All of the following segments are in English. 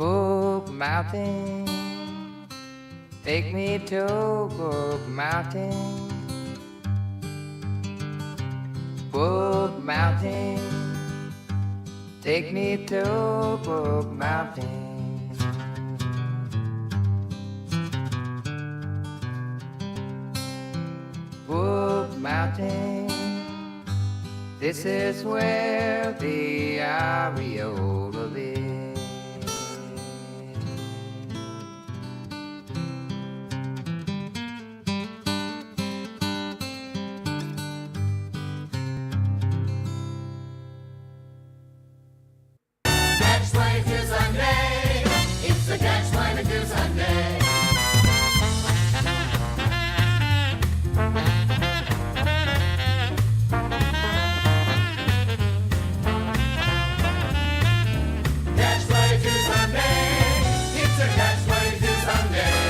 Book Mountain. Take me to Book Mountain. Book Mountain. Take me to Book Mountain. Book Mountain. This is where the Areola lives. Catch 22 Sunday. It's the Catch 22 Sunday. Catch 22 Sunday. It's a Catch 22 Sunday.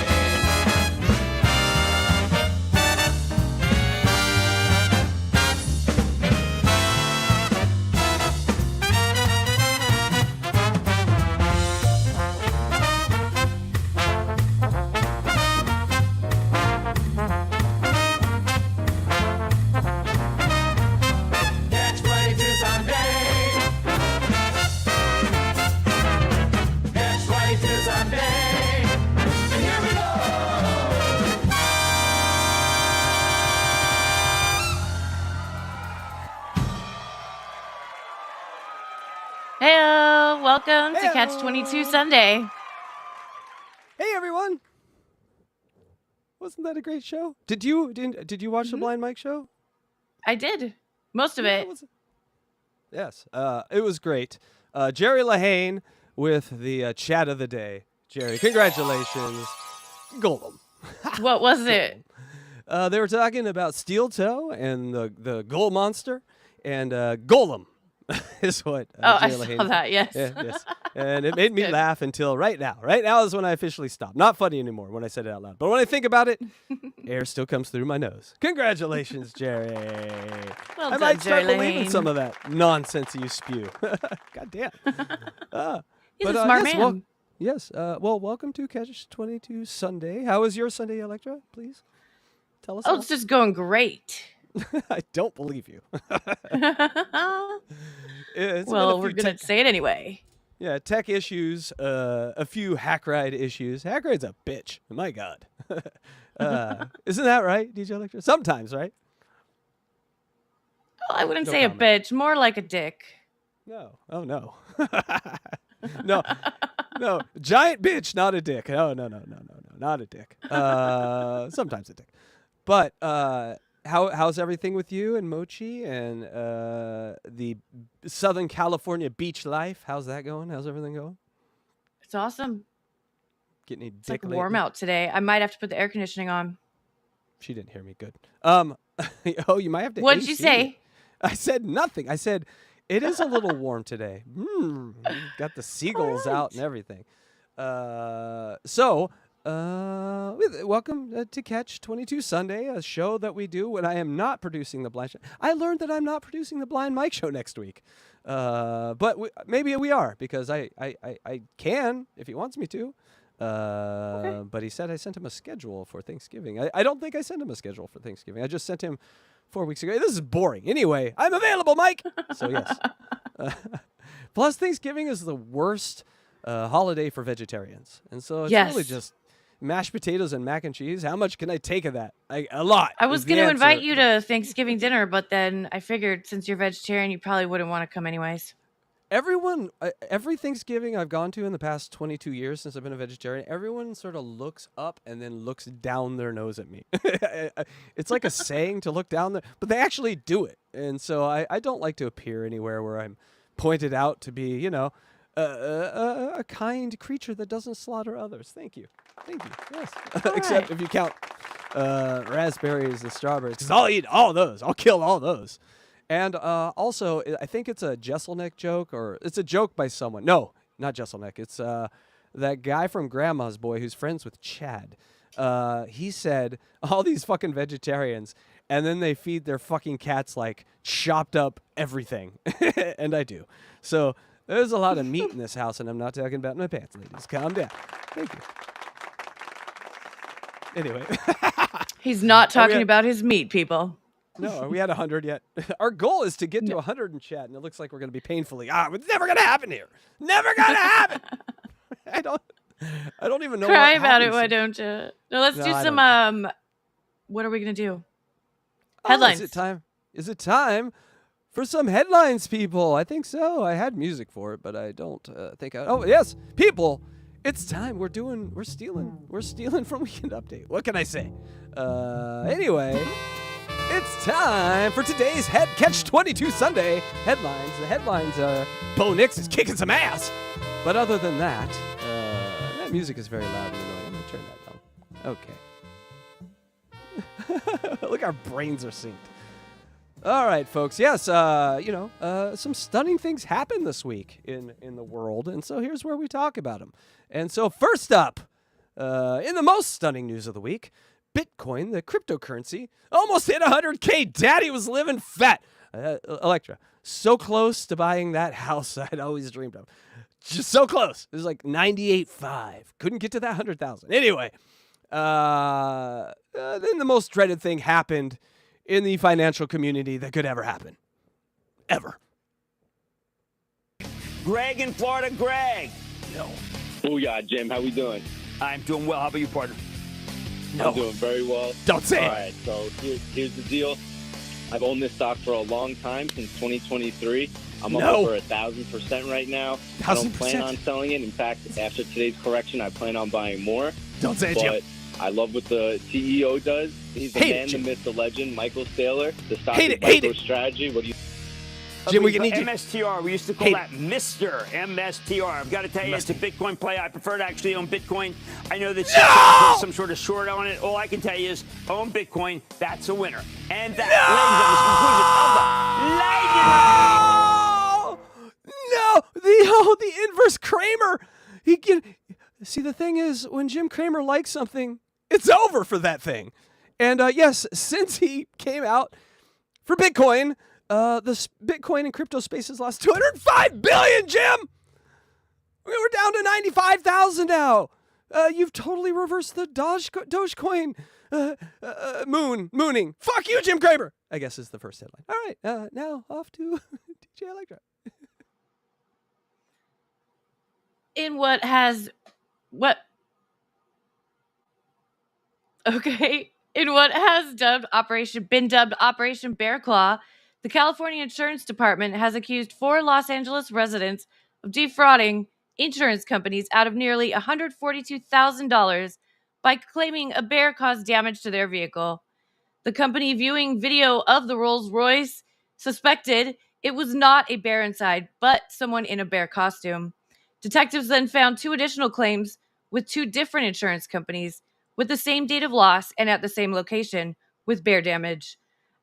Catch 22 Sunday. Catch 22 Sunday. Here we go. Heyo, welcome to Heyo. Catch 22 Sunday. Hey everyone! Wasn't that a great show? Did you watch the Blind Mike show? I did most of it. Yes, it was great. Jerry Lahane with the chat of the day. Jerry, congratulations, Golem. What was it? They were talking about Steel Toe and the Gold Monster, and Golem is what. I Jerry saw Lahane- that. Yes. Yeah, yes. And it made me good. laugh until right now. Right now is when I officially stopped. Not funny anymore when I said it out loud. But when I think about it, air still comes through my nose. Congratulations, Jerry. Well I done, might start Jerry believing Lane. some of that nonsense you spew. God damn. He's But, a smart yes, man. Yes. Well, welcome to Catch 22 Sunday. How was your Sunday, Electra? Please tell us. Oh, all. it's just going great. I don't believe you. It's been a Well, few we're going tech- to say it anyway. Yeah, tech issues, a few Hackride issues. Hackride's a bitch. My God. Isn't that right, DJ Electra? Sometimes, right? Well, I wouldn't No say comment. a bitch, more like a dick. No. Oh, no. No. No. Giant bitch, not a dick. No, not a dick. Sometimes a dick. But how's everything with you and Mochi and the Southern California beach life? How's that going? How's everything going? It's awesome. Getting any It's dick like warm lately? out today. I might have to put the air conditioning on. She didn't hear me good. Oh, you might have to. What'd you AC say? it. I said nothing. I said it is a little warm today. Got the seagulls out and everything. Welcome to Catch 22 Sunday, a show that we do when I am not producing the blind show. I learned that I'm not producing the Blind Mike show next week. But maybe we are, because I can if he wants me to. But he said I sent him a schedule for Thanksgiving. I don't think I sent him a schedule for Thanksgiving. I just sent him 4 weeks ago. This is boring. Anyway, I'm available, Mike. So yes. Plus, Thanksgiving is the worst holiday for vegetarians, and so it's really Yes. just mashed potatoes and mac and cheese. How much can I take of that? A lot. I is was the going to invite answer. you to Thanksgiving dinner, but then I figured since you're vegetarian, you probably wouldn't want to come anyways. Every Thanksgiving I've gone to in the past 22 years since I've been a vegetarian, everyone sort of looks up and then looks down their nose at me. It's like a saying to look down there, but they actually do it. And so I don't like to appear anywhere where I'm pointed out to be, a kind creature that doesn't slaughter others. Thank you. Yes. Except right. if you count raspberries and strawberries, because I'll eat all those. I'll kill all those. And also, I think it's a Jesselneck joke, or it's a joke by someone. No, not Jesselneck. It's that guy from Grandma's Boy who's friends with Chad. He said, all these fucking vegetarians, and then they feed their fucking cats like chopped up everything. And I do. So There's a lot of meat in this house, and I'm not talking about my pants, ladies. Calm down. Thank you. Anyway. He's not talking about his meat, people. No, are we at 100 yet? Our goal is to get to 100 in chat, and it looks like we're going to be painfully. It's never going to happen here. Never going to happen. I don't even know. Cry what about it, happens. why don't you? No, let's do I some. What are we gonna do? Headlines. Is it time for some headlines, people? I think so. I had music for it, but I don't think. Oh yes, people. It's time. We're stealing from Weekend Update. What can I say? Anyway, it's time for today's Catch 22 Sunday headlines. The headlines are Bo Nix is kicking some ass. But other than that, that music is very loud and annoying. I'm going to turn that down. Okay. Look, our brains are synced. All right, folks. Yes, some stunning things happened this week in the world, and so here's where we talk about them. And so first up, in the most stunning news of the week, Bitcoin, the cryptocurrency, almost hit 100K. Daddy was living fat. Electra, so close to buying that house I'd always dreamed of. Just so close. It was like 98.5. Couldn't get to that 100,000. Anyway, then the most dreaded thing happened in the financial community that could ever happen. Ever. Greg in Florida. Greg. No. Booyah, Jim. How we doing? I'm doing well. How about you, partner? No. I'm doing very well. Don't say it. All right, so here's the deal. I've owned this stock for a long time, since 2023. I'm up over 1,000% right now. I don't plan on selling it. In fact, after today's correction, I plan on buying more. Don't say it, Jim. But I love what the CEO does. He's the man, the myth, the legend, Michael Saylor. The stock is MicroStrategy. What do you... Jim, we need you. MSTR. We used to call that Mr. MSTR. I've got to tell you, it's a Bitcoin play. I prefer to actually own Bitcoin. I know that you put some sort of short on it. All I can tell you is own Bitcoin. That's a winner. And that the inverse Kramer. See, the thing is, when Jim Cramer likes something, it's over for that thing. And yes, since he came out for Bitcoin, the Bitcoin and crypto space has lost $205 billion, Jim. We're down to 95,000 now. You've totally reversed the Dogecoin mooning. Fuck you, Jim Cramer, I guess is the first headline. All right, now off to DJ Electra. In what has been dubbed Operation Bear Claw, the California Insurance Department has accused 4 Los Angeles residents of defrauding insurance companies out of nearly $142,000 by claiming a bear caused damage to their vehicle. The company, viewing video of the Rolls-Royce, suspected it was not a bear inside, but someone in a bear costume. Detectives then found 2 additional claims with 2 different insurance companies with the same date of loss and at the same location with bear damage.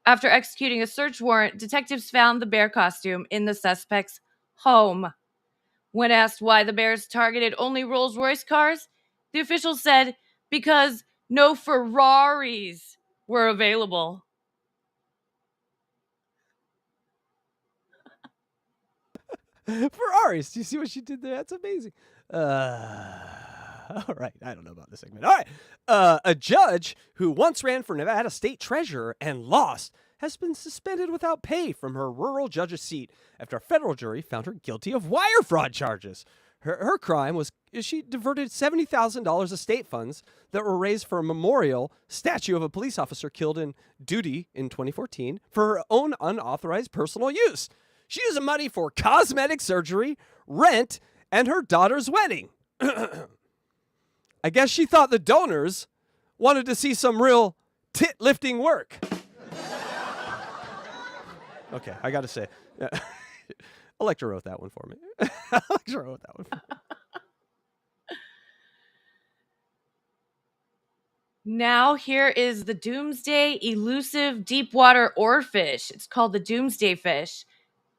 After executing a search warrant, detectives found the bear costume in the suspect's home. When asked why the bears targeted only Rolls-Royce cars, the officials said because no Ferraris were available. Ferraris. Do you see what she did there? That's amazing. All right. I don't know about this segment. All right. A judge who once ran for Nevada state treasurer and lost has been suspended without pay from her rural judge's seat after a federal jury found her guilty of wire fraud charges. Her crime was she diverted $70,000 of state funds that were raised for a memorial statue of a police officer killed in duty in 2014 for her own unauthorized personal use. She used the money for cosmetic surgery, rent, and her daughter's wedding. I guess she thought the donors wanted to see some real tit-lifting work. Okay, I got to say. Electra wrote that one for me. Electra wrote that one for me. Now here is the doomsday elusive deepwater oarfish. It's called the doomsday fish.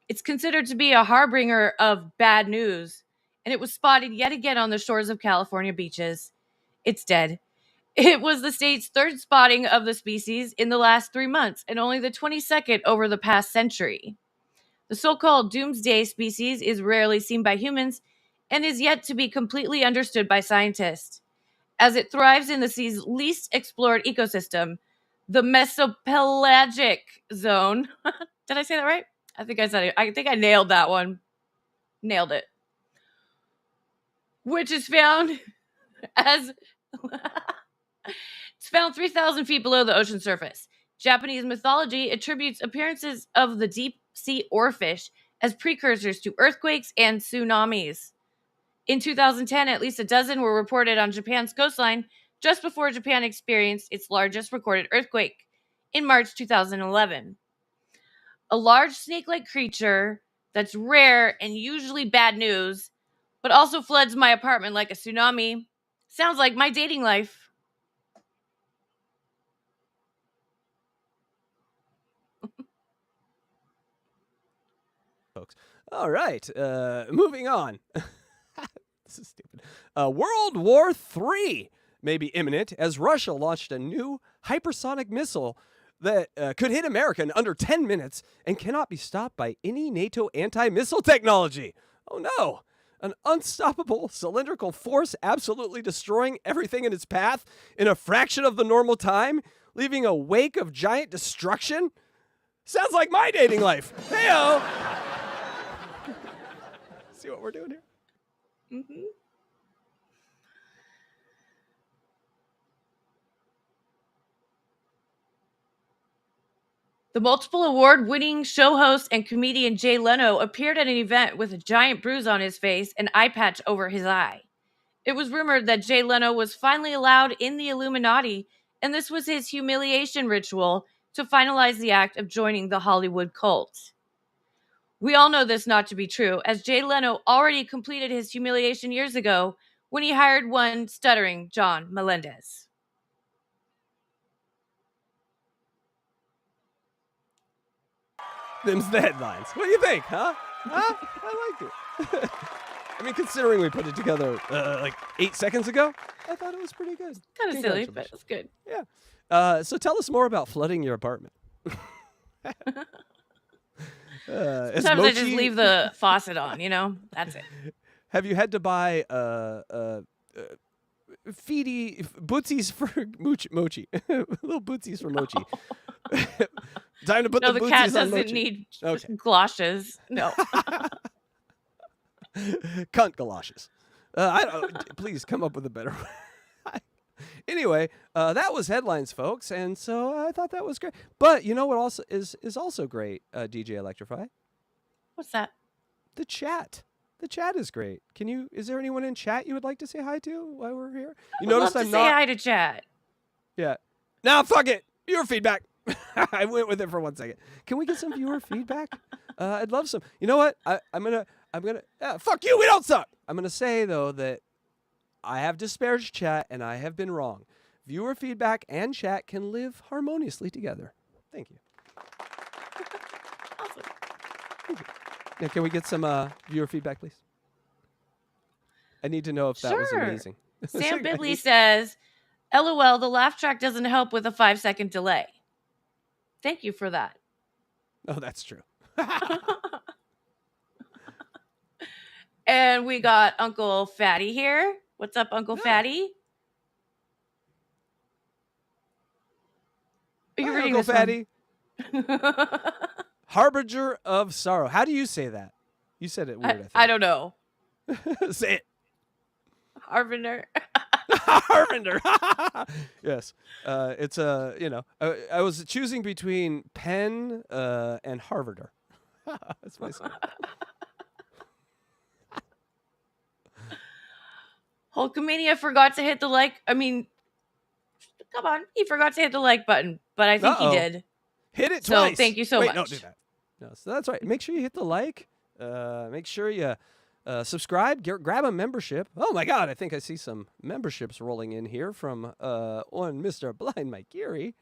It's considered to be a harbinger of bad news, and it was spotted yet again on the shores of California beaches. It's dead. It was the state's 3rd spotting of the species in the last 3 months, and only the 22nd over the past century. The so-called doomsday species is rarely seen by humans and is yet to be completely understood by scientists, as it thrives in the sea's least explored ecosystem, the mesopelagic zone. Did I say that right? I think I said it. I think I nailed that one. Nailed it. Which is found as it's found 3,000 feet below the ocean surface. Japanese mythology attributes appearances of the deep sea oarfish as precursors to earthquakes and tsunamis. In 2010, at least a dozen were reported on Japan's coastline just before Japan experienced its largest recorded earthquake in March 2011. A large snake-like creature that's rare and usually bad news, but also floods my apartment like a tsunami. Sounds like my dating life. Folks. All right. Moving on. This is stupid. World War III may be imminent as Russia launched a new hypersonic missile that could hit America in under 10 minutes and cannot be stopped by any NATO anti-missile technology. Oh no. An unstoppable cylindrical force absolutely destroying everything in its path in a fraction of the normal time, leaving a wake of giant destruction? Sounds like my dating life. Hey-o! See what we're doing here? Mm-hmm. The multiple award-winning show host and comedian Jay Leno appeared at an event with a giant bruise on his face and eye patch over his eye. It was rumored that Jay Leno was finally allowed in the Illuminati, and this was his humiliation ritual to finalize the act of joining the Hollywood cult. We all know this not to be true, as Jay Leno already completed his humiliation years ago when he hired one stuttering John Melendez. Them's the headlines. What do you think, huh? Huh? I liked it. I mean, considering we put it together like 8 seconds ago, I thought it was pretty good. Kind of silly, but it's good. Yeah. So tell us more about flooding your apartment. Sometimes I just leave the faucet on, That's it. Have you had to buy feedy bootsies for mochi? Little bootsies for mochi. Time to put the cat bootsies on doesn't mochi. need Okay. galoshes. No. Cunt galoshes. I don't. Please come up with a better one. Anyway, that was headlines, folks, and so I thought that was great. But you know what also is also great, DJ Electrify? What's that? The chat. The chat is great. Is there anyone in chat you would like to say hi to while we're here? You notice I'm not. Say hi to chat. Yeah. Now fuck it. Viewer feedback. I went with it for 1 second. Can we get some viewer feedback? I'd love some. You know what? I'm gonna. Fuck you. We don't suck. I'm gonna say though that I have disparaged chat and I have been wrong. Viewer feedback and chat can live harmoniously together. Thank you. Awesome. Thank you. Now, can we get some viewer feedback, please? I need to know if that was amazing. Sam Bibley says, LOL, the laugh track doesn't help with a 5-second delay. Thank you for that. Oh, that's true. And we got Uncle Fatty here. What's up, Uncle Fatty? Are you reading Uncle this Fatty? Harbinger of sorrow. How do you say that? You said it weird, I think. I don't know. Say it. Harbinger. Harbinger. Yes. It's I was choosing between Penn and Harvarder. That's my song. Hulkamania forgot to hit the like. I mean, come on. He forgot to hit the like button, but I think he did. Hit it twice. So thank you so much. Don't do that. No, so that's right. Make sure you hit the like. Make sure you subscribe. Grab a membership. Oh my God, I think I see some memberships rolling in here from one Mr. Blind Mike Geary.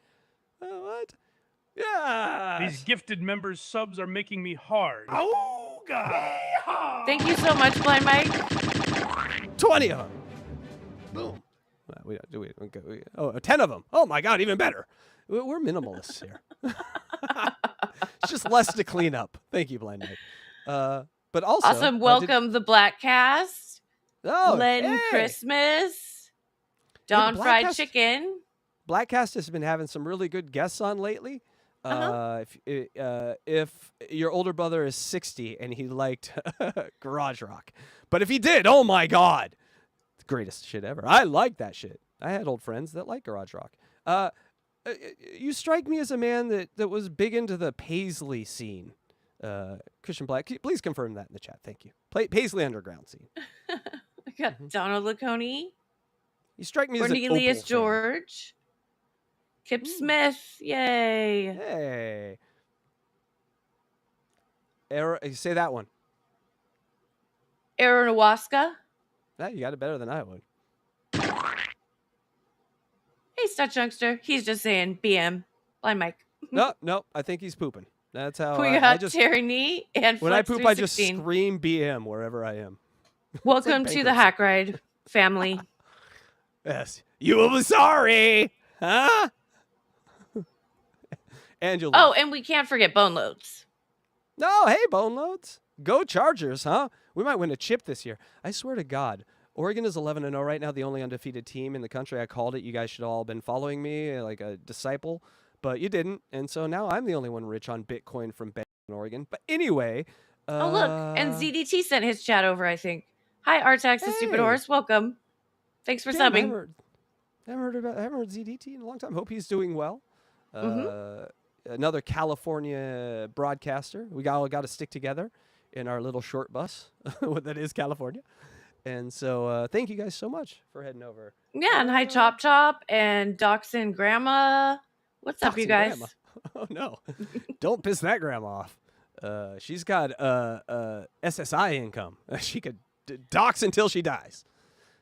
What? Yeah. These gifted members subs are making me hard. Oh God. Thank you so much, Blind Mike. 20 of them. Boom. Well, 10 of them. Oh my God, even better. We're minimalists here. It's just less to clean up. Thank you, Blind Mike. But also, Awesome. Welcome the Black Cast. Len hey! Christmas. Yeah, Dawn the Black Fried Cast- Chicken. Blackcast has been having some really good guests on lately. If your older brother is 60 and he liked garage rock, but if he did, oh my God, the greatest shit ever. I like that shit. I had old friends that like garage rock. You strike me as a man that was big into the Paisley scene. Christian Black, please confirm that in the chat. Thank you. Paisley underground scene. We got Donald Laconey. You strike me as an Cornelius Opal fan. George. Kip Smith. Yay. Hey. You say that one. Aaron Awaska. You got it better than I would. Hey, Stutch Youngster. He's just saying BM. Blind Mike. No, I think he's pooping. That's how We I got just Terry Nee and when I Flex poop, I just 316. scream BM wherever I am. Welcome to the Hackride family. Yes, you will be sorry, huh? Angela. Oh, and we can't forget Bone Loads. No, hey, Bone Loads. Go Chargers, huh? We might win a chip this year. I swear to God. Oregon is 11-0 right now, the only undefeated team in the country. I called it. You guys should all have been following me like a disciple, but you didn't. And so now I'm the only one rich on Bitcoin from Bend, Oregon. But anyway. Oh, look. And ZDT sent his chat over, I think. Hi, Artax the Stupid Hey. Horse. Welcome. Thanks for Damn, subbing. I haven't heard ZDT in a long time. Hope he's doing well. Another California broadcaster. We all got to stick together in our little short bus that is California. And so thank you guys so much for heading over. Yeah, and hi, Chop Chop and Dachshund Grandma. What's up, you guys? Grandma. Oh, no. Don't piss that grandma off. She's got SSI income. She could dox until she dies.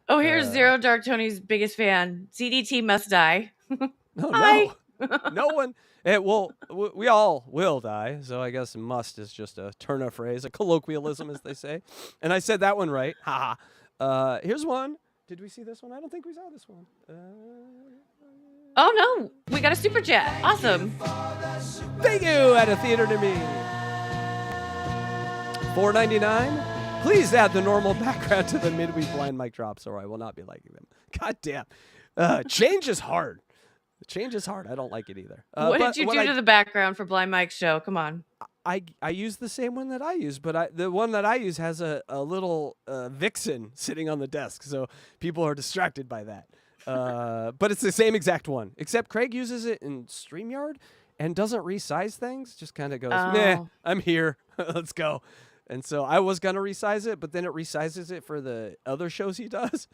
Oh, here's Zero Dark Tony's biggest fan. ZDT must die. No, Hi. no. No one. We all will die. So I guess must is just a turn of phrase, a colloquialism, as they say. And I said that one right. Ha ha. Here's one. Did we see this one? I don't think we saw this one. Oh, no. We got a super chat. Awesome. Thank you at a theater to me. $4.99. Please add the normal background to the midweek Blind Mike drops, or I will not be liking them. God damn. Change is hard. Change is hard. I don't like it either. What did you do to the background for Blind Mike's show? Come on. I use the same one that I use, but the one that I use has a little vixen sitting on the desk, so people are distracted by that. But it's the same exact one, except Craig uses it in StreamYard and doesn't resize things. Just kind of goes, meh, I'm here. Let's go. And so I was going to resize it, but then it resizes it for the other shows he does,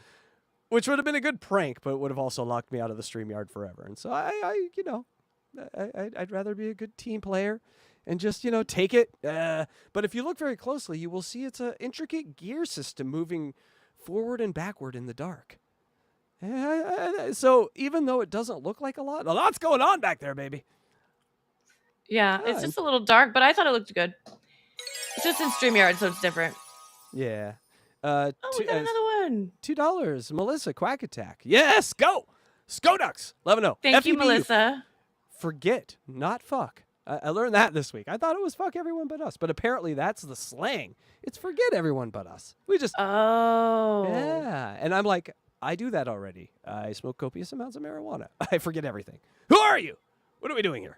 which would have been a good prank, but would have also locked me out of the StreamYard forever. And so I'd rather be a good team player and just, take it. But if you look very closely, you will see it's an intricate gear system moving forward and backward in the dark. So even though it doesn't look like a lot's going on back there, baby. Yeah, it's just a little dark, but I thought it looked good. It's just in StreamYard, so it's different. Yeah. We got another one. $2. Melissa, Quack Attack. Yes, go. Skoducks. 11-0. Thank you, FEBU. Melissa. Forget, not fuck. I learned that this week. I thought it was fuck everyone but us, but apparently that's the slang. It's forget everyone but us. We just... Oh. Yeah. And I'm like, I do that already. I smoke copious amounts of marijuana. I forget everything. Who are you? What are we doing here?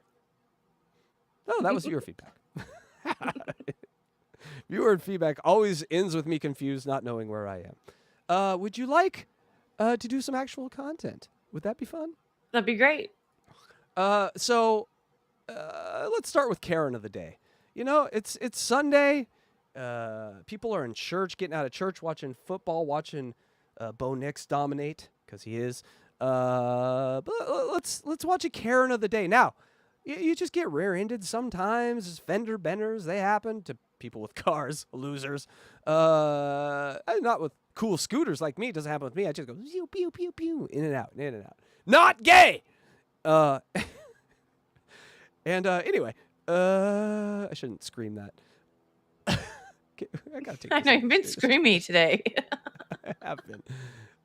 Oh, that was your feedback. Viewer feedback always ends with me confused, not knowing where I am. Would you like to do some actual content? Would that be fun? That'd be great. So let's start with Karen of the day. It's Sunday. People are in church, getting out of church, watching football, watching Bo Nix dominate, because he is. But let's watch a Karen of the day. Now, you just get rear-ended sometimes. Fender benders, they happen to people with cars, losers. Not with cool scooters like me. It doesn't happen with me. I just go pew, pew, pew, pew, in and out, in and out. Not gay! Anyway, I shouldn't scream that. I gotta take I know, you've been screamy today. I have been.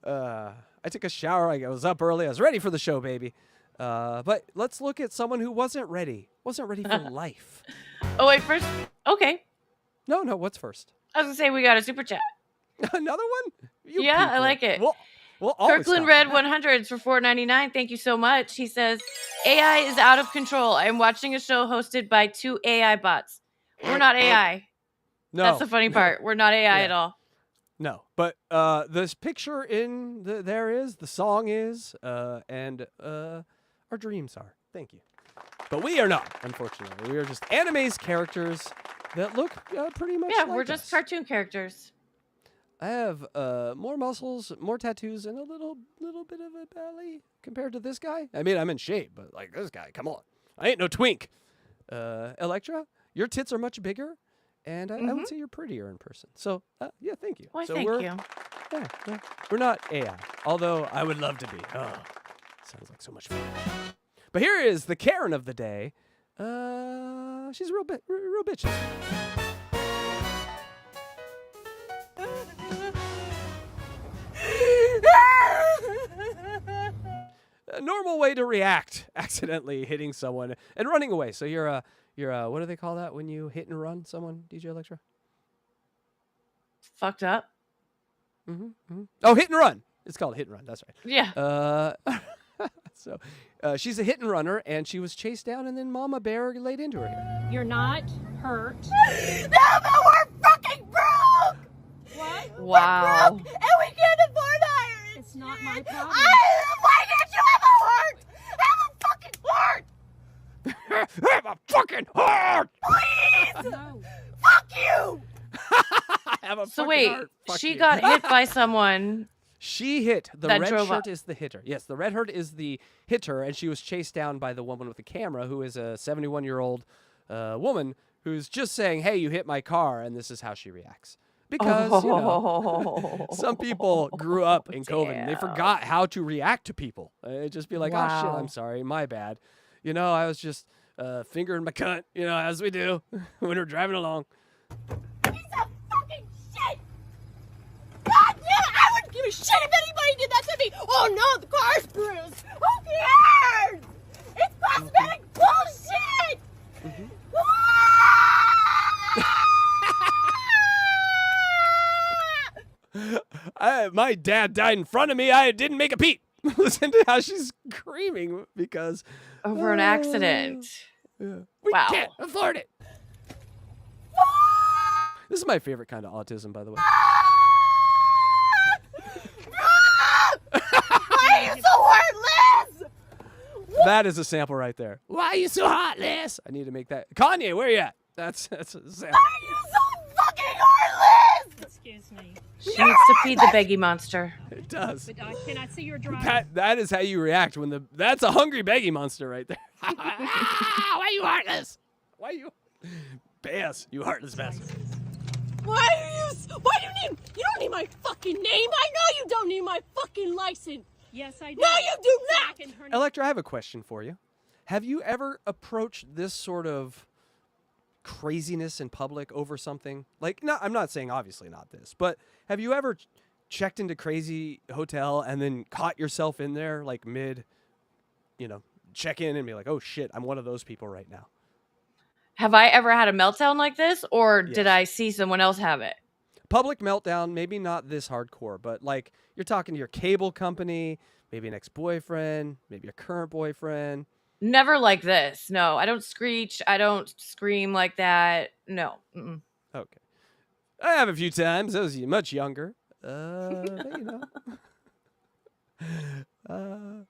I took a shower. I was up early. I was ready for the show, baby. But let's look at someone who wasn't ready for life. Oh, wait, first. Okay. No, what's first? I was going to say we got a super chat. Another one? You Yeah, I people. like it. We'll always Kirkland stop Red you. 100s for $4.99. Thank you so much. He says, AI is out of control. I am watching a show hosted by 2 AI bots. We're not AI. No. That's the funny part. We're not AI at Yeah. all. No, but this picture in there is, the song is, and our dreams are. Thank you. But we are not, unfortunately. We are just anime's characters that look pretty much Yeah, like we're just us. cartoon characters. I have more muscles, more tattoos, and a little bit of a belly compared to this guy. I mean, I'm in shape, but like this guy, come on. I ain't no twink. Electra, your tits are much bigger. And I would say you're prettier in person. So, yeah, thank you. Why, so thank you. Yeah, we're not AI, although I would love to be. Oh, sounds like so much fun. But here is the Karen of the day. She's real bitch. A normal way to react accidentally hitting someone and running away. So you're what do they call that when you hit and run someone, DJ Electra? Fucked up. Oh, hit and run. It's called hit and run. That's right. Yeah. So she's a hit and runner, and she was chased down, and then Mama Bear laid into her here. You're not hurt. No, but we're fucking broke! What? Wow. We're broke, and we can't afford iron! It's not my problem. Why can't you have a heart? Have a fucking heart! Have a fucking heart! Please! No. Fuck you! Have a So fucking wait, heart. Fuck she you. got hit by someone. She hit. The That red drove shirt up. is the hitter. Yes, the red shirt is the hitter, and she was chased down by the woman with the camera, who is a 71-year-old woman who's just saying, "Hey, you hit my car," and this is how she reacts. Because you know, some people grew up in COVID and they damn. forgot how to react to people. It'd just be like, "Oh shit, Wow. I'm sorry, my bad." You know, I was just fingering my cunt, you know, as we do when we're driving along. Piece of fucking shit! God damn it! I wouldn't give a shit if anybody did that to me! Oh no, the car's bruised! Who cares? It's cosmetic bullshit! My dad died in front of me. I didn't make a peep. Listen to how she's screaming because Over an accident. we Wow. can't afford it. This is my favorite kind of autism, by the way. Why are you so heartless? That is a sample right there. Why are you so heartless? I need to make that. Kanye, where you at? That's a sample. Why are you so fucking heartless? Excuse me. She needs to feed the beggy monster. It does. But can I see your driver? That is how you react when that's a hungry beggy monster right there. Why you heartless? Why you Bass, you heartless bastard. Why don't need my fucking name. I know you don't need my fucking license. Yes, I do. No, you do not! Electra, I have a question for you. Have you ever approached this sort of craziness in public over something? Like, I'm not saying obviously not this, but have you ever checked into crazy hotel and then caught yourself in there like mid, check in and be like, oh shit, I'm one of those people right now? Have I ever had a meltdown like this, or did Yes. I see someone else have it? Public meltdown, maybe not this hardcore, but like you're talking to your cable company, maybe an ex-boyfriend, maybe a current boyfriend. Never like this. No, I don't screech. I don't scream like that. No. Mm-mm. Okay. I have a few times. I was much younger. But, I'm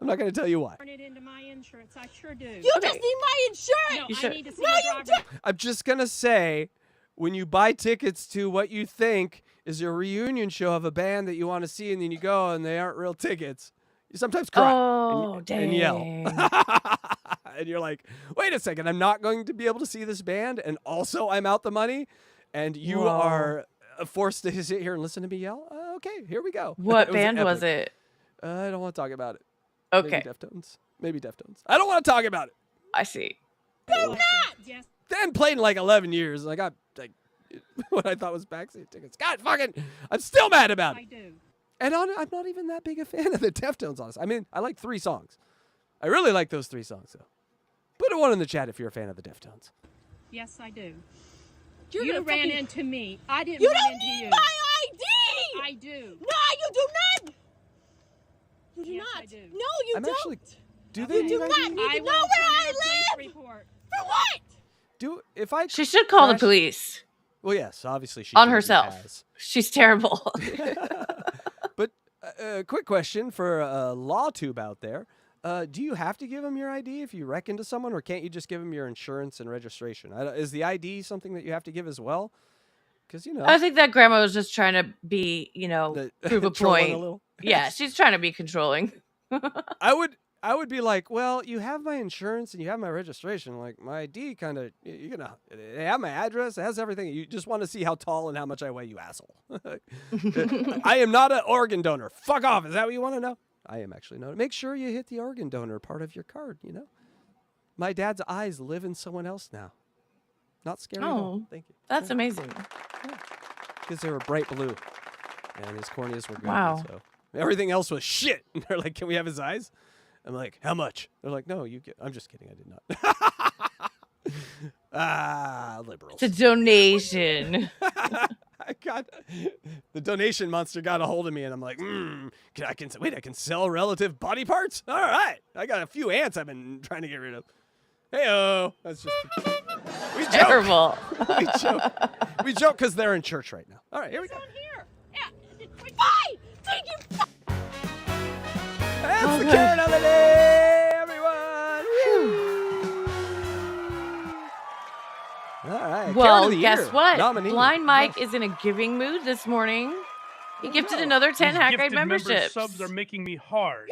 not going to tell you why. Turn it into my insurance. I sure do. You just need my insurance! No, You I should- need to see No, your you driver. I'm just going to say, when you buy tickets to what you think is a reunion show of a band that you want to see, and then you go and they aren't real tickets, you sometimes cry Oh, and yell. dang. And you're like, wait a second, I'm not going to be able to see this band, and also I'm out the money, and you Whoa. are forced to sit here and listen to me yell? Okay, here we go. What It band was epic. it? I don't want to talk about it. Okay, Maybe Deftones. I don't want to talk about it. I see. Yes. Then played in like 11 years, and I got like what I thought was backstage tickets. God fucking, I'm still mad about I it. do. And I'm not even that big a fan of the Deftones, honestly. I mean, I like 3 songs. I really like those 3 songs, though. Put a 1 in the chat if you're a fan of the Deftones. Yes, I do. You're You gonna ran fucking- into me. I didn't You run don't into need you. my ID! I do. No, you do not! You do Yes, not. I do. No, you I'm don't. actually. Do You they do need not ID? need to I know will where turn I in a police live! report. For what? Do if I? She should call the crash- police Well, yes, obviously she on did and herself. has. She's terrible. But quick question for LawTube out there: do you have to give them your ID if you wreck into someone, or can't you just give them your insurance and registration? Is the ID something that you have to give as well? Because I think that grandma was just trying to be, prove a trolling point. a little. Yeah, she's trying to be controlling. I would be like, well, you have my insurance and you have my registration. Like my ID, kind of, they have my address, it has everything. You just want to see how tall and how much I weigh, you asshole. I am not an organ donor. Fuck off. Is that what you want to know? I am actually not. Make sure you hit the organ donor part of your card. My dad's eyes live in someone else now. Not scary at all. Oh, Thank you. that's amazing. Because they were bright blue, and his corneas were good. Wow. So everything else was shit. And they're like, "Can we have his eyes?" I'm like, "How much?" They're like, "No, you get." I'm just kidding. I did not. Liberals. It's a donation. I got the donation monster got a hold of me, and I'm like, I can sell relative body parts. All right, I got a few ants I've been trying to get rid of. Hey-oh. That's just we joke. Terrible. We joke because they're in church right now. All right, here we go. Down here. Yeah. Fine! Thank you. That's the Karen of the day, everyone. All right. Karen Well, of the guess Year what? nominee. Blind Mike is in a giving mood this morning. He gifted another 10 These Hackride gifted members' memberships. subs are making me hard.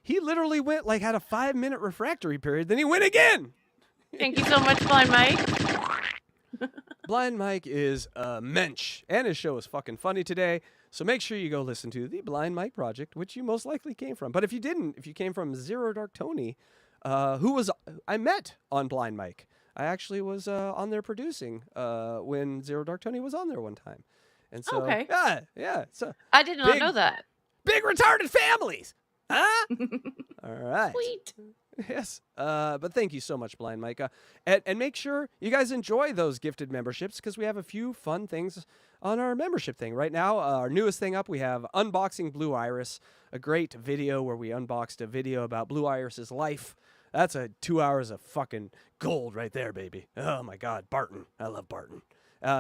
He literally went had a 5-minute refractory period, then he went again. Thank you so much, Blind Mike. Blind Mike is a mensch, and his show is fucking funny today. So make sure you go listen to the Blind Mike Project, which you most likely came from. But if you didn't, if you came from Zero Dark Tony, who I met on Blind Mike. I actually was on there producing when Zero Dark Tony was on there one time. And so, Okay. yeah. So I did not know that. big retarded families. Huh? All right. Sweet. Yes. But thank you so much, Blind Mike. And make sure you guys enjoy those gifted memberships because we have a few fun things on our membership thing. Right now, our newest thing up, we have Unboxing Blue Iris, a great video where we unboxed a video about Blue Iris's life. That's 2 hours of fucking gold right there, baby. Oh, my God. Barton. I love Barton.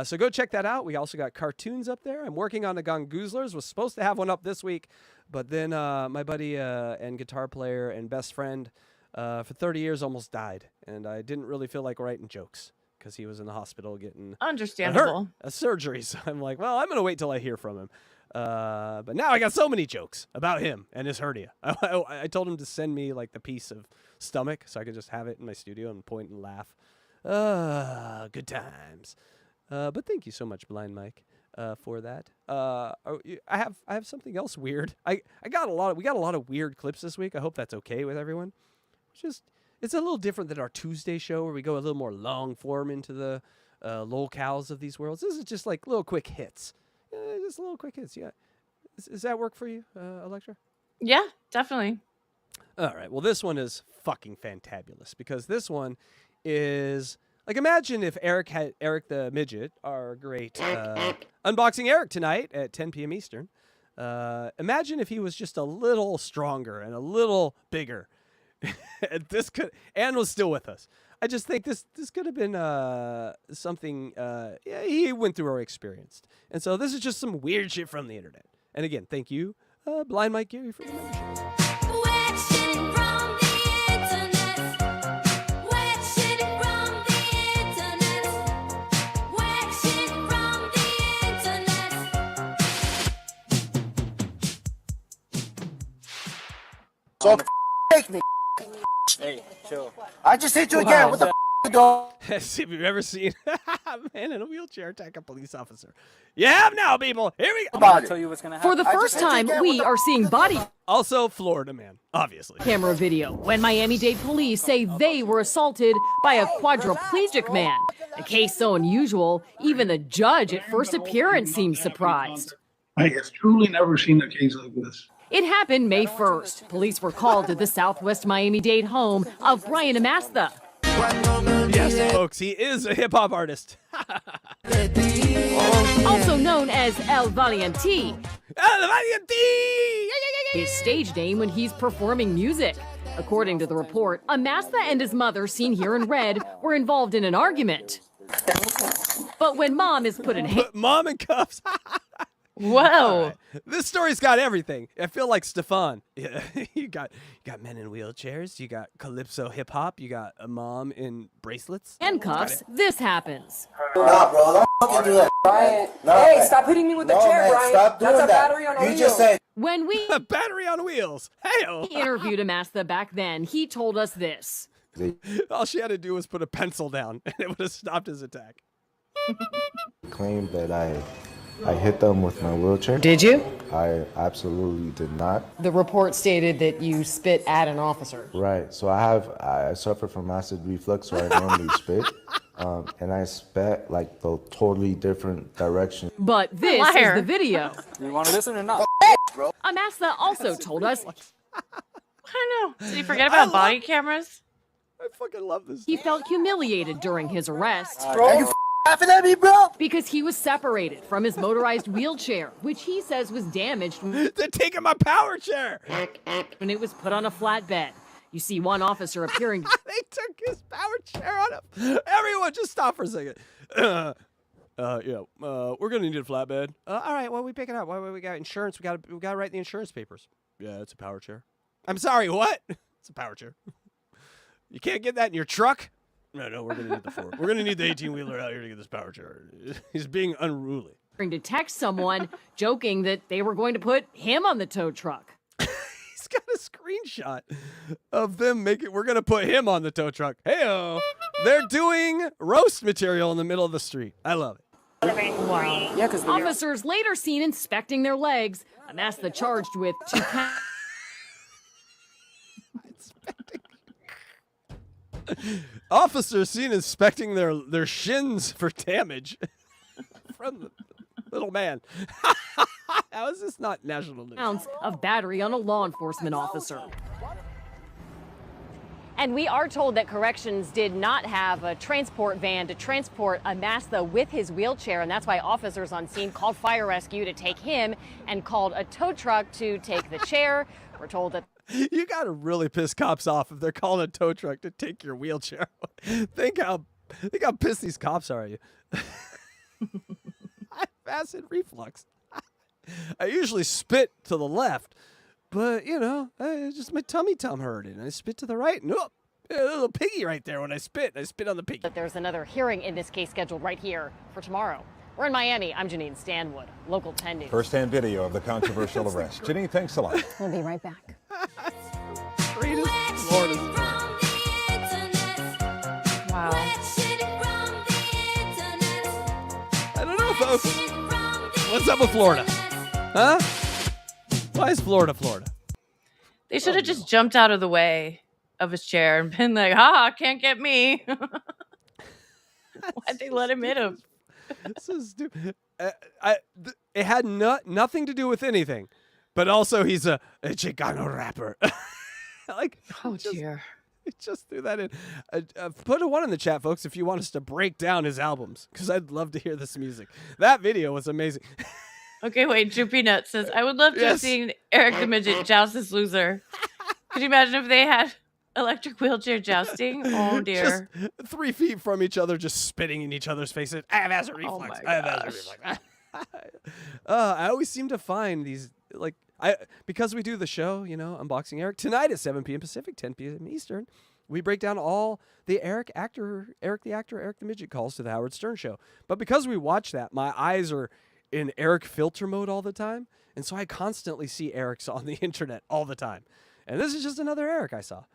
So go check that out. We also got cartoons up there. I'm working on the Gongoozlers. Was supposed to have one up this week, but then my buddy and guitar player and best friend for 30 years almost died, and I didn't really feel like writing jokes because he was in the hospital getting Understandable. a surgery. So I'm like, well, I'm going to wait till I hear from him. But now I got so many jokes about him and his hernia. I told him to send me the piece of stomach so I could just have it in my studio and point and laugh. Good times. But thank you so much, Blind Mike, for that. I have something else weird. We got a lot of weird clips this week. I hope that's okay with everyone. It's a little different than our Tuesday show where we go a little more long form into the locales of these worlds. This is just little quick hits. Just little quick hits. Yeah. Does that work for you, Electra? Yeah, definitely. All right. Well, this one is fucking fantabulous because this one is imagine if Eric the Midget, our great unboxing Eric tonight at 10 p.m. Eastern. Imagine if he was just a little stronger and a little bigger. And was still with us. I just think this could have been something he went through or experienced. And so this is just some weird shit from the internet. And again, thank you, Blind Mike Geary, for the membership. So take me. Hey, chill. I just hit you again. What the you doing? See if you've ever seen a man in a wheelchair attack a police officer. You have now, people. Here we go. I'll tell you what's gonna happen. For the first time, we are seeing body Also, Florida man, obviously. camera video when Miami-Dade police say they were assaulted by a quadriplegic man. A case so unusual, even the judge at first appearance seems surprised. I have truly never seen a case like this. It happened May 1st. Police were called to the Southwest Miami-Dade home of Brian Amastha. Yes, folks, he is a hip-hop artist. Also known as El Valiente. El Valiente! His stage name when he's performing music. According to the report, Amastha and his mother, seen here in red, were involved in an argument. But when mom is put in mom in cuffs. Whoa. Right. This story's got everything. I feel like Stefan. Yeah, you got men in wheelchairs. You got calypso hip hop. You got a mom in bracelets. handcuffs, this happens. Nah, bro, don't fucking do that. Brian, No, hey, man. stop hitting me with the No, chair, man, Brian. stop doing That's a that. battery on a You wheel. just said When we A battery on wheels. Hey-o. interviewed Amastha back then, he told us this. All she had to do was put a pencil down, and it would have stopped his attack. Claimed that I hit them with my wheelchair. Did you? I absolutely did not. The report stated that you spit at an officer. Right. So I suffer from acid reflux, so I normally spit. And I spat like the totally different direction. But this Liar. is the video. You want to listen or not? Amastha also told us I know. Did you forget about body cameras? I fucking love this. he felt humiliated during his arrest are you laughing at me, bro? because he was separated from his motorized wheelchair, which he says was damaged They're taking my power chair. when it was put on a flatbed. You see one officer appearing They took his power chair on him. Everyone, just stop for a second. We're gonna need a flatbed. All right, well, we pick it up. Well, we got insurance. We got to write the insurance papers. Yeah, it's a power chair. I'm sorry, what? It's a power chair. You can't get that in your truck? No, we're gonna need the Ford. We're gonna need the 18-wheeler out here to get this power chair. He's being unruly. to text someone, joking that they were going to put him on the tow truck. He's got a screenshot of them making. We're gonna put him on the tow truck. Heyo, they're doing roast material in the middle of the street. I love it. Wow. Yeah, because Officers later seen inspecting their legs. Amastha charged with 2 counts. Officers seen inspecting their shins for damage from the little man. How is this not national news? Of battery on a law enforcement officer. And we are told that corrections did not have a transport van to transport Amastha with his wheelchair, and that's why officers on scene called fire rescue to take him and called a tow truck to take the chair. We're told that You gotta really piss cops off if they're calling a tow truck to take your wheelchair. Think how pissed these cops are at you. I have acid reflux. I usually spit to the left, but just my tummy hurt, and I spit to the right, and a little piggy right there when I spit. I spit on the piggy. that there's another hearing in this case scheduled right here for tomorrow. We're in Miami. I'm Janine Stanwood, Local 10 News. First-hand video of the controversial arrest. Janine, thanks a lot. We'll be right back. Greatest Florida. Wow. I don't know, folks. What's up with Florida? Huh? Why is Florida? They should have just jumped out of the way of his chair and been like, "Ha, can't get me." Why'd they let him hit him? This is stupid. It had nothing to do with anything, but also he's a Chicano rapper. Dear. Just threw that in. Put a 1 in the chat, folks, if you want us to break down his albums, because I'd love to hear this music. That video was amazing. Okay, wait. Drew Peanut says, "I would love to have seen Eric the Midget joust this loser." Could you imagine if they had electric wheelchair jousting? Oh dear. Just 3 feet from each other, just spitting in each other's faces. I have acid reflux. my I have acid reflux. I always seem to find these, because we do the show, Unboxing Eric, tonight at 7 p.m. Pacific, 10 p.m. Eastern. We break down all the Eric the actor, Eric the Midget calls to the Howard Stern Show. But because we watch that, my eyes are in Eric filter mode all the time. And so I constantly see Erics on the internet all the time. And this is just another Eric I saw.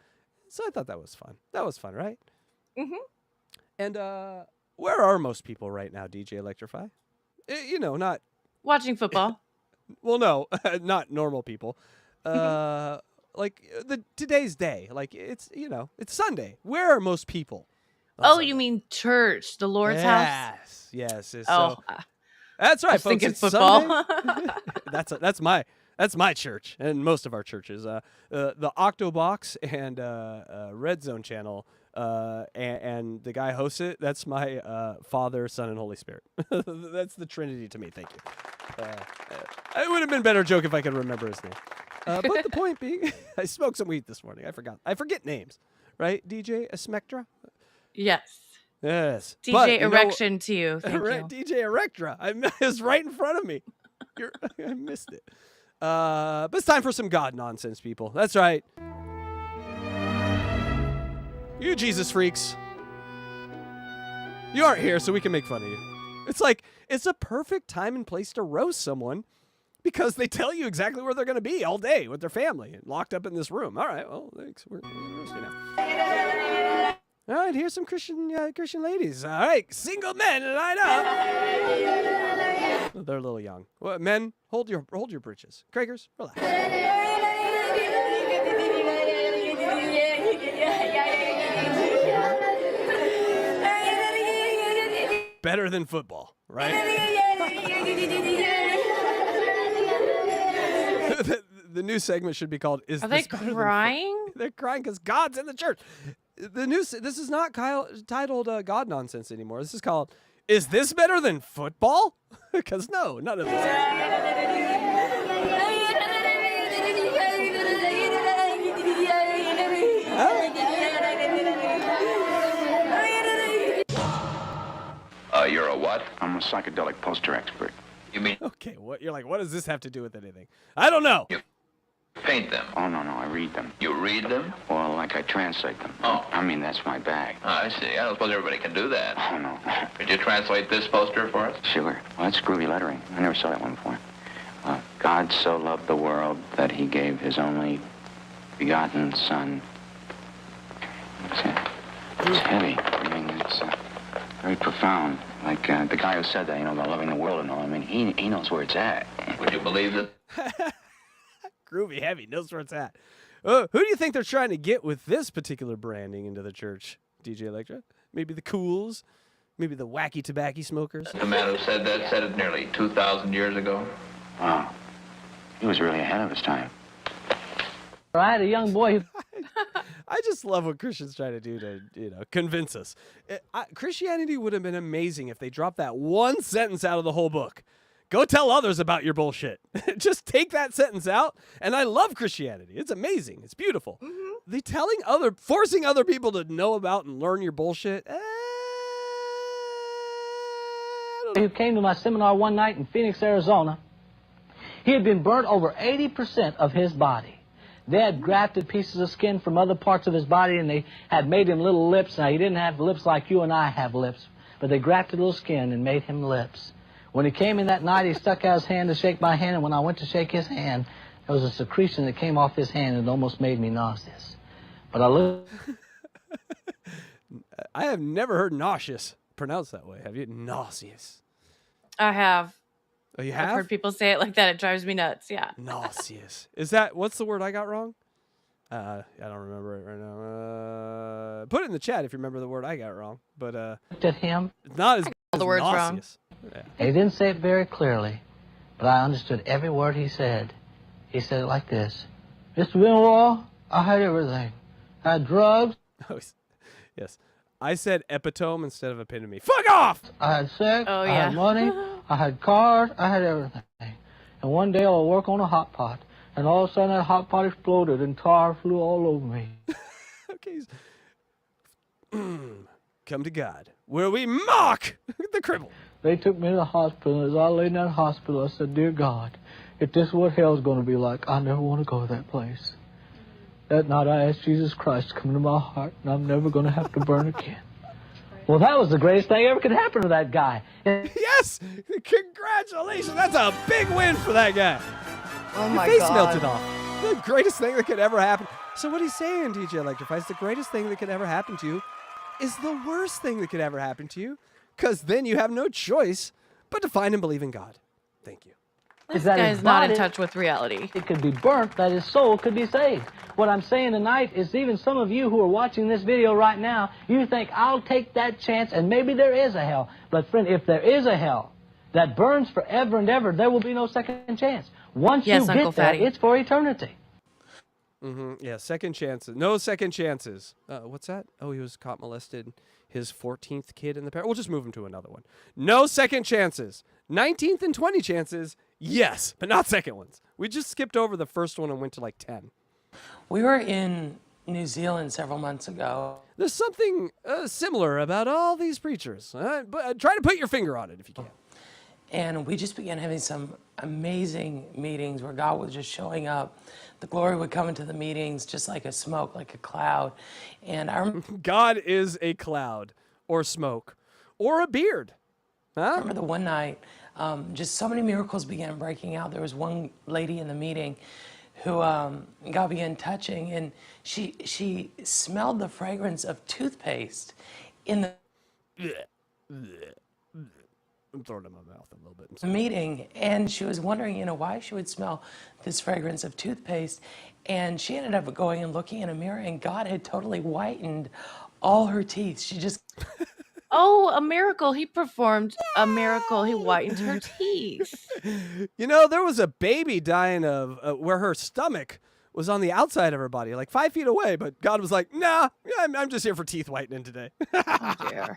So I thought that was fun. That was fun, right? Mm-hmm. And where are most people right now, DJ Electrify? Not Watching football. Well, no, not normal people. Today's day. It's Sunday. Where are most people? Oh, you mean church, the Lord's house? Yes. Oh, That's right, I was folks. thinking It's football. Sunday. That's That's my church and most of our churches. The Octobox and Red Zone channel and the guy hosts it. That's my Father, Son, and Holy Spirit. That's the Trinity to me. Thank you. It would have been a better joke if I could remember his name. But the point being, I smoked some weed this morning. I forgot. I forget names, right? DJ Smectra? Yes. Yes. DJ Erection to you. Thank right, you. DJ Electra. It was right in front of me. I missed it. But it's time for some God nonsense, people. That's right. You Jesus freaks. You aren't here, so we can make fun of you. It's like, it's a perfect time and place to roast someone because they tell you exactly where they're going to be all day with their family and locked up in this room. All right, well, thanks. We're going to roast you now. All right, here's some Christian ladies. All right, single men, line up. They're a little young. Well, men, hold your britches. Craigers, relax. Better than football, right? The new segment should be called "Is Are This they Better crying? They're crying because God's in the church. This is not titled God Nonsense anymore. This is called "Is This Better Than Football?" Because no, none of this. You're a what? I'm a psychedelic poster expert. You mean? Okay, what? You're like, what does this have to do with anything? I don't know. You paint them? Oh, no, I read them. You read them? Well, like I translate them. Oh. I mean, that's my bag. Oh, I see. I don't suppose everybody can do that. Oh, no. Could you translate this poster for us? Sure. Well, that's groovy lettering. I never saw that one before. God so loved the world that he gave his only begotten son. It's heavy. I mean, it's very profound. Like the guy who said that, you know, about loving the world and all. I mean, he knows where it's at. Would you believe it? Groovy heavy, knows where it's at. Who do you think they're trying to get with this particular branding into the church, DJ Electra? Maybe the cools? Maybe the wacky tobacco smokers? The man who said that said it nearly 2,000 years ago. Wow. He was really ahead of his time. I had a young boy who... I just love what Christians try to do to, convince us. Christianity would have been amazing if they dropped that one sentence out of the whole book. Go tell others about your bullshit. Just take that sentence out. And I love Christianity. It's amazing. It's beautiful. Mm-hmm. Forcing other people to know about and learn your bullshit. Who came to my seminar one night in Phoenix, Arizona. He had been burnt over 80% of his body. They had grafted pieces of skin from other parts of his body, and they had made him little lips. Now, he didn't have lips like you and I have lips, but they grafted little skin and made him lips. When he came in that night, he stuck out his hand to shake my hand, and when I went to shake his hand, there was a secretion that came off his hand, and it almost made me nauseous. But I looked... I have never heard nauseous pronounced that way. Have you? Nauseous. I have. Oh, you have? I've heard people say it like that. It drives me nuts. Yeah. Nauseous. Is that, what's the word I got wrong? I don't remember it right now. Put it in the chat if you remember the word I got wrong. But looked at him. It's not as all the words nauseous. wrong. Yeah. He didn't say it very clearly, but I understood every word he said. He said it like this. Mr. Benoit, I had everything. I had drugs. Oh, yes. I said epitome instead of epitome. Fuck off! I had sex. Oh, I yeah. had money. I had cars. I had everything. And one day I would work on a hot pot, and all of a sudden that hot pot exploded and tar flew all over me. Okay. Come to God, where we mock the cripple. They took me to the hospital, and as I lay in that hospital, I said, Dear God, if this is what hell's going to be like, I never want to go to that place. That night I asked Jesus Christ to come into my heart, and I'm never going to have to burn again. Well, that was the greatest thing ever could happen to that guy. Yes! Congratulations! That's a big win for that guy. Oh, my Your face God. melted off. The greatest thing that could ever happen. So what he's saying, DJ Electrifies, the greatest thing that could ever happen to you is the worst thing that could ever happen to you, because then you have no choice but to find and believe in God. Thank you. This guy's not in touch with reality. It could be burnt, that his soul could be saved. What I'm saying tonight is even some of you who are watching this video right now, you think, I'll take that chance and maybe there is a hell. But friend, if there is a hell, that burns forever and ever, there will be no second chance. Once Yes, you Uncle get that, Fatty. it's for eternity. Yeah, second chances. No second chances. What's that? Oh, he was caught molested. His 14th kid in the pair. We'll just move him to another one. No second chances. 19th and 20 chances, yes, but not second ones. We just skipped over the first one and went to like 10. We were in New Zealand several months ago. There's something similar about all these preachers. But try to put your finger on it if you can. And we just began having some amazing meetings where God was just showing up. The glory would come into the meetings just like a smoke, like a cloud. And I remember God is a cloud or smoke or a beard. I remember the one night, just so many miracles began breaking out. There was one lady in the meeting who God began touching, and she smelled the fragrance of toothpaste in the I'm throwing it in my mouth a little bit. meeting, and she was wondering, why she would smell this fragrance of toothpaste. And she ended up going and looking in a mirror, and God had totally whitened all her teeth. She just Oh, a miracle. He performed a miracle. He whitened her teeth. There was a baby dying of where her stomach was on the outside of her body, like 5 feet away. But God was like, nah, I'm just here for teeth whitening today. Oh, dear.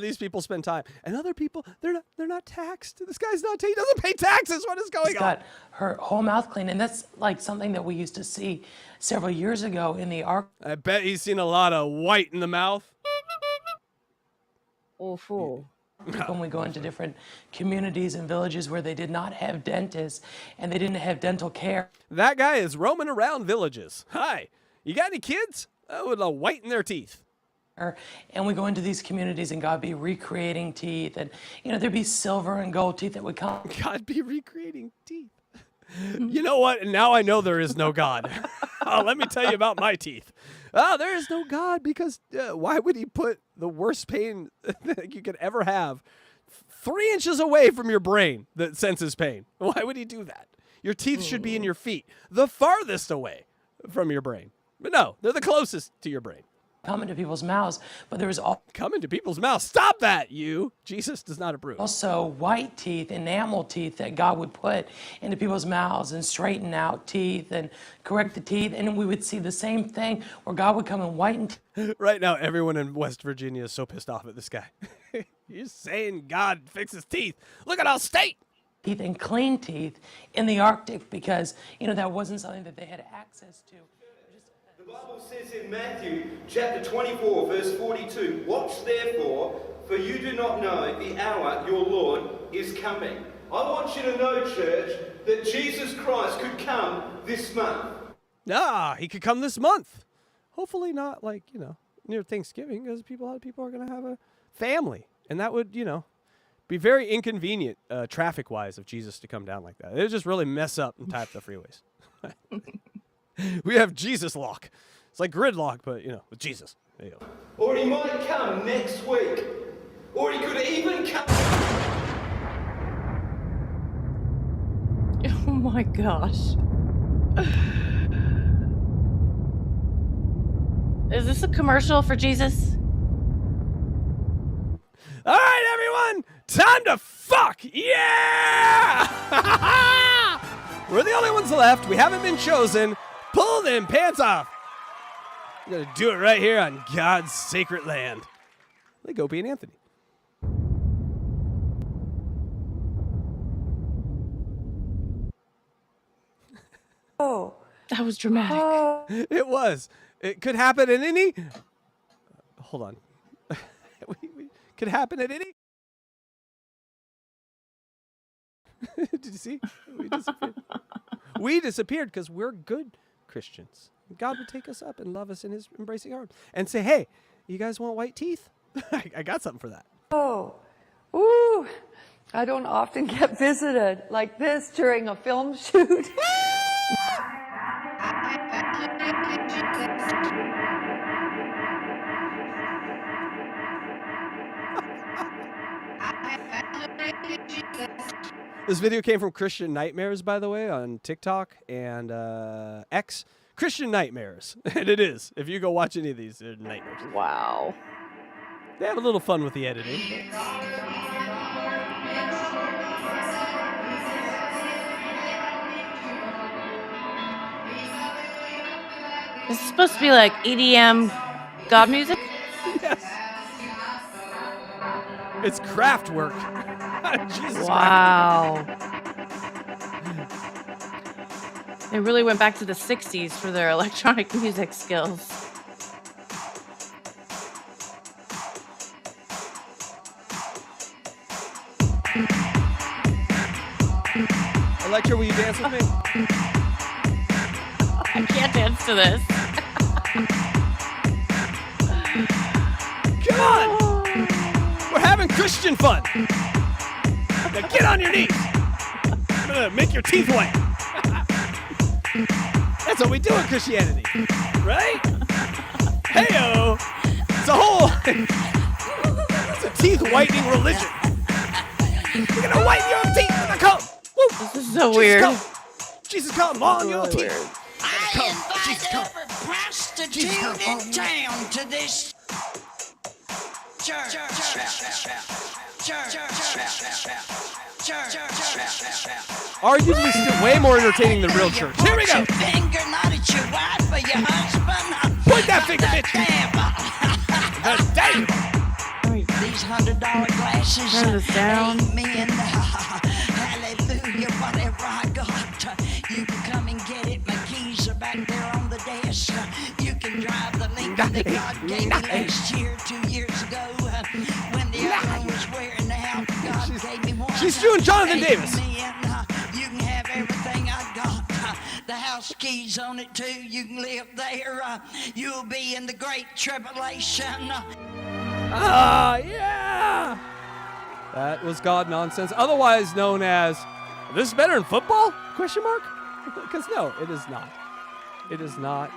These people spend time. And other people, they're not taxed. This guy's not, he doesn't pay taxes. What is going on? got her whole mouth clean. And that's like something that we used to see several years ago in the Ark. I bet he's seen a lot of white in the mouth. Awful. When we go into different communities and villages where they did not have dentists and they didn't have dental care. That guy is roaming around villages. Hi, you got any kids? With a white in their teeth. And we go into these communities and God be recreating teeth, and there'd be silver and gold teeth that would come. God be recreating teeth. You know what? Now I know there is no God. Let me tell you about my teeth. There is no God because why would he put the worst pain that you could ever have 3 inches away from your brain that senses pain? Why would he do that? Your teeth should be in your feet, the farthest away from your brain. But no, they're the closest to your brain. Come into people's mouths, but there was all come into people's mouths. Stop that, you. Jesus does not approve. Also, white teeth, enamel teeth that God would put into people's mouths and straighten out teeth and correct the teeth, and we would see the same thing where God would come and whiten. Right now, everyone in West Virginia is so pissed off at this guy. You're saying God fixes teeth. Look at our state. Teeth and clean teeth in the Arctic because that wasn't something that they had access to. The Bible says in Matthew chapter 24, verse 42, watch therefore, for you do not know the hour your Lord is coming. I want you to know, church, that Jesus Christ could come this month. He could come this month. Hopefully not near Thanksgiving, because a lot of people are going to have a family. And that would, be very inconvenient traffic-wise of Jesus to come down like that. It would just really mess up and tie up the freeways. We have Jesus lock. It's like gridlock, but with Jesus. There you go. Or he might come next week. Or he could even come. Oh my gosh. Is this a commercial for Jesus? All right, everyone, time to fuck. Yeah! We're the only ones left. We haven't been chosen. Pull them pants off. We're going to do it right here on God's sacred land. Like Opie and Anthony. Oh. That was dramatic. It was. It could happen at any... hold on. we could happen at any... Did you see? We disappeared because we're good Christians. God would take us up and love us in his embracing arms and say, hey, you guys want white teeth? I got something for that. Oh, ooh, I don't often get visited like this during a film shoot. This video came from Christian Nightmares, by the way, on TikTok and X. Christian Nightmares. And it is. If you go watch any of these, they're nightmares. Wow. They have a little fun with the editing. This is supposed to be like EDM God music? Yes. It's craft work. Jesus Wow. They really went back to the 60s for their electronic music skills. Electra, will you dance with me? I can't dance to this. Come on! We're having Christian fun. Now get on your knees. I'm gonna make your teeth white. That's what we do in Christianity, right? Heyo! It's a whole. It's a teeth whitening religion. We're gonna whiten your teeth with a comb. Woo. This is so weird. Jesus come on your Really teeth. I invite every prostitute in town to this church. Arguably still way more entertaining than real church. Here we go. Finger not at your wife or your husband. Point that finger, bitch. The damn. These $100 glasses Turn this down. amen. Hallelujah, whatever I got. You can come and get it. My keys are back there on the desk. You can drive the Lincoln that God gave me last year, 2 years ago. When the other one was wearing out, God gave me one. She's doing Jonathan Davis. You can have everything I got. The house keys on it too. You can live there. You'll be in the great tribulation. Ah, yeah! That was God nonsense, otherwise known as, this is better than football? Question mark? Because no, it is not. It is not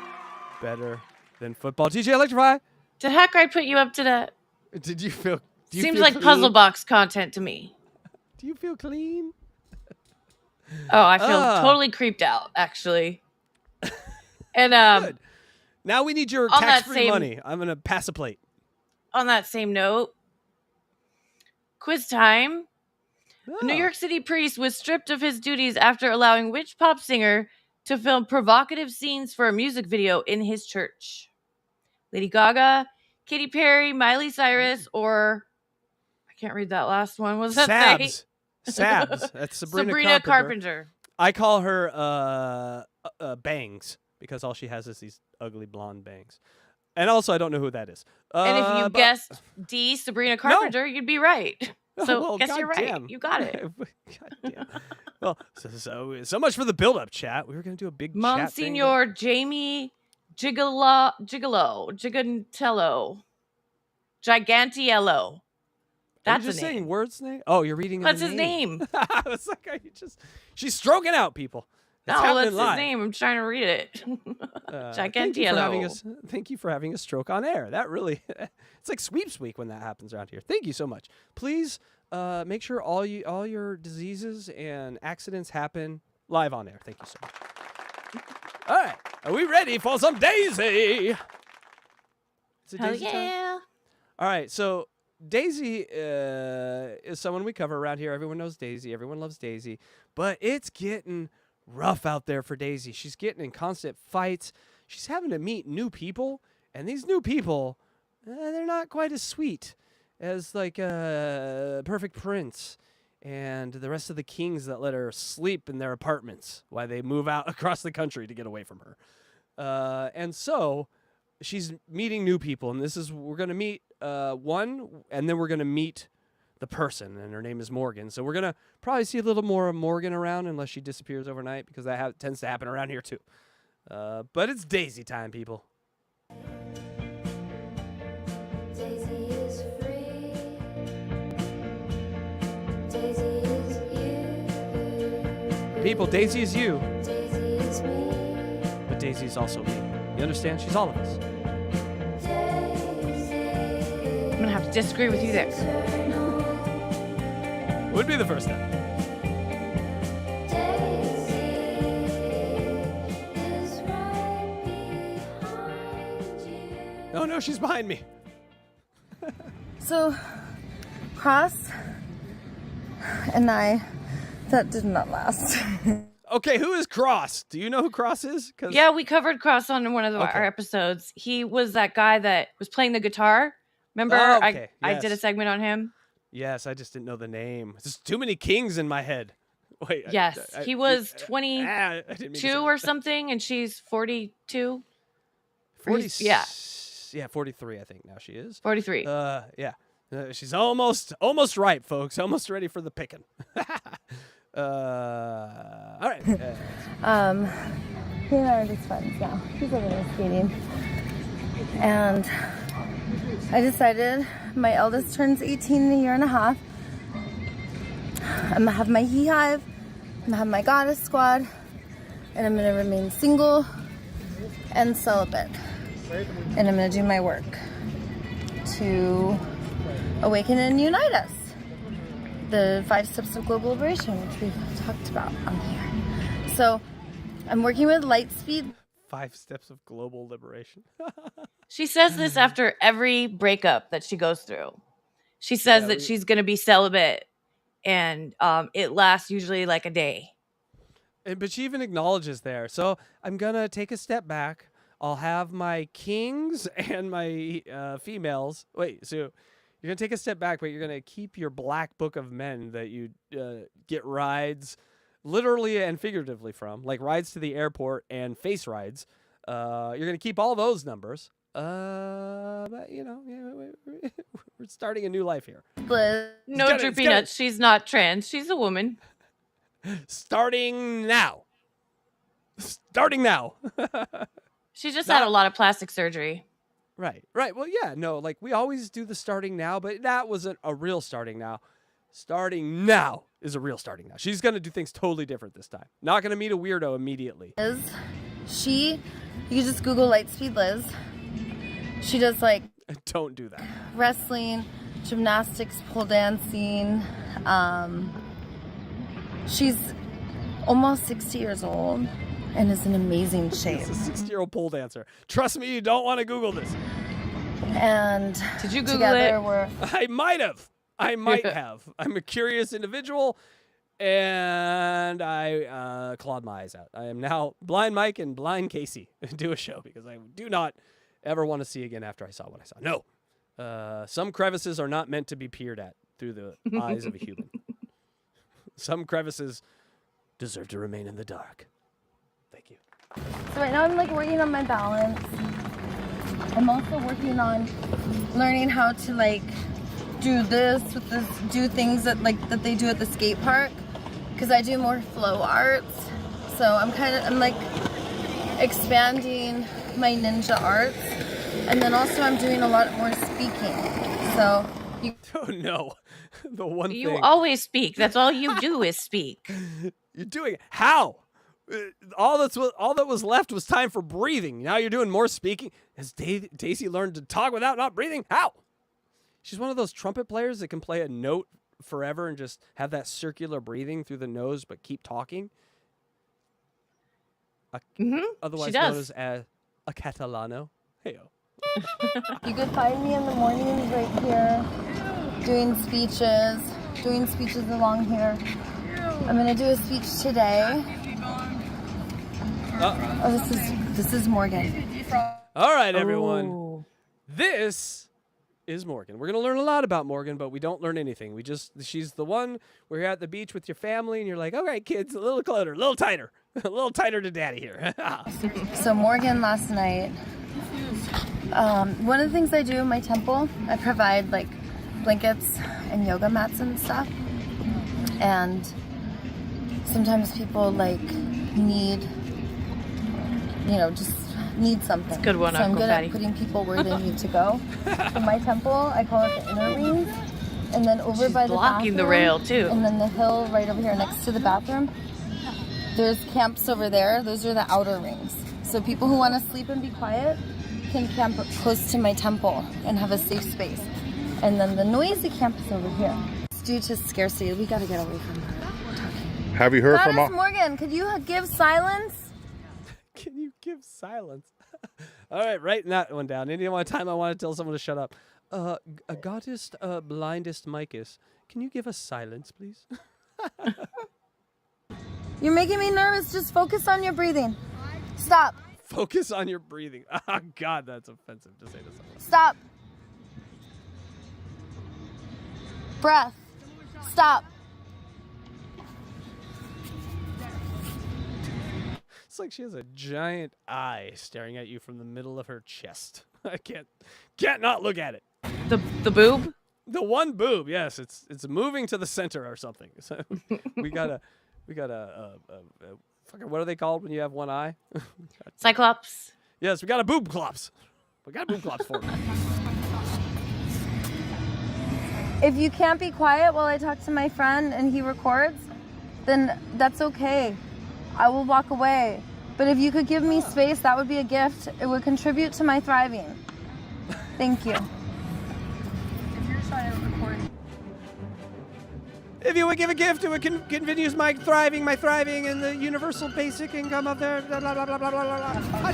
better than football. DJ Electrify? Did Hackride put you up to that? Did you feel... Do you Seems feel like clean? puzzle box content to me. Do you feel clean? Oh, I feel totally creeped out, actually. And Good. Now we need your on that tax-free same- money. I'm going to pass a plate. On that same note, quiz time. A New York City priest was stripped of his duties after allowing which pop singer to film provocative scenes for a music video in his church? Lady Gaga, Katy Perry, Miley Cyrus, or I can't read that last one. What does that say? Sabs. That's Sabrina Carpenter. I call her Bangs because all she has is these ugly blonde bangs. And also, I don't know who that is. And if you guessed D, Sabrina Carpenter, you'd be right. So well, guess you're right. goddamn. You got it. Goddamn. Well, so much for the build-up, chat. We were going to do a big chat thing. Monsignor Jamie Gigolo, Gigantello, Gigantiello. That's Are you just a name. saying words name? Oh, you're reading What's his his name? I was like, she's stroking out, people. It's No, happening that's live. his name. I'm trying to read it. Gigantiello. Thank you for having a stroke on air. That really, it's like sweeps week when that happens around here. Thank you so much. Please make sure all your diseases and accidents happen live on air. Thank you so much. All right, are we ready for some Daisy? Is it Hell Daisy time? yeah. All right, so Daisy is someone we cover around here. Everyone knows Daisy. Everyone loves Daisy. But it's getting rough out there for Daisy. She's getting in constant fights. She's having to meet new people. And these new people, they're not quite as sweet as like Perfect Prince and the rest of the kings that let her sleep in their apartments while they move out across the country to get away from her. And so she's meeting new people. And we're going to meet one, and then we're going to meet the person, and her name is Morgan. So we're going to probably see a little more of Morgan around unless she disappears overnight, because that tends to happen around here too. But it's Daisy time, people. Daisy is free. Daisy is you. People, Daisy is you, Daisy is me. but Daisy is also me. You understand? She's all of us. I'm going to have to disagree with you there. Would be the first time. Oh no, she's behind me. So, Cross and I, that did not last. Okay, who is Cross? Do you know who Cross is? Yeah, we covered Cross on one of our episodes. He was that guy that was playing the guitar. Remember, okay. I did a Yes. segment on him. Yes, I just didn't know the name. There's too many Kings in my head. Wait. Yes, he was I didn't mean to say 22 or something, and she's 42. 40, Yeah. Yeah, 43, I think now she is. 43. Yeah. She's almost ripe, folks. Almost ready for the picking. All right. He and I are just friends now. He's over there skating. And I decided my eldest turns 18 in a year and a half. I'm gonna have my He Hive, I'm gonna have my Goddess Squad, and I'm gonna remain single and celibate. And I'm gonna do my work to awaken and unite us. The 5 steps of global liberation, which we've talked about on here. So I'm working with Lightspeed. 5 steps of global liberation. She says this after every breakup that she goes through. She says that she's going to be celibate, and it lasts usually like a day. But she even acknowledges there. So I'm going to take a step back. I'll have my kings and my females. Wait, so you're going to take a step back, but you're going to keep your black book of men that you get rides literally and figuratively from, like rides to the airport and face rides. You're going to keep all those numbers. But, you know, we're starting a new life here. No, Droopy Nuts. She's not trans. She's a woman. Starting now. Starting now. She just had a lot of plastic surgery. Right. Well, yeah, no, like we always do the starting now, but that wasn't a real starting now. Starting now is a real starting now. She's going to do things totally different this time. Not going to meet a weirdo immediately. You can just Google Lightspeed Liz. She does like Don't do that. wrestling, gymnastics, pole dancing. She's almost 60 years old and is in amazing shape. She's a 60-year-old pole dancer. Trust me, you don't want to Google this. And did you Google together it? We're I might have. I'm a curious individual, and I clawed my eyes out. I am now Blind Mike and Blind Casey do a show because I do not ever want to see again after I saw what I saw. No. Some crevices are not meant to be peered at through the eyes of a human. Some crevices deserve to remain in the dark. Thank you. So right now I'm like working on my balance. I'm also working on learning how to like do this with this, do things that they do at the skate park, because I do more flow arts. So I'm like expanding my ninja arts, and then also I'm doing a lot more speaking. So oh no, the one you thing always speak. That's all you do is speak. You're doing it. How? All that was left was time for breathing. Now you're doing more speaking. Has Daisy learned to talk without not breathing? How? She's one of those trumpet players that can play a note forever and just have that circular breathing through the nose, but keep talking. Otherwise known as a Catalano. Hey-o. you could find me in the mornings right here doing speeches along here. I'm gonna do a speech today. Oh, this is Morgan. All right, everyone. Ooh. This is Morgan. We're going to learn a lot about Morgan, but we don't learn anything. She's the one where you're at the beach with your family and you're like, all right, kids, a little closer, a little tighter, a little tighter to daddy here. So Morgan last night, one of the things I do in my temple, I provide like blankets and yoga mats and stuff. And sometimes people like need something. It's a good one, so I'm Uncle good Fatty. at putting people where they need to go. For my temple, I call it the inner rings. And then over She's by the blocking bathroom, the rail, too. And then the hill right over here next to the bathroom, there's camps over there. Those are the outer rings. So people who want to sleep and be quiet can camp close to my temple and have a safe space. And then the noisy camp is over here. It's due to scarcity. We got to get away from her. Have you heard from Morgan, could you give silence? Can you give silence? All right, writing that one down. Any time I want to tell someone to shut up. Goddess, blindest Micus, can you give us silence, please? You're making me nervous. Just focus on your breathing. Stop. Focus on your breathing. Oh, God, that's offensive to say to someone. Stop. Breath. Stop. It's like she has a giant eye staring at you from the middle of her chest. I can't not look at it. The boob? The one boob, yes. It's moving to the center or something. So we got a fucking, what are they called when you have one eye? Cyclops. Yes, we got a boob clops. We got boob clops for me. If you can't be quiet while I talk to my friend and he records, then that's okay. I will walk away. But if you could give me space, that would be a gift. It would contribute to my thriving. Thank you. If you would give a gift, it would continue my thriving, and the universal basic income of their blah, blah, blah, blah, blah, blah, blah.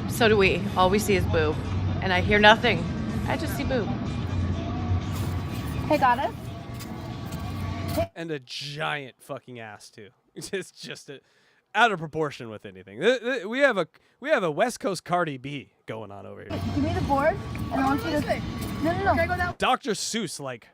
So do we. All we see is boob. And I hear nothing. I just see boob. Hey, Goddess. And a giant fucking ass too. It's just out of proportion with anything. We have a West Coast Cardi B going on over here. Give me the board, and I want you to. No. Dr. Seuss like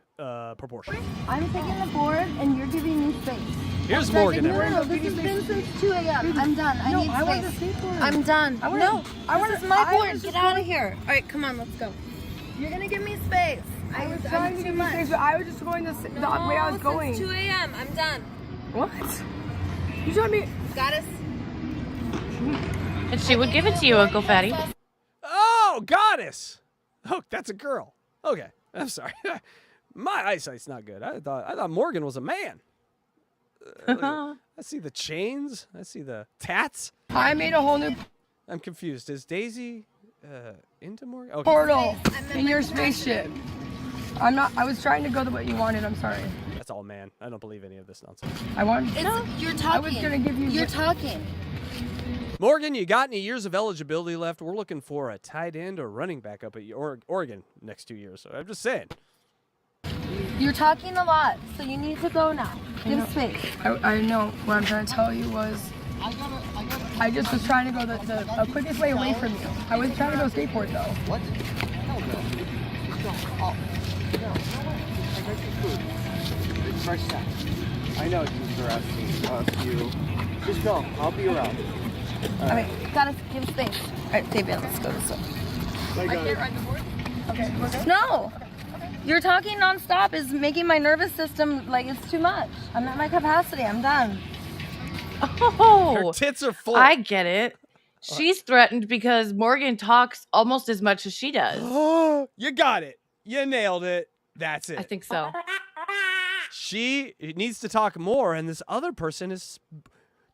proportion. I'm taking the board, and you're giving me space. Here's Morgan. No, this has been since 2 a.m. I'm done. I need space. I'm done. This is my board. Get out of here. All right, come on, let's go. You're gonna give me space. I was trying to give you space, but I was just going the way I was going. It's 2 a.m. I'm done. What? You told me. Goddess. And she would give it to you, Uncle Fatty. Oh, Goddess. Oh, that's a girl. Okay, I'm sorry. My eyesight's not good. I thought Morgan was a man. I see the chains. I see the tats. I made a whole new I'm confused. Is Daisy into Morgan? Okay. portal in your spaceship. I was trying to go the way you wanted. I'm sorry. That's all, man. I don't believe any of this nonsense. You're talking. I was gonna give you. You're talking. Morgan, you got any years of eligibility left? We're looking for a tight end or running back up at Oregon next 2 years. So I'm just saying. You're talking a lot, so you need to go now. Give space. I know. What I'm trying to tell you was, I just was trying to go the quickest way away from you. I was trying to go skateboard though. What? Hell no. Oh, no. I got your food. It's fresh snack. I know you're asking you. Just go. I'll be around. Okay, gotta give space. All right, Fabian, let's go this way. I can't ride the board? Okay, we're good? No! You're talking nonstop is making my nervous system, like, it's too much. I'm at my capacity. I'm done. Oh! Her tits are full. I get it. She's threatened because Morgan talks almost as much as she does. You got it. You nailed it. That's it. I think so. She needs to talk more, and this other person is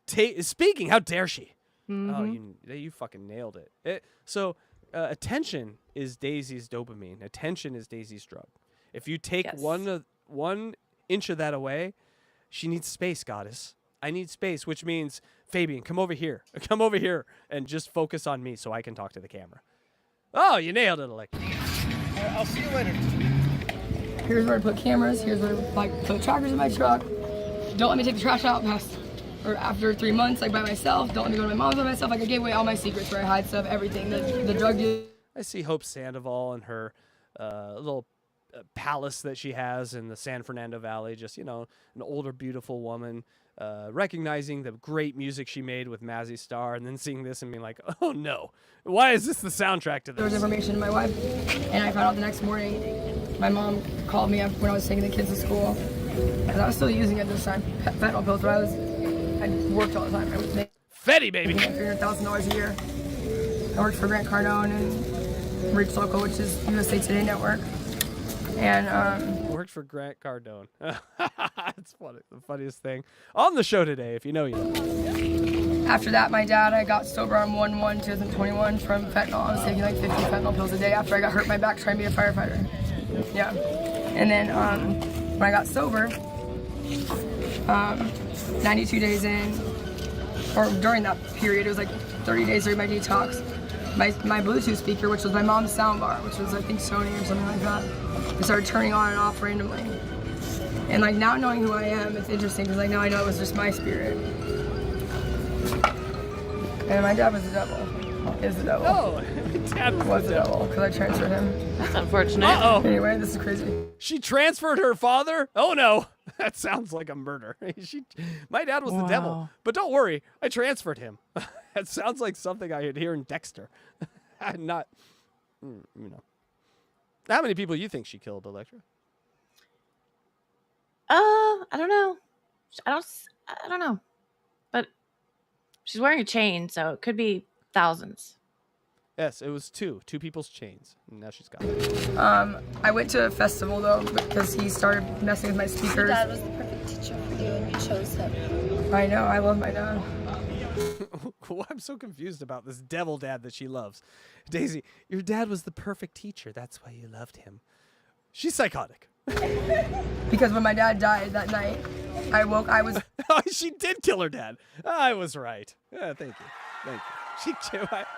speaking. How dare she? Mm-hmm. Oh, you fucking nailed it. So attention is Daisy's dopamine. Attention is Daisy's drug. If you take one inch of that away, she needs space, Goddess. I need space, which means, Fabian, come over here. Come over here and just focus on me so I can talk to the camera. Oh, you nailed it, Electra. I'll see you later. Here's where I put cameras. Here's where I put trackers in my truck. Don't let me take the trash out after 3 months, like by myself. Don't let me go to my mom's by myself. Like I gave away all my secrets where I hide stuff, everything. The drug deal. I see Hope Sandoval and her little palace that she has in the San Fernando Valley. Just, an older, beautiful woman, recognizing the great music she made with Mazzy Star, and then seeing this and being like, oh no, why is this the soundtrack to this? There was information to my wife, and I found out the next morning. My mom called me up when I was taking the kids to school, because I was still using at this time fentanyl pills, but I worked all the time. I was making Fetty, baby. $300,000 a year. I worked for Grant Cardone and Reach Local, which is USA Today Network. And worked for Grant Cardone. It's funny, the funniest thing on the show today. If you know, you know. After that, I got sober on 1/1/2021 from fentanyl. I was taking like 50 fentanyl pills a day after I got hurt in my back trying to be a firefighter. Yeah. And then when I got sober, 92 days in, or during that period, it was like 30 days during my detox, my Bluetooth speaker, which was my mom's soundbar, which was I think Sony or something like that, it started turning on and off randomly. And like now knowing who I am, it's interesting because like now I know it was just my spirit. And my dad was the devil. Is the devil. Oh, dad was the devil because I transferred him. That's unfortunate. Uh-oh. Anyway, this is crazy. She transferred her father? Oh no, that sounds like a murder. My dad was the devil, but don't worry, I transferred him. That sounds like something I would hear in Dexter. Not, you know. How many people you think she killed, Electra? I don't know. I don't know. But she's wearing a chain, so it could be thousands. Yes, it was two people's chains. And now she's got it. I went to a festival though because he started messing with my speakers. Your dad was the perfect teacher for you and you chose him. I know, I love my dad. I'm so confused about this devil dad that she loves. Daisy, your dad was the perfect teacher. That's why you loved him. She's psychotic. Because when my dad died that night, I was... Oh, she did kill her dad. I was right. Thank you.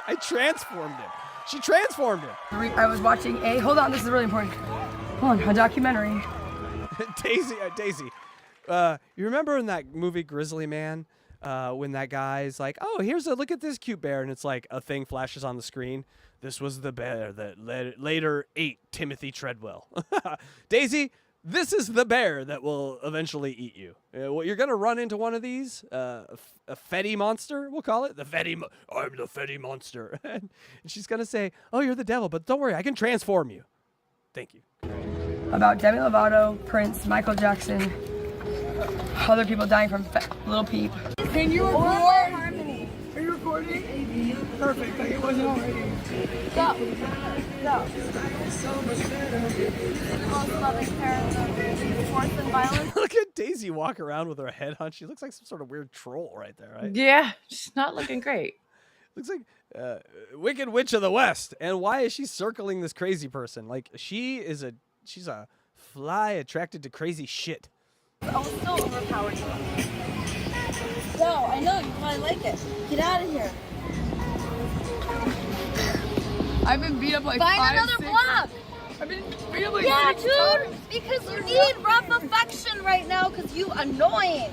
I transformed him. She transformed him. I was watching hold on, this is really important. Hold on, a documentary. Daisy, you remember in that movie Grizzly Man, when that guy's like, oh, look at this cute bear, and it's like a thing flashes on the screen. This was the bear that later ate Timothy Treadwell. Daisy, this is the bear that will eventually eat you. You're going to run into one of these, a Fetty monster, we'll call it. I'm the Fetty monster. And she's going to say, oh, you're the devil, but don't worry, I can transform you. Thank you. About Demi Lovato, Prince, Michael Jackson, other people dying from Lil Peep. Can you record? Harmony. Are you recording? Perfect, like it wasn't already. Go. Look at Daisy walk around with her head hunched. She looks like some sort of weird troll right there, right? Yeah, she's not looking great. Looks like Wicked Witch of the West. And why is she circling this crazy person? Like she's a fly attracted to crazy shit. I was so overpowered. No, I know, you probably like it. Get out of here. I've been beat up like Find another block. I've been beat up like Yeah, 6 dude, times. because you need rough affection right now because you annoying.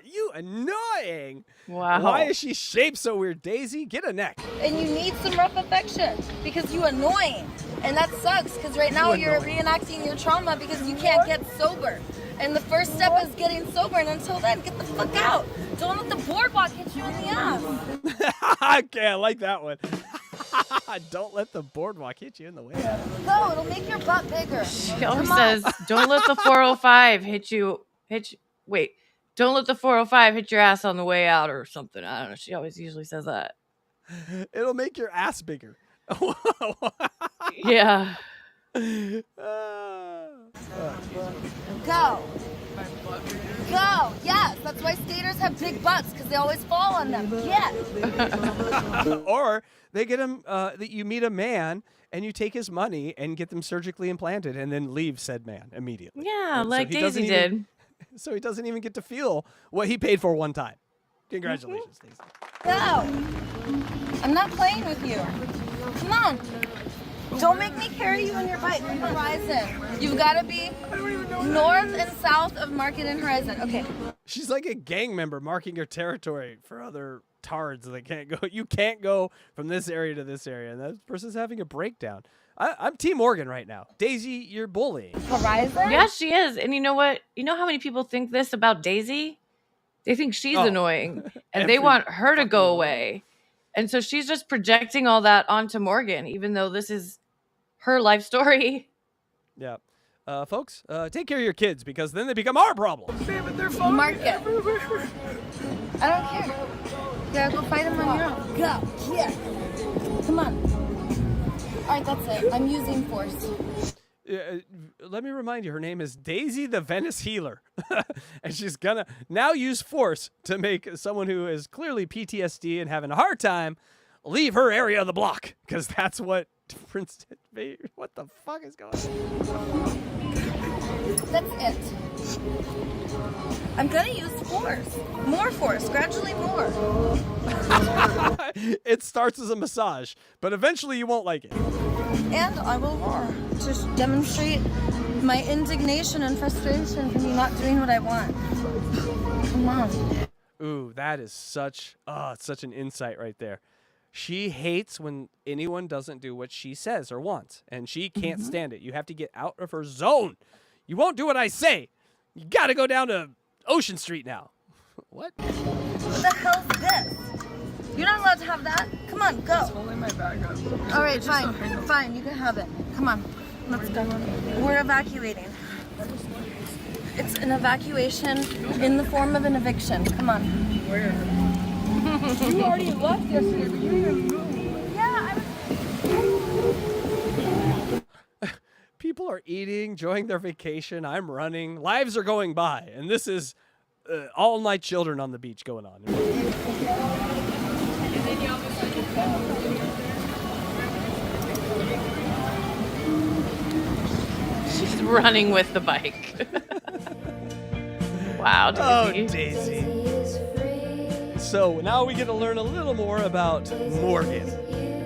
You annoying. Wow. Why is she shaped so weird, Daisy? Get a neck. And you need some rough affection because you annoying. And that sucks because right now you're reenacting your trauma because you can't get sober. And the first step is getting sober, and until then, get the fuck out. Don't let the boardwalk hit you in the ass. Okay, I like that one. Don't let the boardwalk hit you in the way. Go, it'll make your butt bigger. She always says, don't let the 405 wait, don't let the 405 hit your ass on the way out or something. I don't know. She always usually says that. It'll make your ass bigger. Yeah. Go. Go. Yes, that's why skaters have big butts because they always fall on them. Yes. Or they get him. You meet a man and you take his money and get them surgically implanted and then leave said man immediately. Yeah, And like so Daisy did. So he doesn't even get to feel what he paid for one time. Congratulations, Daisy. Go. I'm not playing with you. Come on. Don't make me carry you on your bike. Horizon. You've got to be north and south of Market and Horizon. Okay. She's like a gang member marking her territory for other tards that can't go. You can't go from this area to this area. And that person's having a breakdown. I'm Team Morgan right now. Daisy, you're bullying. Horizon? Yeah, she is. And you know what? You know how many people think this about Daisy? They think she's annoying. And they want her to go away. And so she's just projecting all that onto Morgan, even though this is her life story. Yeah. Folks, take care of your kids because then they become our problem. Market. I don't care. You gotta go fight them on your own. Go. Yeah. Come on. All right, that's it. I'm using force. Let me remind you, her name is Daisy the Venice Healer. And she's gonna now use force to make someone who is clearly PTSD and having a hard time leave her area of the block. Because that's what Prince did. What the fuck is going on? That's it. I'm gonna use force. More force. Gradually more. It starts as a massage, but eventually you won't like it. And I will roar to demonstrate my indignation and frustration for me not doing what I want. Come on. Ooh, that is such an insight right there. She hates when anyone doesn't do what she says or wants, and she can't stand it. You have to get out of her zone. You won't do what I say. You got to go down to Ocean Street now. What? What the hell's this? You're not allowed to have that. Come on, go. Just holding my bag up. All right, fine. Fine, you can have it. Come on. Let's go. We're evacuating. It's an evacuation in the form of an eviction. Come on. Where? You already left yesterday, but you didn't even move. Yeah, People are eating, enjoying their vacation. I'm running. Lives are going by. And this is all my children on the beach going on. She's running with the bike. Wow, Daisy. Oh, Daisy. So now we get to learn a little more about Morgan.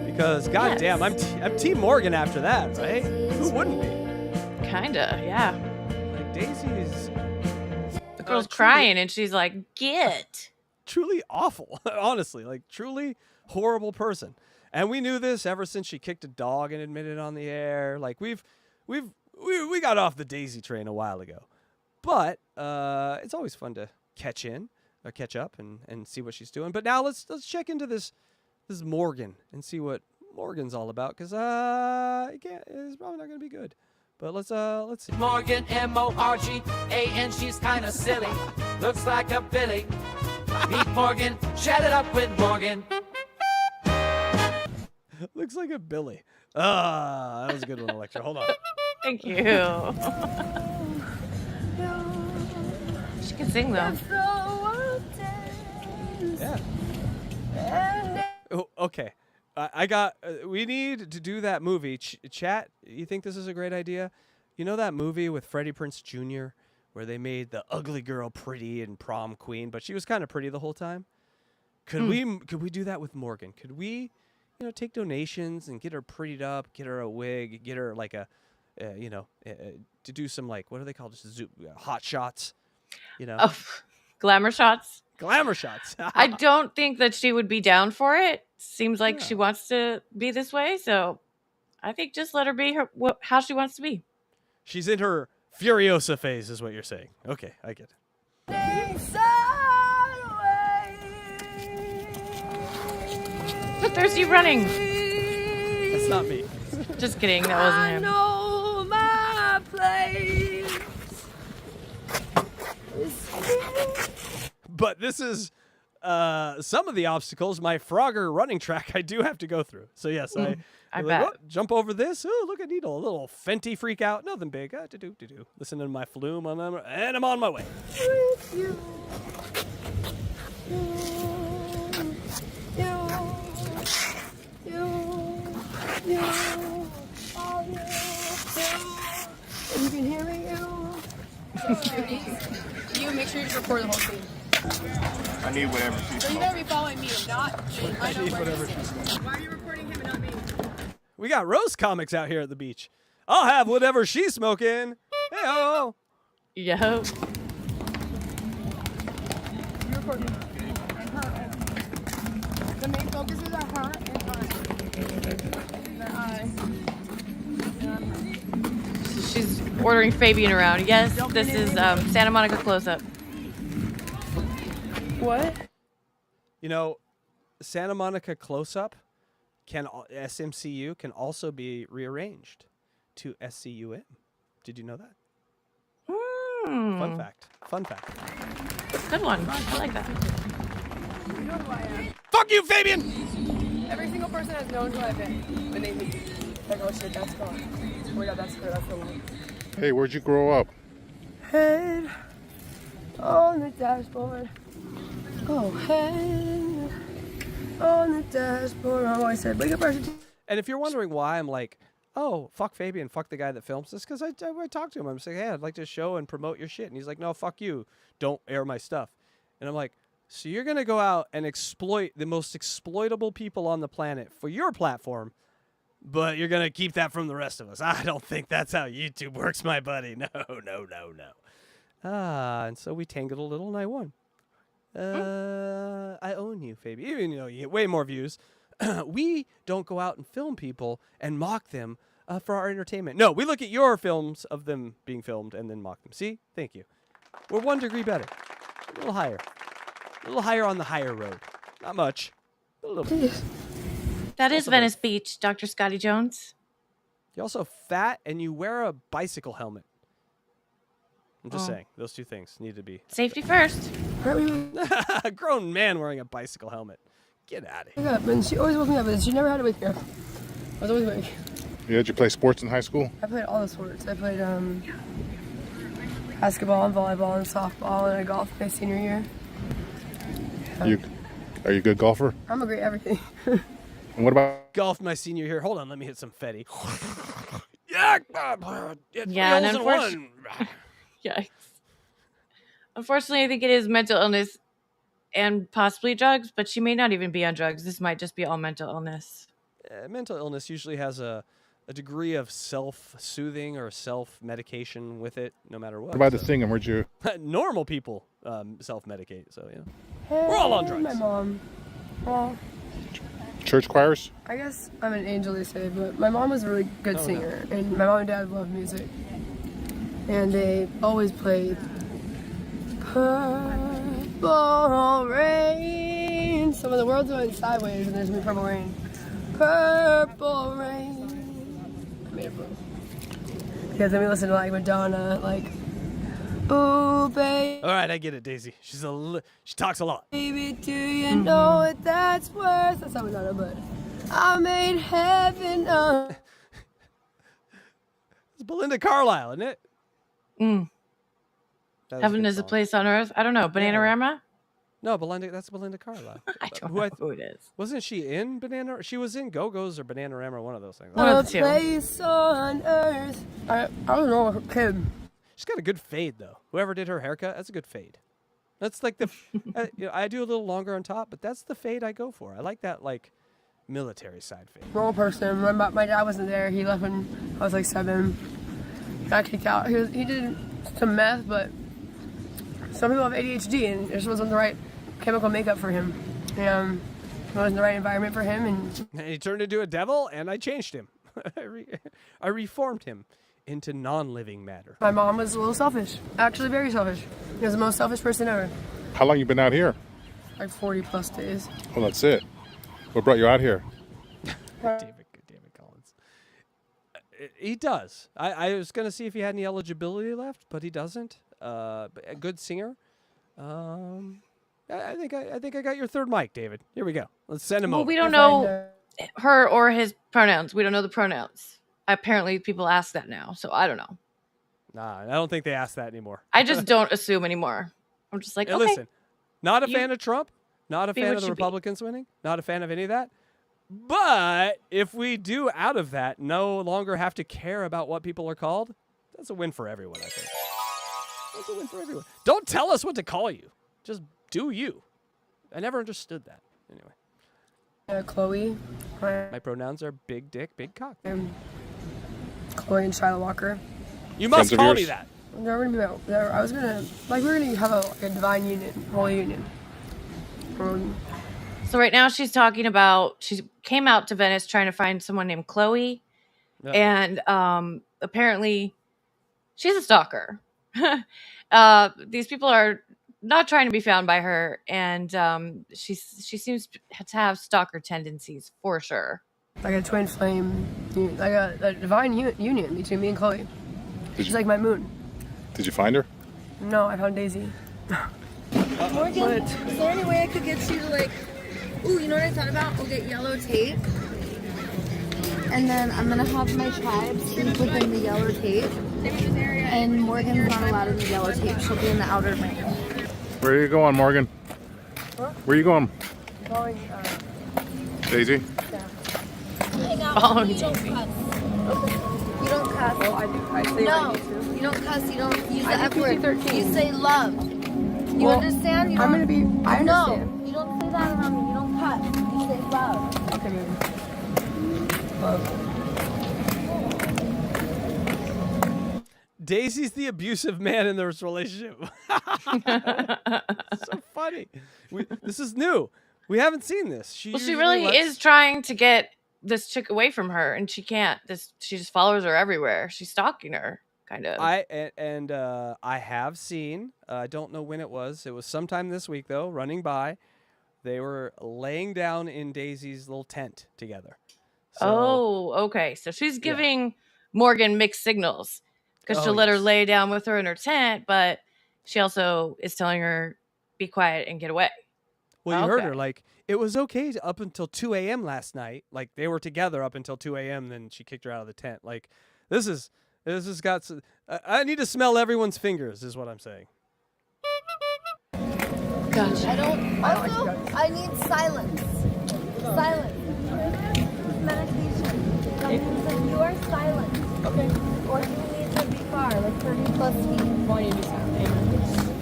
Because, goddamn, I'm Team Morgan after that, right? Who wouldn't be? Kinda, yeah. Like, Daisy's... The girl's crying, and she's like, "Get." Truly awful, honestly. Like, truly horrible person. And we knew this ever since she kicked a dog and admitted on the air. Like, we got off the Daisy train a while ago. But it's always fun to catch up and see what she's doing. But now let's check into this Morgan and see what Morgan's all about, because it's probably not going to be good. But let's see. Morgan, M-O-R-G-A-N, she's kind of silly. Looks like a Billy. Meet Morgan, chat it up with Morgan. Looks like a Billy. That was a good one, Electra. Hold on. Thank you. She can sing though. Yeah. Oh, okay. We need to do that movie. Chat, you think this is a great idea? You know that movie with Freddie Prinze Jr. where they made the ugly girl pretty and prom queen, but she was kind of pretty the whole time? Could we do that with Morgan? Could we, take donations and get her prettied up, get her a wig, get her like to do some, like, what are they called? Just hot shots, Oh, glamour shots. Glamour shots. I don't think that she would be down for it. Seems like she wants to be this way, so I think just let her be how she wants to be. She's in her Furiosa phase, is what you're saying. Okay, I get it. Look, there's you running. That's not me. Just kidding, that wasn't him. I know my place. But this is some of the obstacles, my Frogger running track, I do have to go through. So yes, I bet. Jump over this. Oh, look at Needle, a little Fenty freak out. Nothing big. Do. Listen to my flume, and I'm on my way. With you. You can hear me, you make sure you just record the whole scene. I need whatever she's So you gotta be following me, not me. I know whatever Why are you recording him and not me? We got Rose Comics out here at the beach. I'll have whatever she's smoking. Hey-oh. Yo. You record me. And her. The main focus is on her and I. She's ordering Fabian around. Yes, this is Santa Monica close-up. What? Santa Monica close-up SMCU can also be rearranged to SCUM. Did you know that? Fun fact. Good one. I like that. You know who I am. Fuck you, Fabian! Every single person has known who I've been when they meet. Like, oh shit, that's gone. Oh my god, that's her, that's the one. Hey, where'd you grow up? Head on the dashboard. Oh, head on the dashboard. Oh, I said, wake up, And if you're wondering why I'm like oh, fuck Fabian, fuck the guy that films this, because I talked to him. I'm saying, hey, I'd like to show and promote your shit. And he's like, no, fuck you. Don't air my stuff. And I'm like, so you're going to go out and exploit the most exploitable people on the planet for your platform, but you're going to keep that from the rest of us. I don't think that's how YouTube works, my buddy. No. And so we tangled a little, and I won. I own you, Fabian. Even though you get way more views. We don't go out and film people and mock them for our entertainment. No, we look at your films of them being filmed and then mock them. See? Thank you. We're 1 degree better. A little higher. A little higher on the higher road. Not much. A little bit. That is Venice Beach, Dr. Scotty Jones. You're also fat and you wear a bicycle helmet. I'm just saying. Those two things need to be. Safety first. A grown man wearing a bicycle helmet. Get out of here. Yeah, and she always woke me up, but she never had to wake me up. I was always awake. Yeah, did you play sports in high school? I played all the sports. I played basketball and volleyball and softball, and I golfed my senior year. Are you a good golfer? I'm a great everything. And what about golf my senior year? Hold on, let me hit some Fetty. Yeah, and yikes. Unfortunately, I think it is mental illness and possibly drugs, but she may not even be on drugs. This might just be all mental illness. Mental illness usually has a degree of self-soothing or self-medication with it, no matter what. What about the singing? Where'd you? Normal people self-medicate, so yeah. We're all on drugs. My mom. Well, Church choirs? I guess I'm an angel, they say, but my mom was a really good singer, and my mom and dad love music. And they always played Purple Rain. So when the world's going sideways and there's gonna be purple rain. Purple Rain. I made it blue. Because then we listen to like Madonna, like, ooh, baby. All right, I get it, Daisy. She talks a lot. Baby, do you know what that's worth? That's not Madonna, but I made heaven up. It's Belinda Carlisle, isn't it? Heaven is a place on earth. I don't know. Bananarama? No, that's Belinda Carlisle. I don't know who it is. Wasn't she in Banana? She was in Go-Go's or Bananarama, one of those things. One of the two. Place on earth. I don't know her kid. She's got a good fade, though. Whoever did her haircut, that's a good fade. That's like the... I do a little longer on top, but that's the fade I go for. I like that, like, military side fade. Wrong person. My dad wasn't there. He left when I was like 7. Got kicked out. He did some meth, but some people have ADHD, and there just wasn't the right chemical makeup for him. And it wasn't the right environment for him. And he turned into a devil, and I changed him. I reformed him into non-living matter. My mom was a little selfish. Actually, very selfish. She was the most selfish person ever. How long you been out here? Like 40 plus days. Well, that's it. What brought you out here? David Collins. He does. I was going to see if he had any eligibility left, but he doesn't. A good singer. I think I got your third mic, David. Here we go. Let's send him over. Well, we don't know her or his pronouns. We don't know the pronouns. Apparently, people ask that now, so I don't know. Nah, I don't think they ask that anymore. I just don't assume anymore. I'm just like, hey, okay. Listen, not a fan of Trump, not a fan of the Republicans winning, not a fan of any of that. But if we do out of that no longer have to care about what people are called, that's a win for everyone, I think. That's a win for everyone. Don't tell us what to call you. Just do you. I never understood that. Anyway. Chloe. My pronouns are big dick, big cock. Chloe and Shiloh Walker. You must call me that. We're gonna be about, I was gonna, like, we're gonna have a divine union, holy union. So right now she's talking about, she came out to Venice trying to find someone named Chloe. And apparently she's a stalker. These people are not trying to be found by her. And she seems to have stalker tendencies for sure. Like a twin flame, like a divine union between me and Chloe. She's like my moon. Did you find her? No, I found Daisy. Morgan, is there any way I could get you to, like, ooh, you know what I thought about? We'll get yellow tape. And then I'm going to have my tribe sleep within the yellow tape. And Morgan's not allowed in the yellow tape. She'll be in the outer ring. Where are you going, Morgan? Huh? Where are you going? Going, Daisy? yeah. Following Daisy. You don't cuss. Well, I do. I say No, what I need to. you don't cuss. You don't use the I F do word. PG-13. You say love. You Well, understand? You I'm don't, gonna be. I understand. No, you don't say that around me. You don't cuss. You say love. Okay, baby. Love. Daisy's the abusive man in this relationship. So funny. This is new. We haven't seen this. She Well, she really is trying to get this chick away from her, and she can't. She just follows her everywhere. She's stalking her, kind of. I have seen. I don't know when it was. It was sometime this week though. Running by, they were laying down in Daisy's little tent together. So, Okay. So she's giving Morgan mixed signals because she'll let her lay down with her in her tent, but she also is telling her, "Be quiet and get away." well, you heard her. Like, it was okay up until 2 a.m. last night. Like, they were together up until 2 a.m. Then she kicked her out of the tent. Like, this has got. I need to smell everyone's fingers. Is what I'm saying. Gotcha. I need silence. Silence. Medication. That means that you are silent. Okay. Or you need to be far, like 30 plus feet. Well, I need to be silent.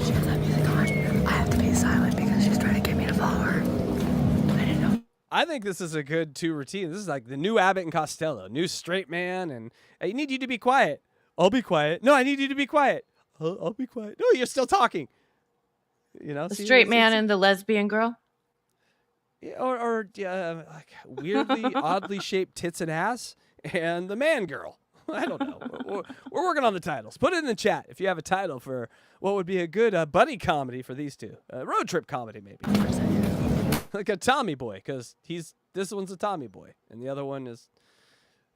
She has that music on. I have to be silent because she's trying to get me to follow her. I didn't know. I think this is a good 2 routine. This is like the new Abbott and Costello, new straight man, and I need you to be quiet. I'll be quiet. No, I need you to be quiet. I'll be quiet. No, you're still talking. You know, The straight man and the lesbian girl. or like weirdly, oddly shaped tits and ass, and the man girl. I don't know. We're working on the titles. Put it in the chat if you have a title for what would be a good buddy comedy for these two. Road trip comedy, maybe. Like a Tommy Boy, because this one's a Tommy Boy, and the other one is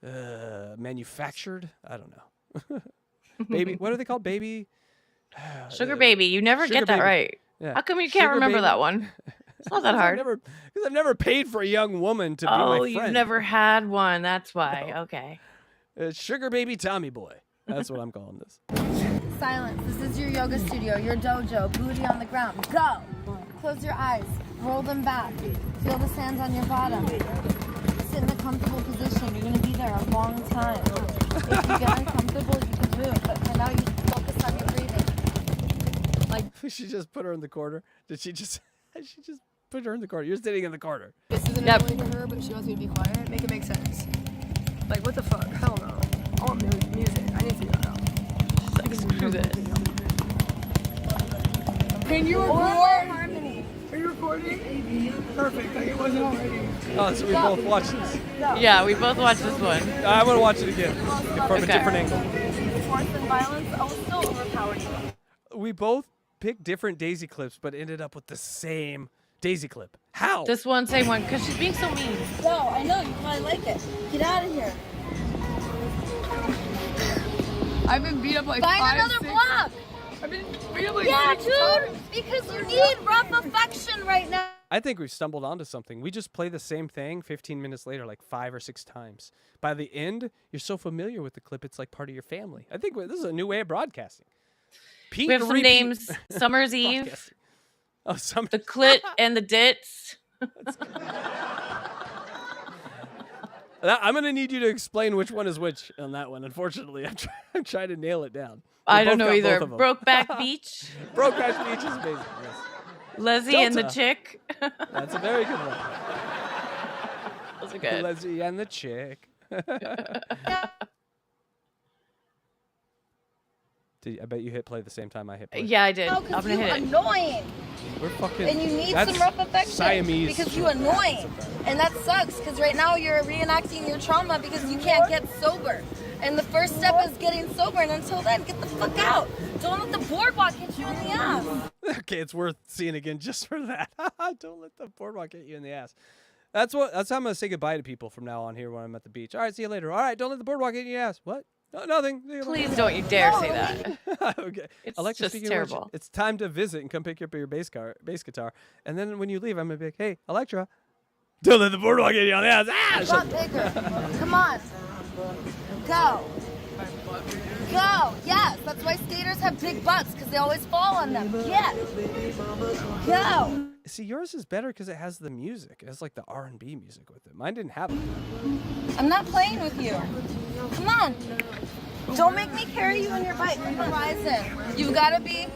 manufactured. I don't know. Baby, what are they called? Baby. Sugar Baby. You never Sugar get that Baby. right. Yeah. How come you can't Sugar remember Baby. that one? It's not that hard. Because I've never paid for a young woman to be my Oh, friend. you've never had one. That's why. No. Okay. Sugar Baby Tommy Boy. That's what I'm calling this. Silence. This is your yoga studio, your dojo. Booty on the ground. Go. Close your eyes. Roll them back. Feel the sands on your bottom. Sit in a comfortable position. You're going to be there a long time. If you get uncomfortable, you can move. But for now, you focus on your breathing. Like, She just put her in the corner. Did she just? She just put her in the corner. You're sitting in the corner. This isn't annoying to her, but she wants me to be quiet. Make it make sense. Like, what the fuck? Hell no. I want music. I need to figure that out. She's like, screw this. Can you or record? harmony. Are you recording? Perfect. Like it wasn't already. Oh, so we both watched this. Yeah, we both watched this one. I want to watch it again from a different angle. Force and violence, I will still overpower you. We both picked different Daisy clips, but ended up with the same Daisy clip. How? This one, same one, because she's being so mean. No, I know. You probably like it. Get out of here. I've been beat up like Find 5, another 6 block. I've been beat up like Yeah, 6 dude. times. Because you need rough affection right now. I think we've stumbled onto something. We just play the same thing 15 minutes later, like 5 or 6 times. By the end, you're so familiar with the clip, it's like part of your family. I think this is a new way of broadcasting. Pete We have some repeat names. Summer's Eve. broadcasting. Oh, Summer's The clit and the dits. I'm going to need you to explain which one is which on that one. Unfortunately, I'm trying to nail it down. We I don't both know got either. both of them. Brokeback Beach. Brokeback Beach is amazing. Yes. Leslie and the Delta. chick. That's a very good one. Those are good. Leslie and the chick. I bet you hit play the same time I hit play. Yeah, I did. No, I'm because gonna you're hit it. annoying. We're fucking. And you need that's some rough affection. Siamese. Because you annoying. And that sucks, because right now you're reenacting your trauma because you can't get sober. And the first step is getting sober, and until then, get the fuck out. Don't let the boardwalk hit you in the ass. Okay, it's worth seeing again just for that. Don't let the boardwalk hit you in the ass. That's how I'm gonna say goodbye to people from now on here when I'm at the beach. All right, see you later. All right, don't let the boardwalk hit you in the ass. What? No, nothing. See you later. Please don't you dare say that. Okay. It's Alexa, just speaking of which, terrible. it's time to visit and come pick up your bass guitar. And then when you leave, I'm gonna be like, hey, Electra, don't let the boardwalk hit you on the ass. Ah! Got bigger. Come on. Go. Go. Yes, that's why skaters have big butts, because they always fall on them. Yes. Go. See, yours is better because it has the music. It has like the R&B music with it. Mine didn't have it. I'm not playing with you. Come on. Don't make me carry you on your bike. Horizon. You've got to be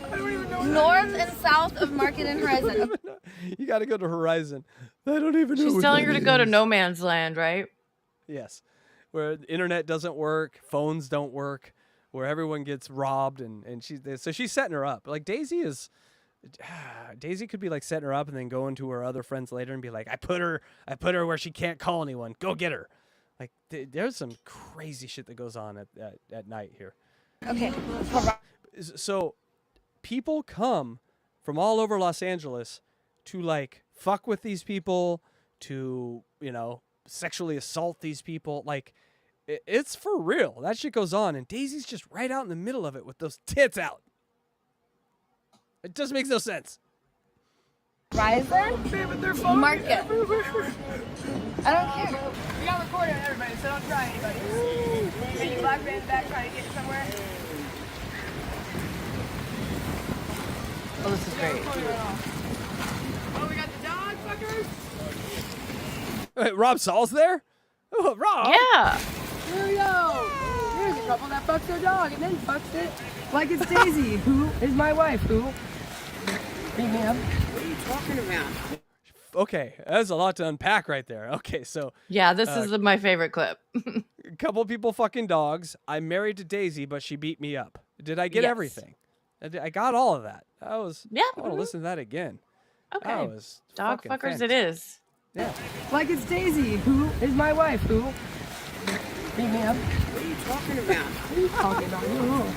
north and south of Market and Horizon. You got to go to Horizon. I don't even know. She's what telling that her to go to is. no man's land, right? Yes, where the internet doesn't work, phones don't work, where everyone gets robbed, and so she's setting her up. Like Daisy could be like setting her up and then going to her other friends later and be like, I put her where she can't call anyone. Go get her. Like there's some crazy shit that goes on at night here. Okay. So people come from all over Los Angeles to like fuck with these people, to, you know, sexually assault these people. Like it's for real. That shit goes on, and Daisy's just right out in the middle of it with those tits out. It just makes no sense. Horizon? Market. I don't care. We got recorded on everybody, so don't try anybody. Are you black man back trying to get somewhere? Oh, this is great. Oh, we got the dog, fuckers. Wait, Rob Saul's there? Oh, Rob. Yeah. Here we go. Here's a couple that fucks their dog and then fucks it. Like it's Daisy, who is my wife, who? Hey, ma'am. What are you talking about? Okay, that's a lot to unpack right there. Okay, so Yeah, this is my favorite clip. a couple people fucking dogs. I'm married to Daisy, but she beat me up. Did I get Yes. everything? I got all of that. I want to mhm. listen to that again. Okay. That was Dog fucking fuckers fantastic. it is. Yeah. Like it's Daisy, who is my wife, who? Hey, ma'am. What are you talking about? What are you talking about?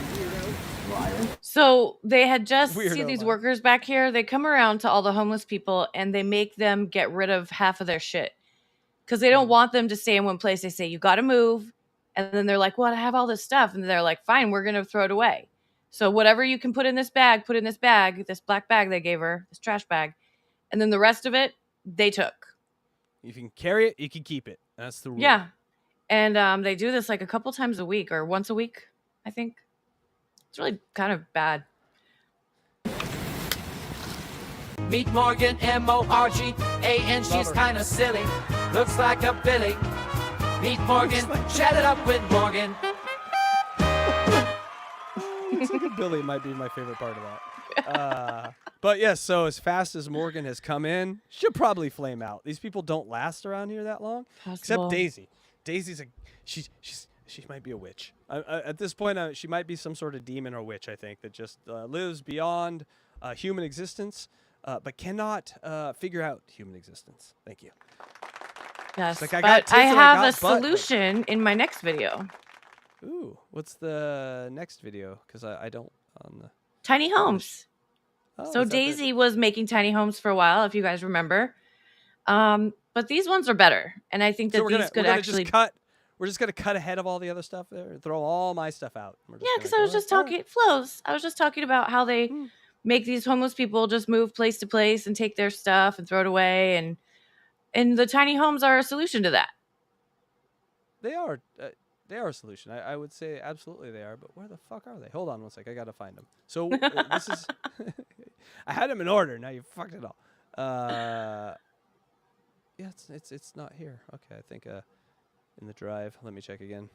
So they had just see Weirdo, these man. workers back here. They come around to all the homeless people and they make them get rid of half of their shit because they don't want them to stay in one place. They say, you got to move. And then they're like, well, I have all this stuff. And they're like, fine, we're going to throw it away. So whatever you can put in this bag, this black bag they gave her, this trash bag. And then the rest of it, they took. You can carry it, you can keep it. That's the rule. Yeah. And they do this like a couple times a week or once a week, I think. It's really kind of bad. Meet Morgan, M-O-R-G-A-N, she's kinda silly. Looks like a Billy. Meet Morgan, chat it up with Morgan. Looks like a Billy might be my favorite part of that. But yes, so as fast as Morgan has come in, she'll probably flame out. These people don't last around here that long, Possible. except Daisy. Daisy's she might be a witch. At this point, she might be some sort of demon or witch. I think that just lives beyond human existence, but cannot figure out human existence. Thank you. Yes, Like, I but got tits I and have a got butt, but- solution in my next video. Ooh, what's the next video? Because I don't on the Tiny homes. Oh, So is that the- Daisy was making tiny homes for a while, if you guys remember. But these ones are better, and I think that So we're these gonna, could we're gonna actually. just cut. We're just gonna cut ahead of all the other stuff there and throw all my stuff out. We're just Yeah, gonna because I go, was just "All right." talking flows. I was just talking about how they make these homeless people just move place to place and take their stuff and throw it away, and the tiny homes are a solution to that. They are a solution. I would say absolutely they are. But where the fuck are they? Hold on one sec. I gotta find them. So this is. I had them in order. Now you fucked it all. Yeah, it's not here. Okay, I think in the drive. Let me check again.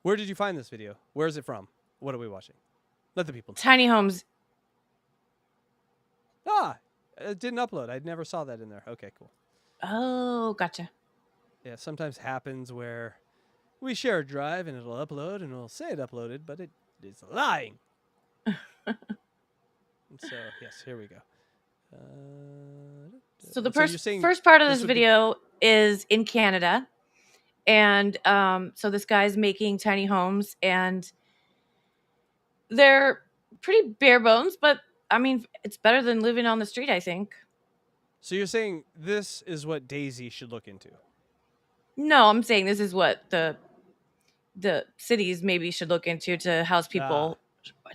Where did you find this video? Where is it from? What are we watching? Let the people know. Tiny homes. It didn't upload. I never saw that in there. Okay, cool. Oh, gotcha. Yeah, sometimes happens where we share a drive and it'll upload and it'll say it uploaded, but it's lying. And so, yes, here we go. So the so you're saying first part of this would be- video is in Canada. And so this guy's making tiny homes, and they're pretty bare bones, but I mean, it's better than living on the street, I think. So you're saying this is what Daisy should look into? No, I'm saying this is what the cities maybe should look into to house people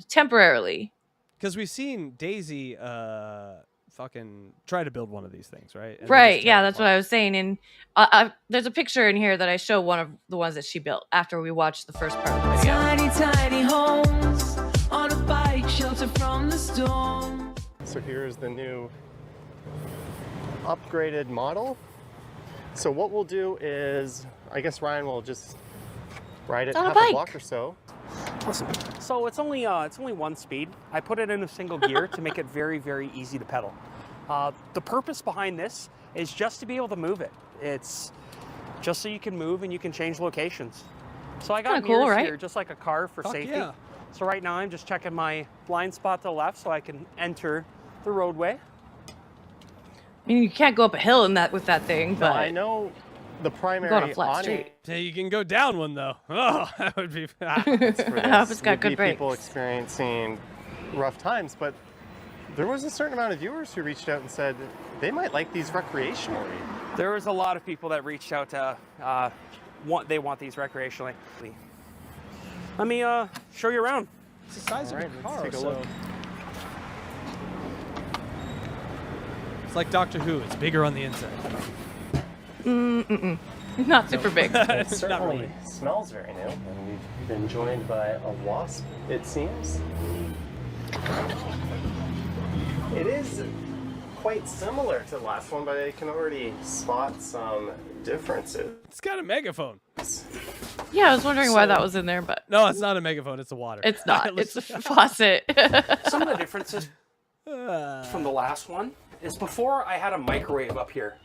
temporarily. Because we've seen Daisy fucking try to build one of these things, right? And they Right. just Yeah, tear it that's what I was saying. And there's a picture in here that I show one of the ones that she built after we watched the first part of the video. Tiny, tiny homes on a bike shelter from the storm. So here's the new upgraded model. So what we'll do is, I guess Ryan will just ride it On a half a bike. block or so. Awesome. So it's only one speed. I put it in a single gear to make it very, very easy to pedal. The purpose behind this is just to be able to move it. It's just so you can move and you can change locations. So I got Kinda mirrors cool, right? here, just like a car for Fuck safety. yeah. So right now I'm just checking my blind spot to the left so I can enter the roadway. I mean, you can't go up a hill in that with that thing, but I know the primary go on a flat awning street. Yeah, you can go down one though. Oh, that would be. is for I hope this it's got would good be brakes. people experiencing rough times, but there was a certain amount of viewers who reached out and said they might like these recreationally. There was a lot of people that reached out to they want these recreationally. Let me show you around. It's the size All right, of a let's car. take a so- look. It's like Doctor Who. It's bigger on the inside. not super big. It Not certainly really. smells very new, and we've been joined by a wasp, it seems. It is quite similar to the last one, but I can already spot some differences. It's got a megaphone. Yeah, I was wondering why that was in there, but No, it's not a megaphone. It's a water. it's not. It's a faucet. Some of the differences from the last one is before I had a microwave up here.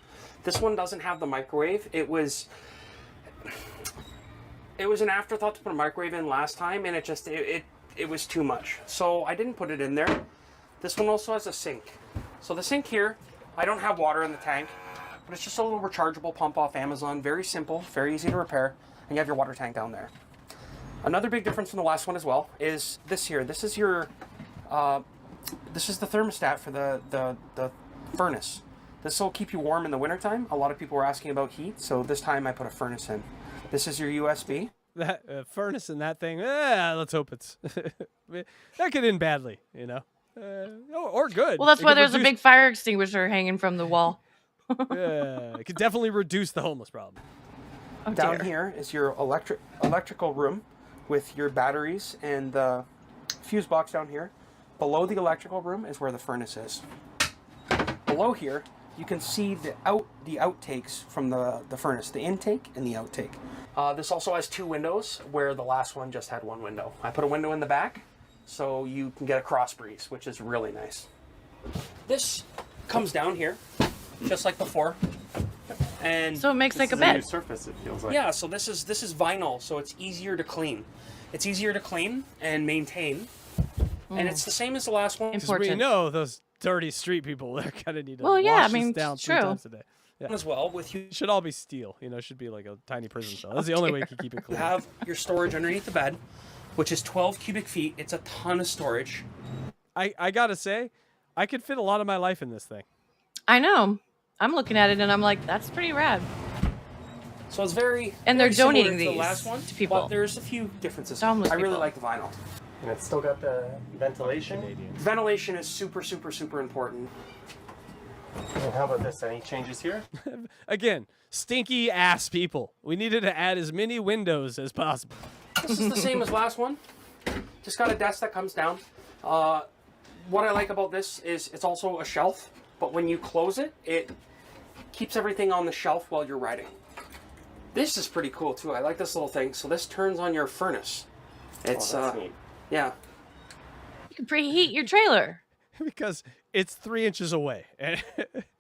This one doesn't have the microwave. It was an afterthought to put a microwave in last time, and it was too much. So I didn't put it in there. This one also has a sink. So the sink here, I don't have water in the tank, but it's just a little rechargeable pump off Amazon. Very simple, very easy to repair, and you have your water tank down there. Another big difference from the last one as well is this here. This is your this is the thermostat for the furnace. This will keep you warm in the wintertime. A lot of people were asking about heat, so this time I put a furnace in. This is your USB. That furnace in that thing. Let's hope it's that could end badly, you know, or good. Well, that's It why could there's a reduce- big fire extinguisher hanging from the wall. Yeah, it could definitely reduce the homeless problem. Oh, Down dear. here is your electrical room with your batteries and the fuse box down here. Below the electrical room is where the furnace is. Below here, you can see the outtakes from the furnace, the intake and the outtake. This also has two windows where the last one just had one window. I put a window in the back so you can get a cross breeze, which is really nice. This comes down here, just like before. And So it makes like a This is new bed. surface, it feels like. yeah, so this is vinyl, so it's easier to clean. It's easier to clean and maintain. And it's the same as the last one. Because we know those dirty street people, they're gonna need to Well, yeah, I wash mean, this down it's 3 true. times a day. Yeah. As well, with you Should all be steel. You know, it should be like a tiny prison cell. That's the only way you can keep it You clean. have your storage underneath the bed, which is 12 cubic feet. It's a ton of storage. I gotta say, I could fit a lot of my life in this thing. I know. I'm looking at it and I'm like, that's pretty rad. So it's very And they're very similar donating to the these last one, to people. But there's a few differences. Homeless I really people. like the vinyl. And it's still got the ventilation. Ventilation is super, super, super important. And how about this? Any changes here? Again, stinky ass people. We needed to add as many windows as possible. This is the same as last one. Just got a desk that comes down. What I like about this is it's also a shelf, but when you close it, it keeps everything on the shelf while you're riding. This is pretty cool too. I like this little thing. So this turns on your furnace. It's that's neat. yeah. You can preheat your trailer. Because it's 3 inches away. And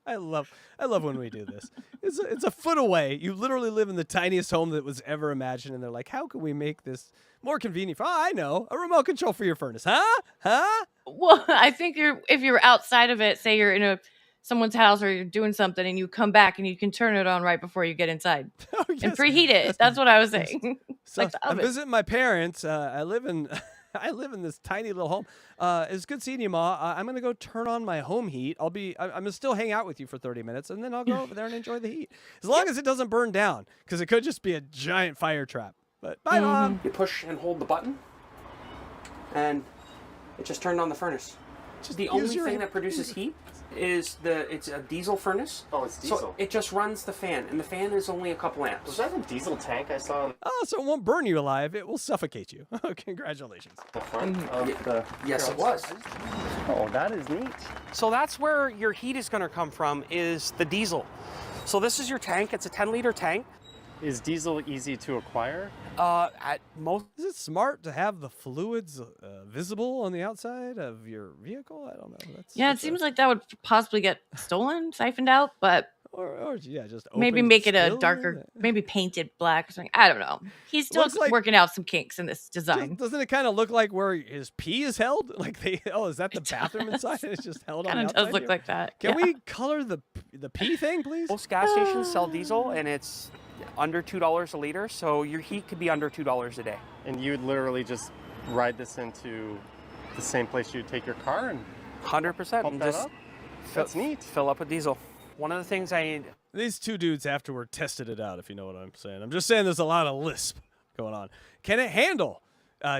I love when we do this. It's a foot away. You literally live in the tiniest home that was ever imagined, and they're like, how can we make this more convenient? Oh, I know, a remote control for your furnace, huh? Well, I think if you're outside of it, say you're in someone's house or you're doing something and you come back and you can turn it on right before you get inside and preheat it. That's what I was saying. So like the I'm oven. visiting my parents. I live in this tiny little home. It's good seeing you, Ma. I'm gonna go turn on my home heat. I'm gonna still hang out with you for 30 minutes, and then I'll go over there and enjoy the heat. As long as it doesn't burn down, because it could just be a giant fire trap. But bye, Mom. You push and hold the button, and it just turned on the furnace. The only thing that produces heat is it's a diesel furnace. Oh, it's diesel. So it just runs the fan, and the fan is only a couple amps. Was that a diesel tank I saw? Oh, so it won't burn you alive. It will suffocate you. Congratulations. The front of the... Yes, it was. Oh, that is neat. So that's where your heat is going to come from, is the diesel. So this is your tank. It's a 10-liter tank. Is diesel easy to acquire? At most. Is it smart to have the fluids visible on the outside of your vehicle? I don't know. Yeah, it seems like that would possibly get stolen, siphoned out, but or yeah, just maybe open make it a spill darker, maybe paint it black or something. I don't know. He's still Looks like- working out some kinks in this design. Doesn't it kind of look like where his pee is held? Like is that the bathroom inside? It's just held on the Kind of outside does look here? like that. Can yeah. we color the pee thing, please? Most gas stations sell diesel, and it's under $2 a liter, so your heat could be under $2 a day. And you would literally just ride this into the same place you'd take your car and 100%. pump And that just up? That's neat. Fill up with diesel. One of the things These two dudes afterward tested it out, if you know what I'm saying. I'm just saying there's a lot of lisp going on. Can it handle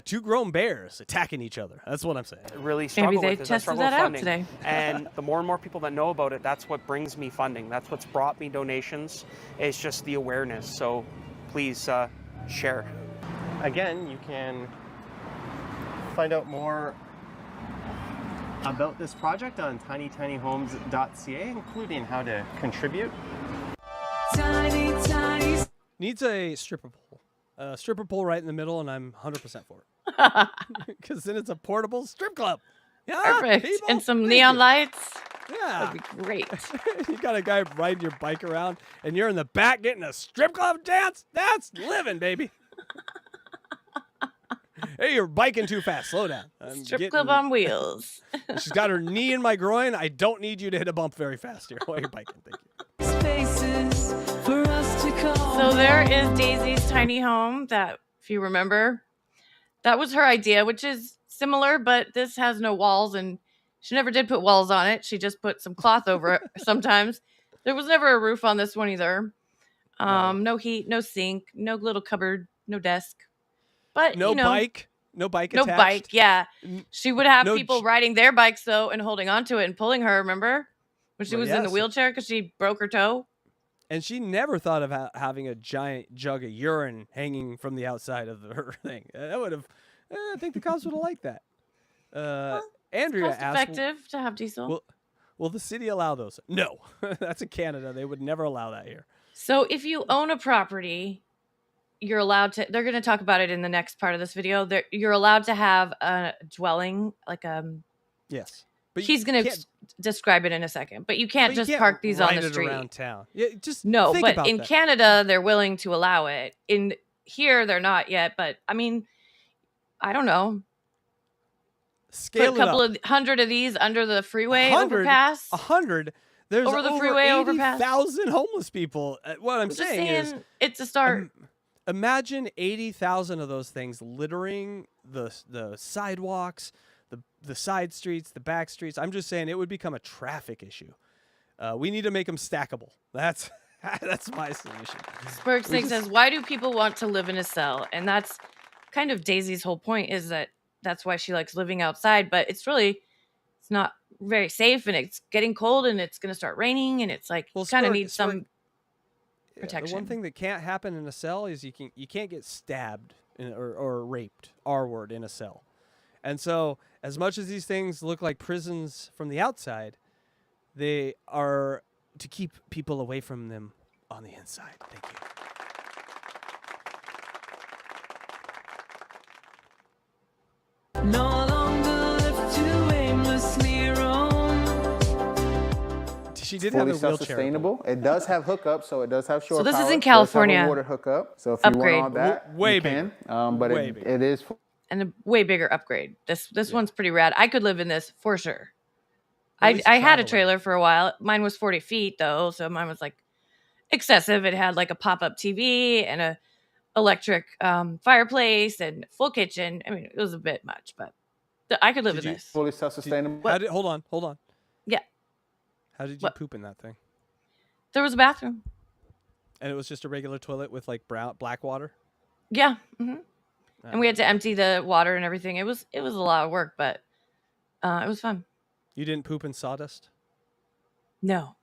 two grown bears attacking each other? That's what I'm saying. really struggle they with is I tested struggle that with out funding. today. And the more and more people that know about it, that's what brings me funding. That's what's brought me donations. It's just the awareness. So please share. Again, you can find out more about this project on tinytinyhomes.ca, including how to contribute. Needs a stripper pole. A stripper pole right in the middle, and I'm 100% for it. Because then it's a portable strip club. Yeah, Perfect. people, And some thank neon you. lights. Yeah. That'd be great. You got a guy riding your bike around, and you're in the back getting a strip club dance. That's living, baby. Hey, you're biking too fast. Slow down. I'm Strip club on wheels. She's got her knee in my groin. I don't need you to hit a bump very fast here while you're biking. Thank you. So there is Daisy's tiny home that, if you remember, that was her idea, which is similar, but this has no walls, and she never did put walls on it. She just put some cloth over it sometimes. There was never a roof on this one either. No heat, no sink, no little cupboard, no desk. But No you know, bike. No bike attached. no bike. Yeah, she would have no people riding their bikes though and holding onto it and pulling her. Remember when she Well, was in the yes. wheelchair because she broke her toe? And she never thought of having a giant jug of urine hanging from the outside of her thing. That would have, I think the cops would have liked that. Andrea Cost asked, effective to have diesel. will the city allow those? No. That's in Canada. They would never allow that here. So if you own a property, you're allowed to, they're going to talk about it in the next part of this video. You're allowed to have a dwelling, like Yes. But he's going to describe it in a second, but you can't just park these on ride the it street. around town. Yeah, just No, think but about in that. Canada, they're willing to allow it. In here, they're not yet, but I mean, I don't know. Scale Put a couple of 100 of these under the freeway 100, overpass. 100. There's Over the over freeway overpass. 80,000 homeless people. What I'm Just saying is, it's a start. Imagine 80,000 of those things littering the sidewalks, the side streets, the back streets. I'm just saying it would become a traffic issue. We need to make them stackable. That's my solution. Spurk Snake says, why do people want to live in a cell? And that's kind of Daisy's whole point, is that that's why she likes living outside. But it's not very safe, and it's getting cold, and it's going to start raining, and it's like kind of needs some protection. The one thing that can't happen in a cell is you can't get stabbed or raped, R word, in a cell. And so as much as these things look like prisons from the outside, they are to keep people away from them on the inside. Thank you. No longer left to aimlessly roam. She did fully have a wheelchair. self-sustainable. It does have hookups, so it does have shore So this is power. in It does have a California. water hookup. So if you Upgrade. want all that, Way you bigger. can. But Way it, bigger. it is. And a way bigger upgrade. This one's pretty rad. I could live in this for sure. At I least had a traveling. trailer for a while. Mine was 40 feet though, so mine was like excessive. It had like a pop-up TV and a electric fireplace and full kitchen. I mean, it was a bit much, but I could live in this. Fully self-sustainable. Hold on. Yeah. How did you poop in that thing? There was a bathroom. And it was just a regular toilet with like black water? Yeah. hmm And we had to empty the water and everything. It was a lot of work, but it was fun. You didn't poop in sawdust? No.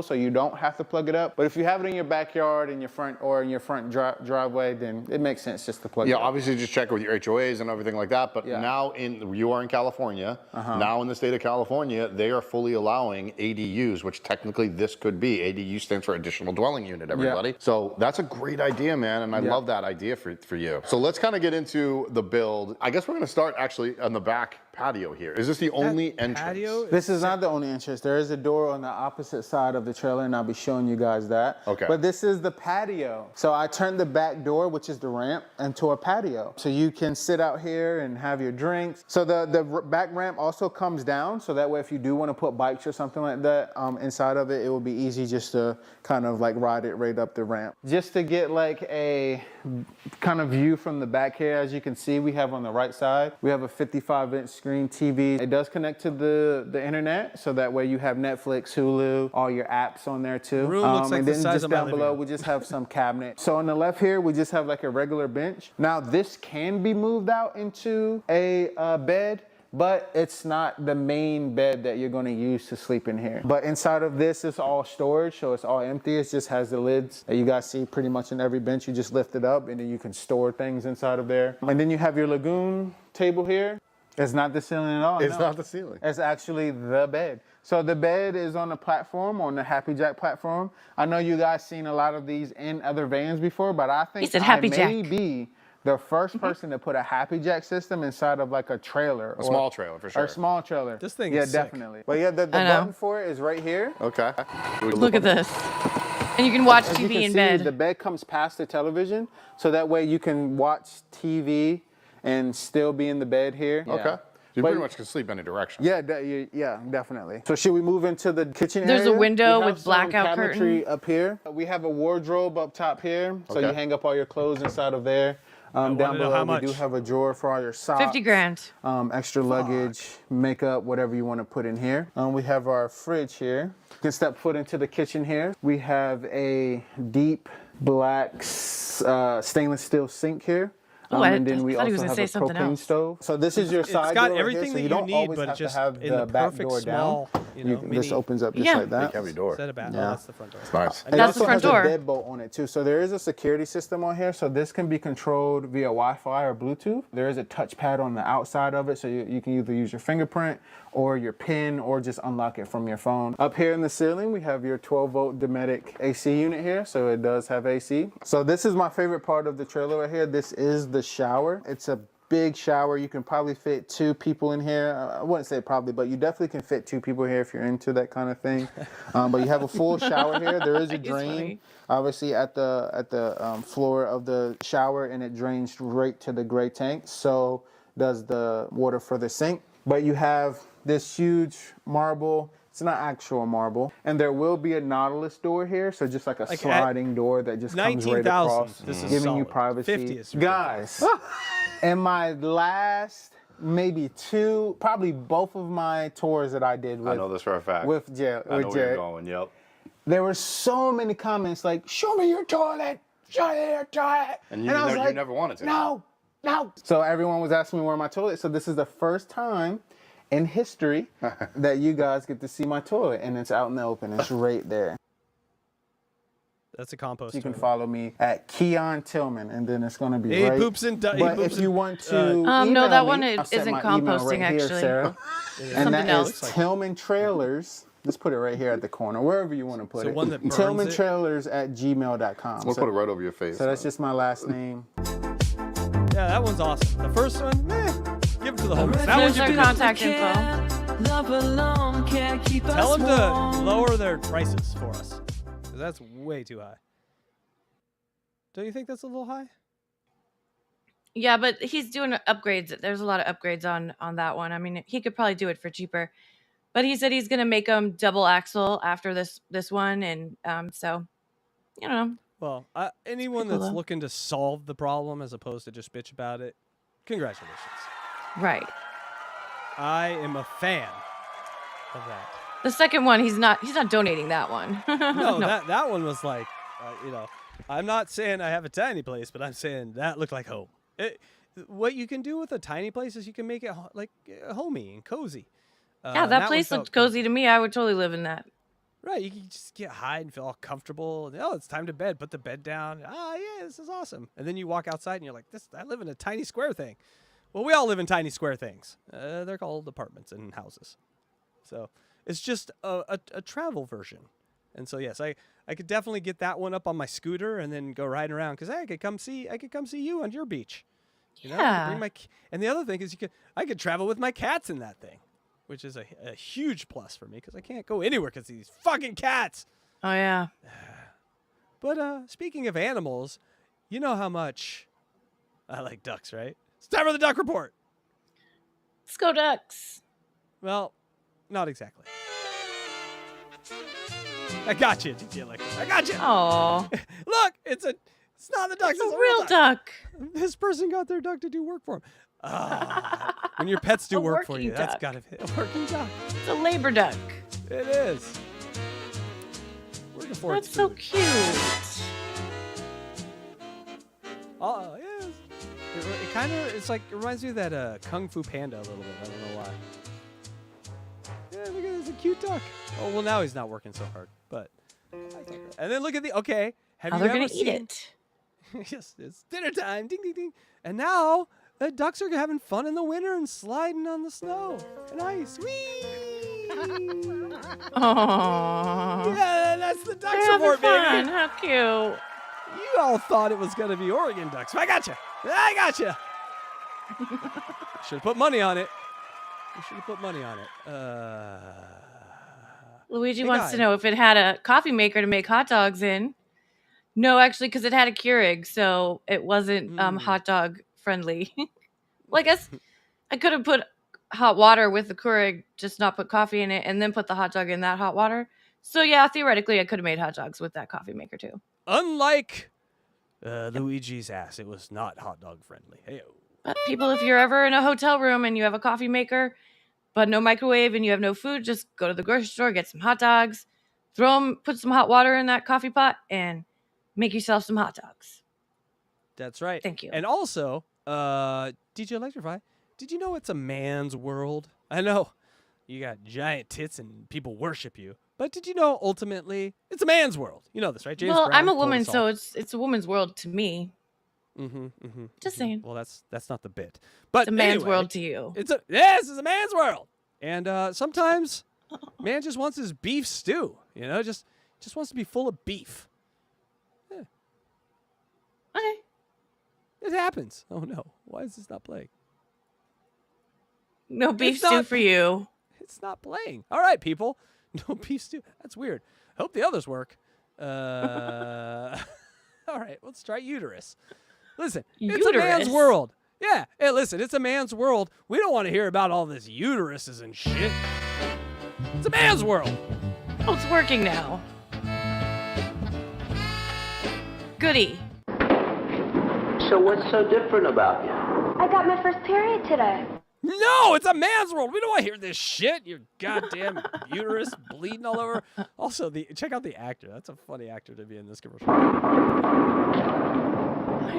So you don't have to plug it up. But if you have it in your backyard, in your front, or in your front driveway, then it makes sense just to plug it Yeah, up. obviously just check with your HOAs and everything like that. But now you are in California. Now in the state of California, they are fully allowing ADUs, which technically this could be. ADU stands for additional dwelling unit, everybody. So that's a great idea, man. And I love that idea for you. So let's kind of get into the build. I guess we're going to start actually on the back patio here. Is this the only entrance? This is not the only entrance. There is a door on the opposite side of the trailer, and I'll be showing you guys that. Okay. But this is the patio. So I turned the back door, which is the ramp, into a patio. So you can sit out here and have your drinks. So the back ramp also comes down, so that way if you do want to put bikes or something like that inside of it, it will be easy just to kind of like ride it right up the ramp. Just to get like a kind of view from the back here, as you can see, we have on the right side, we have a 55-inch screen TV. It does connect to the internet, so that way you have Netflix, Hulu, all your apps on there too. Room looks like and the then size just of my down living below, room. we just have some cabinets. So on the left here, we just have like a regular bench. Now this can be moved out into a bed, but it's not the main bed that you're going to use to sleep in here. But inside of this is all storage, so it's all empty. It just has the lids that you guys see pretty much in every bench. You just lift it up and then you can store things inside of there. And then you have your lagoon table here. It's not the ceiling at all. It's not the ceiling. It's actually the bed. So the bed is on the platform, on the Happy Jack platform. I know you guys seen a lot of these in other vans before, but I think I may be the first person to put a Happy Jack system inside of like a trailer. A small trailer, for sure. Or a small trailer. This thing is sick. definitely. But yeah, the button for it is right here. Okay. Look at this. And you can watch As you TV can in see, bed. the bed comes past the television, so that way you can watch TV and still be in the bed here. Okay. You pretty much can sleep any direction. Yeah, yeah, definitely. So should we move into the kitchen area? There's a window We have with blackout some cabinetry curtain. up here. We have a wardrobe up top here, so you hang up all your clothes inside of there. Down below, we do have a drawer for all your socks. 50 grand. Extra luggage, makeup, whatever you want to put in here. We have our fridge here. You can step foot into the kitchen here. We have a deep black stainless steel sink here. And then we also have a propane stove. So this is your side It's got door everything here, so that you you don't need, always but have just to have in the back perfect door small, down. This opens up just like that. Big heavy door. Set it back. Oh, that's the front door. Nice. And That's the front door. It also has a deadbolt on it too. So there is a security system on here. So this can be controlled via Wi-Fi or Bluetooth. There is a touchpad on the outside of it, so you can either use your fingerprint or your PIN or just unlock it from your phone. Up here in the ceiling, we have your 12-volt Dometic AC unit here. So it does have AC. So this is my favorite part of the trailer right here. This is the shower. It's a big shower. You can probably fit 2 people in here. I wouldn't say probably, but you definitely can fit 2 people here if you're into that kind of thing. But you have a full shower here. There is a drain, obviously, at the floor of the shower, and it drains right to the gray tank. So does the water for the sink. But you have this huge marble. It's not actual marble. And there will be a Nautilus door here, so just like a sliding door that just comes right across, giving you privacy. 50 is guys, in my last maybe 2, probably both of my tours that I did with, I know this for a fact. with Jared, I know where you're going, yep. there were so many comments like, show me your toilet, show me your toilet. And I was you like, never wanted to. No. So everyone was asking me where my toilet is. So this is the first time in history that you guys get to see my toilet, and it's out in the open. It's right there. That's a compost. You can follow me at Keon Tillman, and then it's going to be He right. poops in. But if you want to, no, that one I'll set isn't my email composting, right here, actually. Sarah. It is. And that Something is else. Tillman Trailers. Let's put it right here at the corner, wherever you want to put So it. one that burns Tillman it? Trailers at gmail.com. We'll put it right over your face. So that's just my last name. Yeah, that one's awesome. The first one, give it to the homies. That There's one, our contact info. Tell them to lower their prices for us, because that's way too high. Don't you think that's a little high? Yeah, but he's doing upgrades. There's a lot of upgrades on that one. I mean, he could probably do it for cheaper. But he said he's going to make them double axle after this one. And so, you know. Well, anyone cool, that's though. looking to solve the problem as opposed to just bitch about it, congratulations. Right. I am a fan of that. The second one, he's not donating that one. No, that one was like, I'm not saying I have a tiny place, but I'm saying that looked like home. what you can do with a tiny place is you can make it like homey and cozy. Yeah, that place looked cozy to me. I would totally live in that. Right, you can just get hide and feel all comfortable. Oh, it's time to bed. Put the bed down. Ah, yeah, this is awesome. And then you walk outside and you're like, I live in a tiny square thing. Well, we all live in tiny square things. They're called apartments and houses. So it's just a travel version. And so yes, I could definitely get that one up on my scooter and then go riding around because I could come see you on your beach. You know, I could bring and the other thing is I could travel with my cats in that thing, which is a huge plus for me because I can't go anywhere because these fucking cats. Oh yeah. But speaking of animals, you know how much I like ducks, right? It's time for the duck report. Let's go Ducks. Well, not exactly. I got you, DJ Electra. I got you. Oh. Look, it's not the duck. It's a real duck. This person got their duck to do work for him. When your pets do work for you, duck. that's gotta be a working duck. It's a labor duck. It is. Working for That's its so food. cute. Oh, yes. It kind of, it reminds me of that Kung Fu Panda a little bit. I don't know why. Yeah, look at this, it's a cute duck. Oh, well, now he's not working so hard, but. And then look at have Now you they're ever gonna seen? eat it. Yes, it's dinner time. Ding, ding, ding. And now the ducks are having fun in the winter and sliding on the snow and ice. Whee! Aww. Yeah, that's the ducks They're report, having fun. baby. How cute. You all thought it was going to be Oregon ducks. I got you. I got you. Should have put money on it. You should have put money on it. Luigi Hey, wants guy. to know if it had a coffee maker to make hot dogs in. No, actually, because it had a Keurig, so it wasn't hot dog friendly. Well, I guess I could have put hot water with the Keurig, just not put coffee in it, and then put the hot dog in that hot water. So yeah, theoretically, I could have made hot dogs with that coffee maker too. Unlike Luigi's ass, it was not hot dog friendly. Hey, But people, if you're ever in a hotel room and you have a coffee maker, but no microwave and you have no food, just go to the grocery store, get some hot dogs, put some hot water in that coffee pot, and make yourself some hot dogs. that's right. Thank you. And also, DJ Electrify, did you know it's a man's world? I know you got giant tits and people worship you, but did you know ultimately it's a man's world? You know this, right? James Well, Brown I'm a told woman, us all. so it's a woman's world to me. Just saying. Well, that's not the bit. But It's a man's anyway, world to you. It's a man's world. And sometimes man just wants his beef stew. You know, just wants to be full of beef. Yeah. Okay. It happens. Oh no, why is this not playing? No beef It's stew not- for you. It's not playing. All right, people. No beef stew. That's weird. Hope the others work. All right, let's try uterus. Listen, it's a man's Uterus? world. Yeah. Hey, listen, it's a man's world. We don't want to hear about all this uteruses and shit. It's a man's world. Oh, it's working now. Goody. So what's so different about you? I got my first period today. No, it's a man's world. We don't want to hear this shit. Your goddamn uterus bleeding all over. Also, check out the actor. That's a funny actor to be in this commercial. I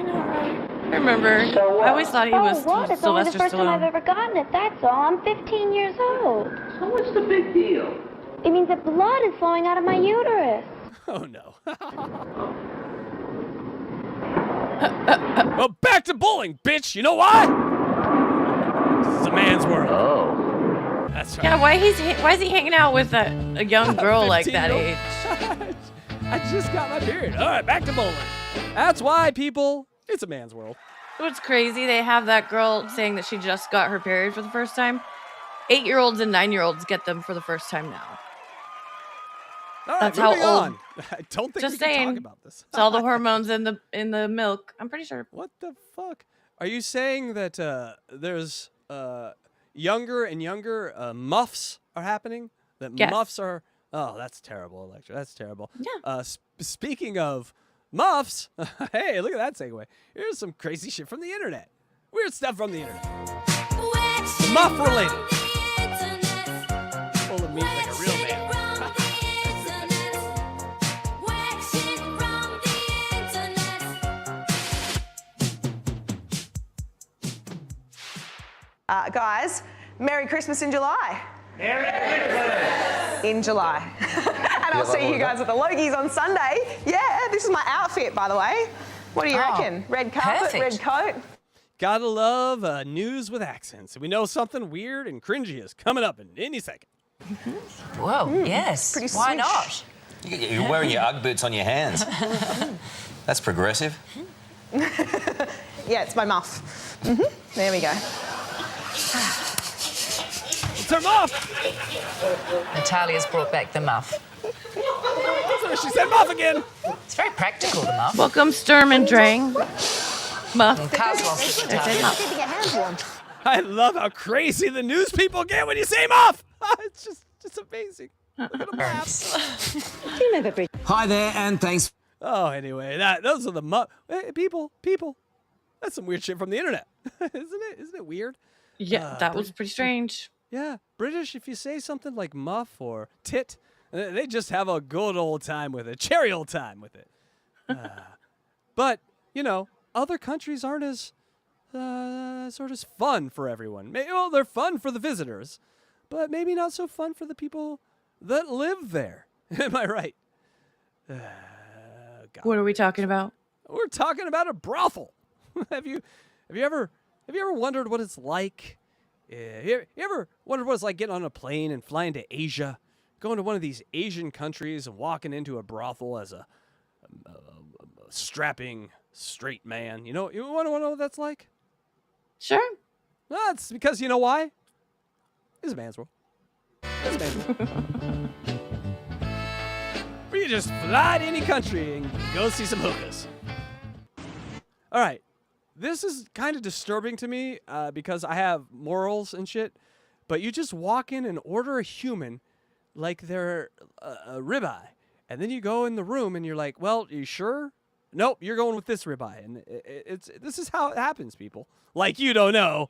know, right? I remember. I always thought he was what? It's only the Sylvester first time I've Stallone. ever gotten it, that's all. I'm 15 years old. So what's the big deal? It means that blood is flowing out of my uterus. Oh, no. Well, back to bowling, bitch. You know why? It's a man's world. Oh. That's right. Yeah, why is he hanging out with a young girl like that 15-year-old. age? I just got my period. All right, back to bowling. That's why, people, it's a man's world. What's crazy, they have that girl saying that she just got her period for the first time. 8-year-olds and 9-year-olds get them for the first time now. All right, That's how moving old. on. I don't think Just we can saying. talk about this. It's all the hormones in the milk. I'm pretty sure. What the fuck? Are you saying that there's younger and younger muffs are happening? That Yes. muffs are... Oh, that's terrible, Electra. That's terrible. Yeah. Speaking of muffs, hey, look at that segue. Here's some crazy shit from the internet. Weird stuff from the internet. Muff related. Full of meat like a real man. Guys, Merry Christmas in July. Merry Christmas! In July. And I'll see you guys at the Logies on Sunday. Yeah, this is my outfit, by the way. What do you reckon? Red carpet, red coat. Gotta love news with accents. We know something weird and cringy is coming up in any second. Well, yes. Pretty Why swish. not? You're wearing your Ugg boots on your hands. That's progressive. Yeah, it's my muff. There we go. It's her muff! Natalia's brought back the muff. So she said muff again. It's very practical, the muff. Welcome, Sturm and Drang. Muff. And Cars lost it, Natalia. I love how crazy the news people get when you say muff. It's just amazing. Look at them laugh. Hi there, and thanks. Oh, anyway, those are the muff. Hey, people. That's some weird shit from the internet, isn't it? Isn't it weird? Yeah, that was pretty strange. Yeah, British, if you say something like muff or tit, they just have a good old time with it, cherry old time with it. But, you know, other countries aren't as sort of fun for everyone. Well, they're fun for the visitors, but maybe not so fun for the people that live there. Am I right? What are we talking about? We're talking about a brothel. Have you ever wondered what it's like? You ever wondered what it's like getting on a plane and flying to Asia, going to one of these Asian countries and walking into a brothel as a strapping straight man? You want to know what that's like? Sure. That's because you know why? It's a man's world. It's a man's world. Where you just fly to any country and go see some hookers. All right. This is kind of disturbing to me because I have morals and shit, but you just walk in and order a human like they're a ribeye, and then you go in the room and you're like, well, you sure? Nope, you're going with this ribeye. And this is how it happens, people. Like you don't know.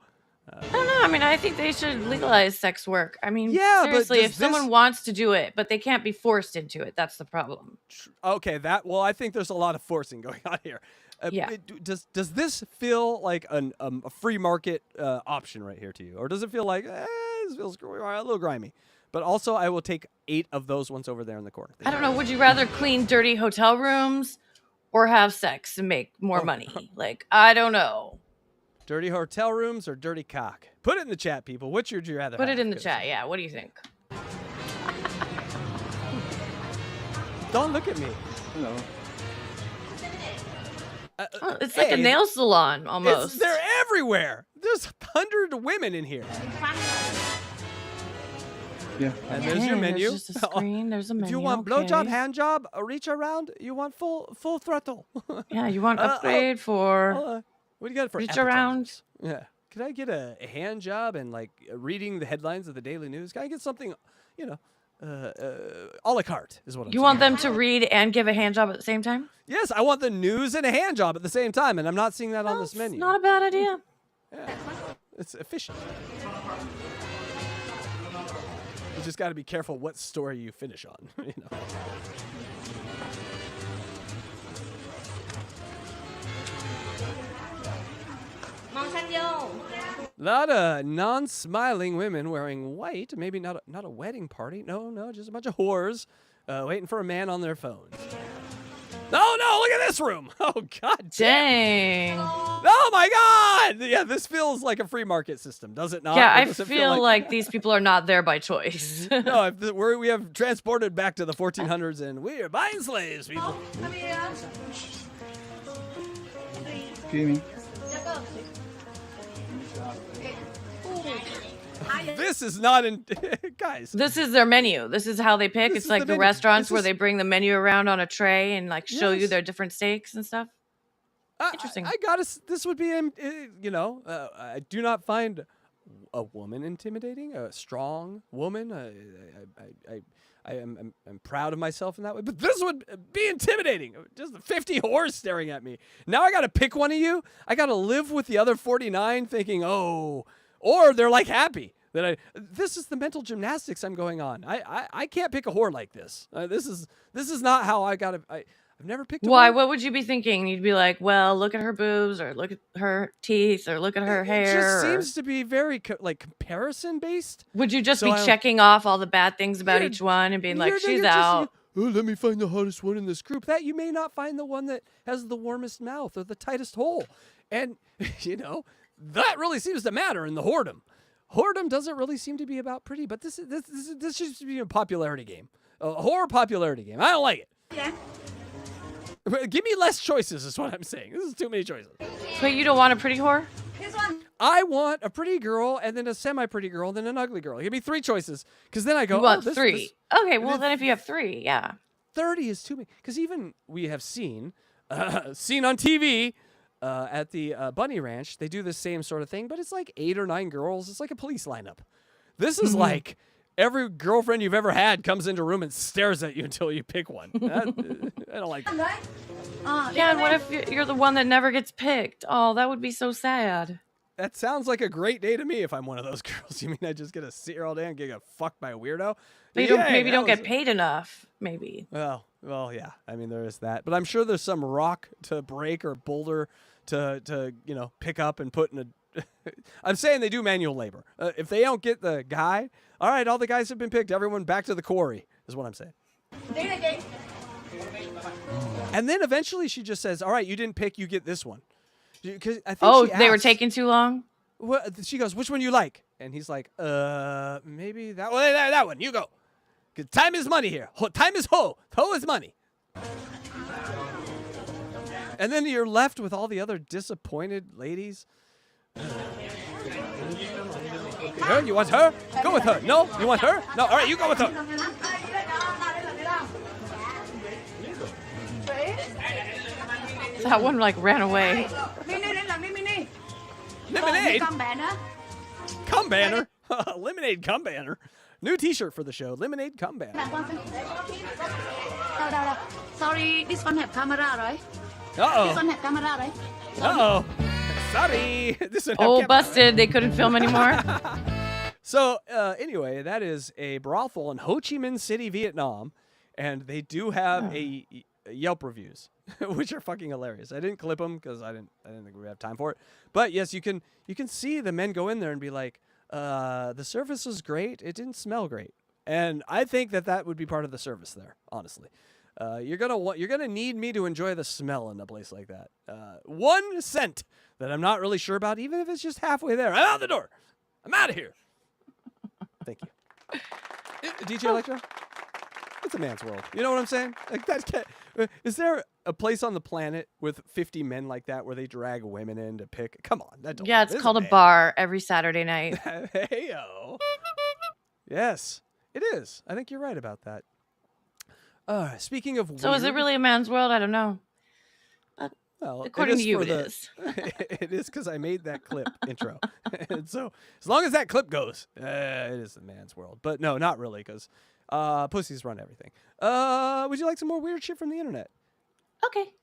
I don't know. I mean, I think they should legalize sex work. I mean, Yeah, but seriously, does if someone wants to do it, but they can't be forced into it, that's the problem. Okay, I think there's a lot of forcing going on here. Yeah. Does this feel like a free market option right here to you? Or does it feel like, this feels a little grimy? But also, I will take 8 of those ones over there in the corner. I don't know. Would you rather clean dirty hotel rooms or have sex and make more money? Like, I don't know. Dirty hotel rooms or dirty cock? Put it in the chat, people. Which would you rather Put have? it in the chat. Yeah, what do you think? Don't look at me. Hello. It's like a nail salon almost. They're everywhere. There's 100 women in here. Yeah. And there's your menu. There's just a screen. There's a menu. If you want blowjob, hand job, a reach around, you want full throttle. Yeah, you want upgrade for what do you got for reach appetizers? around? Yeah. Can I get a hand job and like reading the headlines of the Daily News? Can I get something, a la carte is what I'm saying. You want them to read and give a hand job at the same time? Yes, I want the news and a hand job at the same time, and I'm not seeing that on this menu. Not a bad idea. Yeah. It's efficient. You just got to be careful what story you finish on. A lot of non-smiling women wearing white. Maybe not a wedding party. No, just a bunch of whores waiting for a man on their phones. Oh, no, look at this room. Oh, God. Dang. Oh, my God. Yeah, this feels like a free market system, does it not? Yeah, Or I does it feel like these people are not there by choice. No, we have transported back to the 1400s, and we are buying slaves, people. Excuse me. This is not in... Guys. This is their menu. This is how they pick. It's like the restaurants where they bring the menu around on a tray and like show you their different steaks and stuff. Interesting. I gotta... This would be, I do not find a woman intimidating, a strong woman. I'm proud of myself in that way, but this would be intimidating. Just 50 whores staring at me. Now I gotta pick one of you. I gotta live with the other 49 thinking, or they're like happy that this is the mental gymnastics I'm going on. I can't pick a whore like this. This is not how I gotta. I've never picked a Why? whore. What would you be thinking? You'd be like, well, look at her boobs, or look at her teeth, or look at her hair. It just or- seems to be very like comparison based. Would you just So be I- checking off all the bad things about Yeah, each one and being like, You're she's just, out? oh, let me find the hottest one in this group. That you may not find the one that has the warmest mouth or the tightest hole. And, that really seems to matter in the whoredom. Whoredom doesn't really seem to be about pretty, but this seems to be a popularity game. A whore popularity game. I don't like it. Yeah. Give me less choices is what I'm saying. This is too many choices. But you don't want a pretty whore? This one. I want a pretty girl and then a semi-pretty girl and then an ugly girl. Give me 3 choices because then I go, You want this, 3. Okay, well, then if you have 3, yeah. 30 is too many. Because even we have seen on TV at the Bunny Ranch, they do the same sort of thing, but it's like 8 or 9 girls. It's like a police lineup. This is like every girlfriend you've ever had comes into a room and stares at you until you pick one. I don't like that. Yeah, and what if you're the one that never gets picked? Oh, that would be so sad. That sounds like a great day to me if I'm one of those girls. You mean I just get to sit here all day and get fucked by a weirdo? But you don't get paid enough, maybe. Well, yeah. I mean, there is that. But I'm sure there's some rock to break or boulder to pick up and put in a... I'm saying they do manual labor. If they don't get the guy, all right, all the guys have been picked. Everyone back to the quarry is what I'm saying. And then eventually she just says, all right, you didn't pick, you get this one. Because I think they were taking too long? She goes, which one you like? And he's like, maybe that one. That one, you go. 'Cause time is money here. Time is ho. Ho is money. And then you're left with all the other disappointed ladies. Her? You want her? Go with her. No? You want her? No. All right, you go with her. That one ran away. Lemonade? Cum banner? Lemonade cum banner. New t-shirt for the show. Lemonade cum banner. Sorry, this one have camera, right? Uh-oh. This one have camera, right? Uh-oh. Sorry. This one have Oh, camera. busted. They couldn't film anymore. So, anyway, that is a brothel in Ho Chi Minh City, Vietnam. And they do have a Yelp reviews, which are fucking hilarious. I didn't clip them because I didn't think we would have time for it. But yes, you can see the men go in there and be like, the service was great. It didn't smell great. And I think that would be part of the service there, honestly. You're gonna need me to enjoy the smell in a place like that. 1 scent that I'm not really sure about, even if it's just halfway there. I'm out the door. I'm out of here. Thank you. DJ Electra? It's a man's world. You know what I'm saying? Like is there a place on the planet with 50 men like that where they drag women in to pick? Come on. Yeah, it's called a bar every Saturday night. Hey-o. Yes, it is. I think you're right about that. Speaking of So is it really a man's world? I don't know. Well, according to you, it is. It is because I made that clip intro. And so as long as that clip goes, it is a man's world. But no, not really, because pussies run everything. Would you like some more weird shit from the internet? Okay.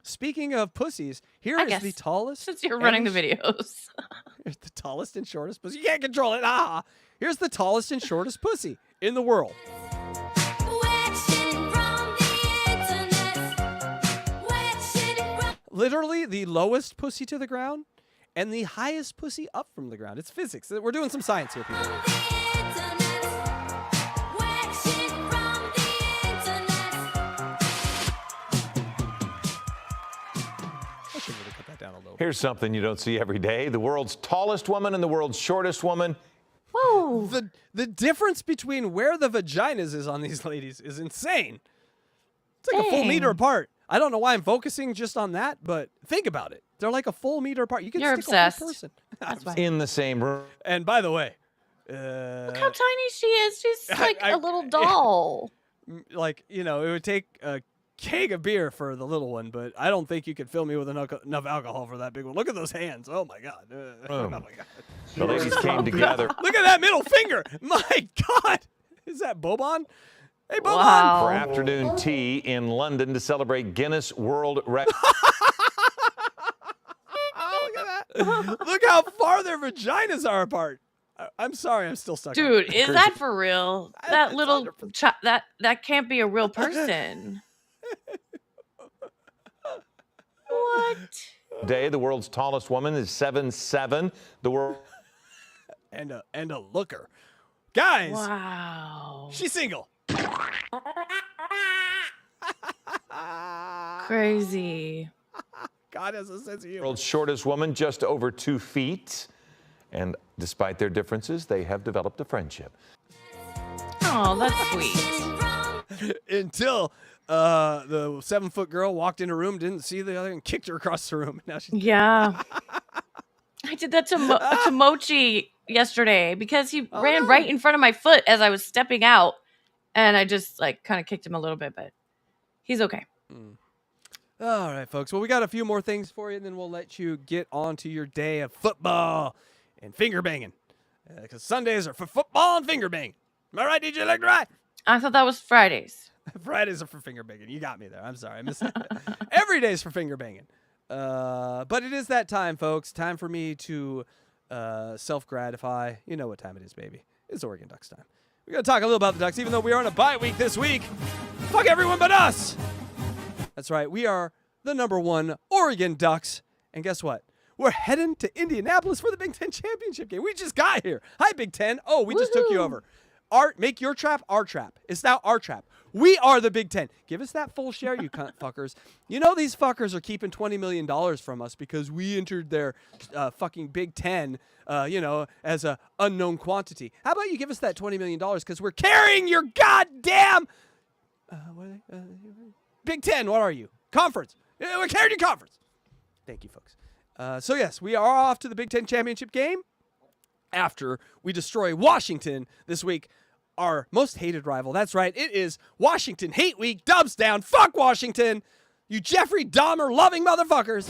Speaking of pussies, here is the tallest. Since you're running the videos. Here's the tallest and shortest pussy. You can't control it. Here's the tallest and shortest pussy in the world. Literally the lowest pussy to the ground and the highest pussy up from the ground. It's physics. We're doing some science here, people. Here's something you don't see every day. The world's tallest woman and the world's shortest woman. Whoa. The difference between where the vaginas is on these ladies is insane. It's like a full meter apart. I don't know why I'm focusing just on that, but think about it. They're like a full meter apart. You can You're stick obsessed. a whole person. That's why. In the same room. And by the way, Look how tiny she is. She's like a little doll. Like, it would take a keg of beer for the little one, but I don't think you could fill me with enough alcohol for that big one. Look at those hands. Oh, my God. Oh, my God. The ladies came together. Look at that middle finger. My God. Is that Boban? Hey, Boban. Wow. For afternoon tea in London to celebrate Guinness World Record. Oh, look at that. Look how far their vaginas are apart. I'm sorry, I'm still stuck. Dude, is that for real? That little that can't be a real person. What? Today, the world's tallest woman is 7'7". The world and a looker. Guys. Wow. She's single. Crazy. God has a sense of humor. world's shortest woman, just over 2 feet. And despite their differences, they have developed a friendship. Oh, that's sweet. Until the 7-foot girl walked in a room, didn't see the other, and kicked her across the room. Now she's Yeah. I did that to Mochi yesterday because he ran right in front of my foot as I was stepping out, and I just like kind of kicked him a little bit, but he's okay. All right, folks. Well, we got a few more things for you, and then we'll let you get on to your day of football and finger banging. Because Sundays are for football and finger banging. Am I right, DJ Electra? I thought that was Fridays. Fridays are for finger banging. You got me there. I'm sorry. I missed that. Every day's for finger banging. But it is that time, folks. Time for me to self-gratify. You know what time it is, baby. It's Oregon Ducks time. We're going to talk a little about the Ducks, even though we are on a bye week this week. Fuck everyone but us. That's right. We are the #1 Oregon Ducks. And guess what? We're heading to Indianapolis for the Big Ten Championship game. We just got here. Hi, Big Ten. Oh, we just took you over. Make your trap our trap. It's now our trap. We are the Big Ten. Give us that full share, you cunt fuckers. You know these fuckers are keeping $20 million from us because we entered their fucking Big Ten, as a unknown quantity. How about you give us that $20 million because we're carrying your goddamn Big Ten. What are you? Conference. We're carrying your conference. Thank you, folks. So, yes, we are off to the Big Ten Championship game after we destroy Washington this week, our most hated rival. That's right. It is Washington Hate Week. Dubs down. Fuck Washington. You Jeffrey Dahmer loving motherfuckers.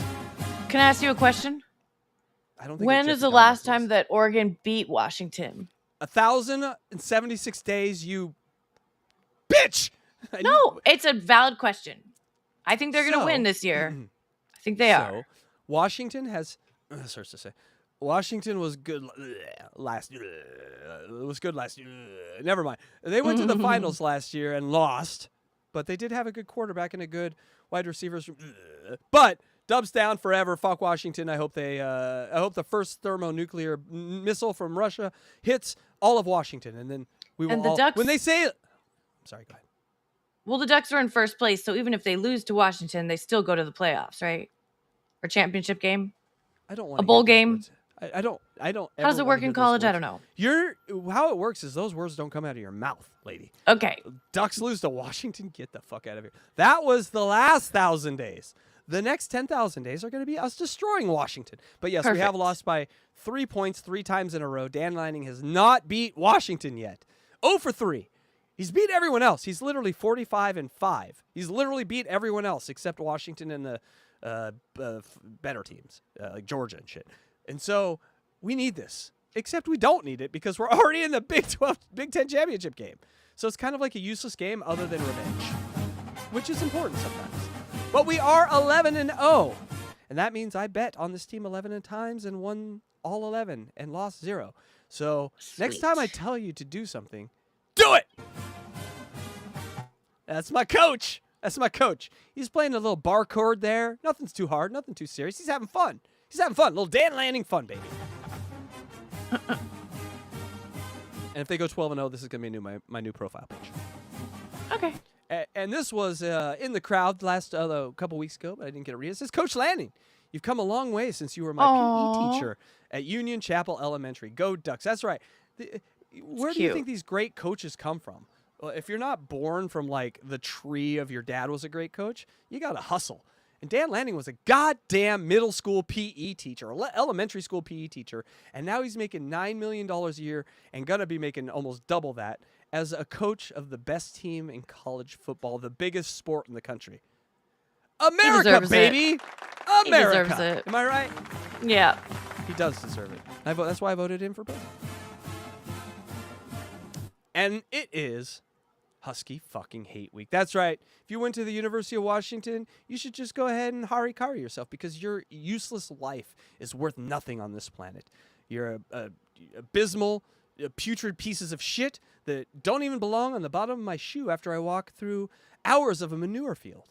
Can I ask you a question? I don't think when is the last time that Oregon beat Washington? 1,076 days, you bitch. No, it's a valid question. I think they're going to win this year. I think they are. Washington has, starts to say, Washington was good last year. It was good last year. Never mind. They went to the finals last year and lost, but they did have a good quarterback and a good wide receivers. But Dubs down forever. Fuck Washington. I hope the first thermonuclear missile from Russia hits all of Washington, and then we will. And the Ducks, when they say, I'm sorry, go ahead. Well, the Ducks are in first place, so even if they lose to Washington, they still go to the playoffs, right? Or championship game. I don't want a bowl game. I don't. How does it work in college? I don't know. How it works is those words don't come out of your mouth, lady. Okay. Ducks lose to Washington. Get the fuck out of here. That was the last 1,000 days. The next 10,000 days are going to be us destroying Washington. But yes, we have lost by 3 points 3 times in a row. Dan Lanning has not beat Washington yet. 0 for 3. He's beat everyone else. He's literally 45-5. He's literally beat everyone else except Washington and the better teams like Georgia and shit. And so we need this. Except we don't need it because we're already in the Big Ten championship game. So it's kind of like a useless game other than revenge, which is important sometimes. But we are 11-0, and that means I bet on this team 11 times and won all 11 and lost 0. So next time I tell you to do something, do it. That's my coach. He's playing a little bar chord there. Nothing's too hard. Nothing too serious. He's having fun. Little Dan Lanning fun, baby. And if they go 12-0, this is going to be my new profile picture. Okay. And this was in the crowd last couple weeks ago, but I didn't get a read. It says, Coach Lanning, you've come a long way since you were my PE teacher at Union Chapel Elementary. Go Ducks. That's right. Where do you think these great coaches come from? Well, if you're not born from like the tree of your dad was a great coach, you got to hustle. And Dan Lanning was a goddamn middle school PE teacher, elementary school PE teacher, and now he's making $9 million a year and going to be making almost double that as a coach of the best team in college football, the biggest sport in the country. America, baby! America! He deserves it. Am I right? Yeah. He does deserve it. That's why I voted him for president. And it is Husky fucking hate week. That's right. If you went to the University of Washington, you should just go ahead and harikari yourself because your useless life is worth nothing on this planet. You're abysmal, putrid pieces of shit that don't even belong on the bottom of my shoe after I walk through hours of a manure field.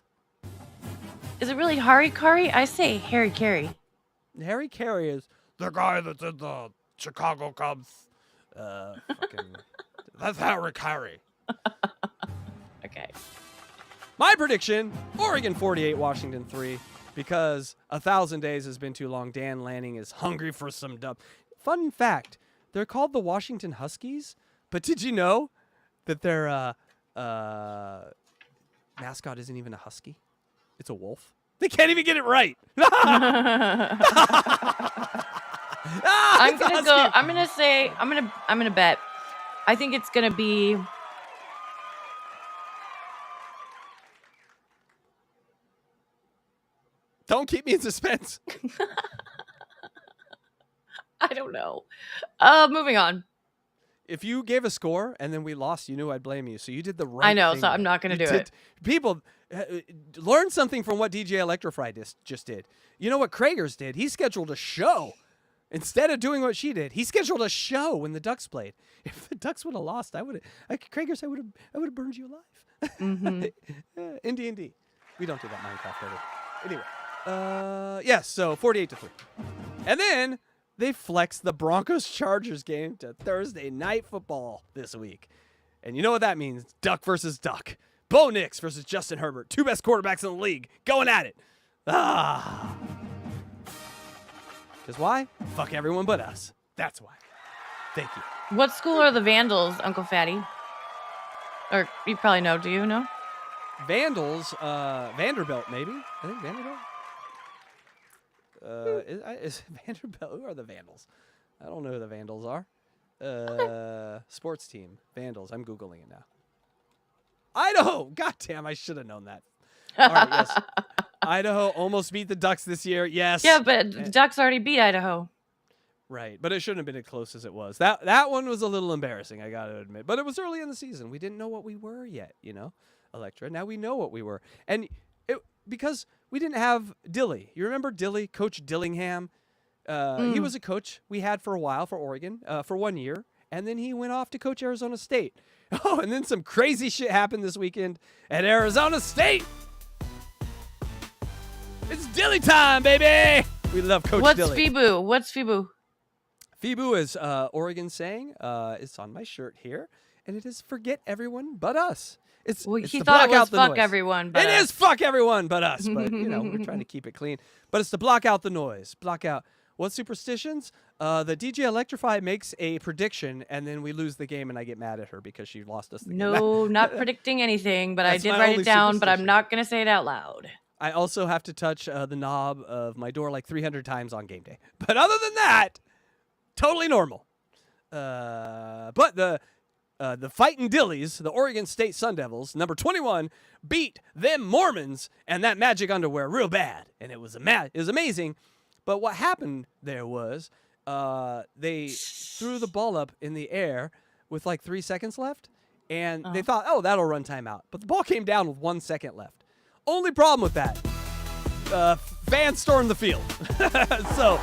Is it really Hari Kari? I say Harry Carey. Harry Carey is the guy that's in the Chicago Cubs. That's Harry Carey. Okay. My prediction, Oregon 48, Washington 3. Because 1,000 days has been too long. Dan Lanning is hungry for some dub. Fun fact, they're called the Washington Huskies. But did you know that their mascot isn't even a husky? It's a wolf. They can't even get it right. I'm gonna go. I'm gonna say. I'm gonna bet. I think it's gonna be. Don't keep me in suspense. I don't know. Moving on. If you gave a score and then we lost, you knew I'd blame you. So you did the right thing. I know, so I'm not going to do it. People, learn something from what DJ Electrify just did. You know what Kragers did? He scheduled a show. Instead of doing what she did, he scheduled a show when the Ducks played. If the Ducks would have lost, Kragers, I would have burned you alive. Mm-hmm. In D&D. We don't do that Minecraft ever. Anyway. Yes, so 48-3. And then they flexed the Broncos-Chargers game to Thursday Night Football this week. And you know what that means? Duck versus Duck. Bo Nix versus Justin Herbert. Two best quarterbacks in the league. Going at it. Because why? Fuck everyone but us. That's why. Thank you. What school are the Vandals, Uncle Fatty? Or you probably know. Do you know? Vandals, Vanderbilt, maybe. I think Vanderbilt. Is Vanderbilt? Who are the Vandals? I don't know who the Vandals are. Sports team. Vandals. I'm Googling it now. Idaho. God damn, I should have known that. All right, yes. Idaho almost beat the Ducks this year. Yes. Yeah, but the Ducks already beat Idaho. Right, but it shouldn't have been as close as it was. That one was a little embarrassing, I got to admit. But it was early in the season. We didn't know what we were yet, Electra. Now we know what we were. And because we didn't have Dilly. You remember Dilly, Coach Dillingham? He was a coach we had for a while for Oregon, for 1 year. And then he went off to coach Arizona State. Oh, and then some crazy shit happened this weekend at Arizona State. It's Dilly time, baby. We love Coach Dilly. What's FIBU? FIBU is Oregon saying, it's on my shirt here, and it is forget everyone but us. It's he to thought block it was out the fuck noise. everyone but It us. is fuck everyone but us, but we're trying to keep it clean. But it's to block out the noise. Block out what superstitions? The DJ Electrify makes a prediction, and then we lose the game, and I get mad at her because she lost us the game. No, not predicting anything, but I That's did my write only it down, but I'm superstition. not going to say it out loud. I also have to touch the knob of my door like 300 times on game day. But other than that, totally normal. But the fighting Dillies, the Oregon State Sun Devils, number 21, beat them Mormons and that magic underwear real bad. And it was amazing. But what happened there was they threw the ball up in the air with like 3 seconds left. And they thought, oh, that'll run timeout. But the ball came down with 1 second left. Only problem with that, fans stormed the field. So,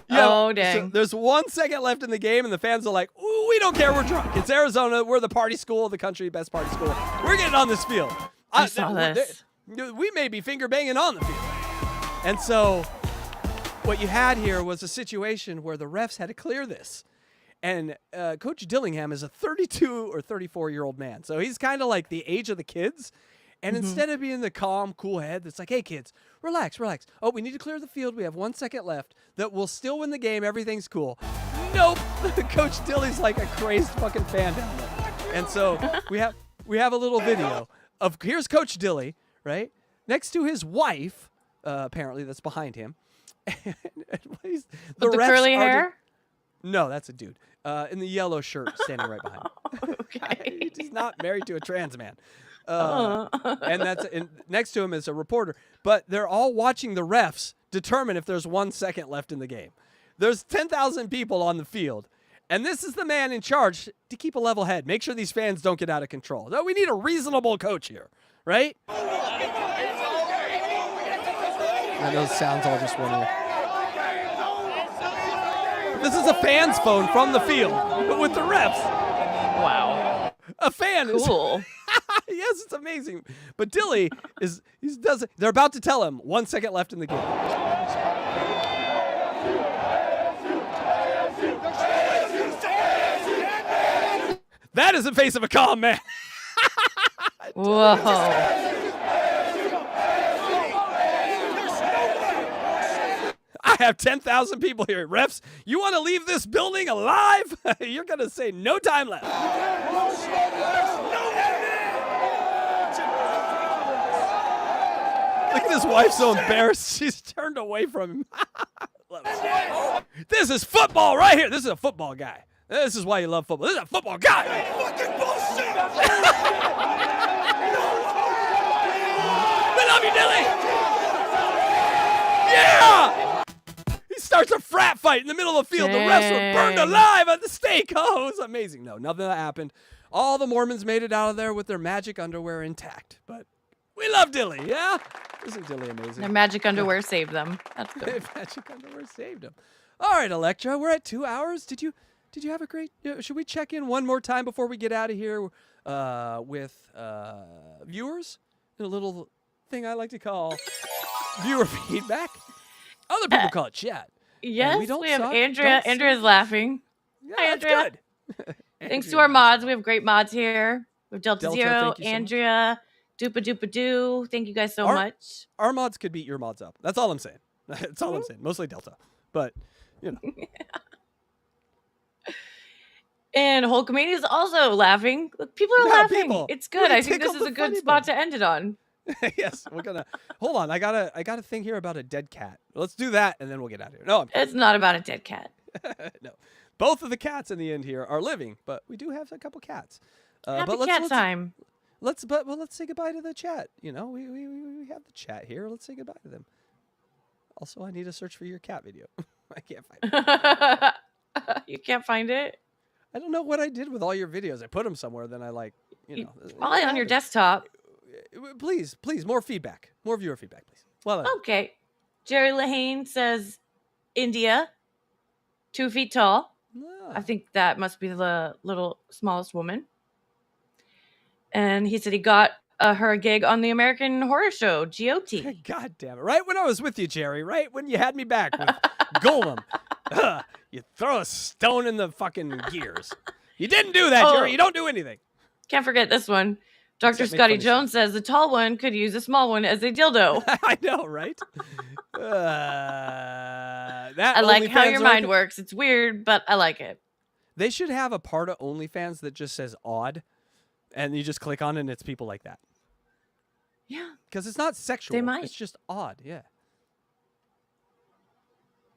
dang. So there's 1 second left in the game, and the fans are like, ooh, we don't care, we're drunk. It's Arizona, we're the party school of the country, best party school. We're getting on this field. I saw this. We may be finger banging on the field. And so what you had here was a situation where the refs had to clear this. And Coach Dillingham is a 32 or 34-year-old man. So he's kind of like the age of the kids. And instead of being the calm, cool head that's like, hey, kids, relax. Oh, we need to clear the field. We have 1 second left. That we'll still win the game. Everything's cool. Nope. Coach Dilly's like a crazed fucking fan down there. And so we have a little video of here's Coach Dilly, right? Next to his wife, apparently that's behind him. And With the curly hair? No, that's a dude. In the yellow shirt standing right behind him. Okay. He's not married to a trans man. And next to him is a reporter. But they're all watching the refs determine if there's 1 second left in the game. There's 10,000 people on the field. And this is the man in charge to keep a level head. Make sure these fans don't get out of control. No, we need a reasonable coach here, right? And those sounds all just went in. This is a fan's phone from the field with the refs. Wow. A fan is... Cool. Yes, does. It's amazing. But Dilly they're about to tell him 1 second left in the game. That is the face of a calm man. Whoa. I have 10,000 people here. Refs, you want to leave this building alive? You're going to say no time left. Look at his wife, so embarrassed. She's turned away from him. This is football right here. This is a football guy. This is why you love football. This is a football guy. Fucking bullshit. We love you, Dilly. Yeah. He starts a frat fight in the middle of the field. Dang. The refs were burned alive at the stake. Oh, it was amazing. No, nothing that happened. All the Mormons made it out of there with their magic underwear intact. But we love Dilly, yeah? Isn't Dilly amazing? Their magic underwear saved them. That's good. Magic underwear saved him. All right, Electra, we're at 2 hours. Did you have a great... should we check in one more time before we get out of here with viewers? A little thing I like to call viewer feedback. Other people call it chat. Yes, we have Andrea. Andrea's laughing. Yeah, Hi, that's Andrea. good. Thanks to our mods. We have great mods here. We have Delta Zero, thank you so Andrea, Doopa Doopa Doo. Thank you guys so Our- much. Our mods could beat your mods up. That's all I'm saying. That's all I'm saying. Mostly Delta. But, you know. And Hulkamania is also laughing. Look, people are Yeah, laughing. people. It's good. We I think this tickled is a the good funny spot to end it on. Yes, we're gonna hold on. I got a thing here about a dead cat. Let's do that, and then we'll get out of here. No, It's not about a dead cat. no. Both of the cats in the end here are living, but we do have a couple cats. Happy but cat time. Let's say goodbye to the chat. You know, we have the chat here. Let's say goodbye to them. Also, I need to search for your cat video. I can't find it. You can't find it? I don't know what I did with all your videos. I put them somewhere. Then I Probably on your desktop. Please, more feedback. More viewer feedback, please. Well, Okay. Jerry Lahane says India, 2 feet tall. I think that must be the little smallest woman. And he said he got her a gig on the American Horror Show, GOT. God damn it. Right when I was with you, Jerry, right when you had me back with Golem, you throw a stone in the fucking gears. You didn't do that, Jerry. You don't do anything. Can't forget this one. Dr. Except make Scotty funny Jones says the tall one could use a small one as a dildo. I know, right? I like how OnlyFans your are mind okay. works. It's weird, but I like it. They should have a part of OnlyFans that just says odd, and you just click on it and it's people like that. Yeah. Because it's not sexual. They might. It's just odd, yeah.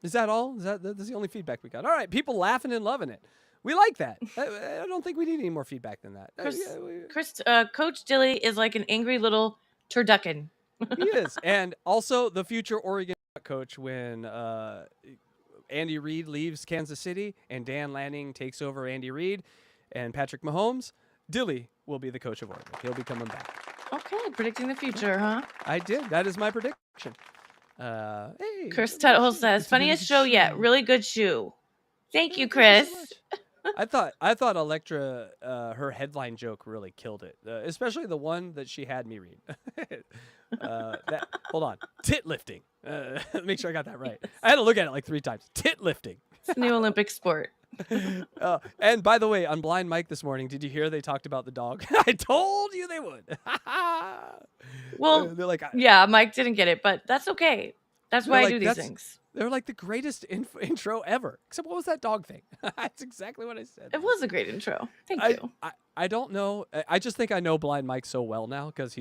Is that all? That's the only feedback we got. All right, people laughing and loving it. We like that. I don't think we need any more feedback than that. Coach Dilly is like an angry little turducken. He is. And also the future Oregon coach when Andy Reid leaves Kansas City and Dan Lanning takes over Andy Reid and Patrick Mahomes, Dilly will be the coach of Oregon. He'll be coming back. Okay, predicting the future, huh? I did. That is my prediction. Hey, Chris Tuttle says, funniest show yet. Really good shoe. Thank you, Chris. I thought Electra, her headline joke really killed it, especially the one that she had me read. Hold on, tit lifting. Make sure I got that right. I had to look at it like 3 times. Tit lifting. It's a new Olympic sport. And by the way, on Blind Mike this morning, did you hear they talked about the dog? I told you they would. Well, they're like, yeah, Mike didn't get it, but that's okay. That's why I do these things. They're like the greatest intro ever. Except what was that dog thing? That's exactly what I said. It was a great intro. Thank you. I don't know. I just think I know Blind Mike so well now because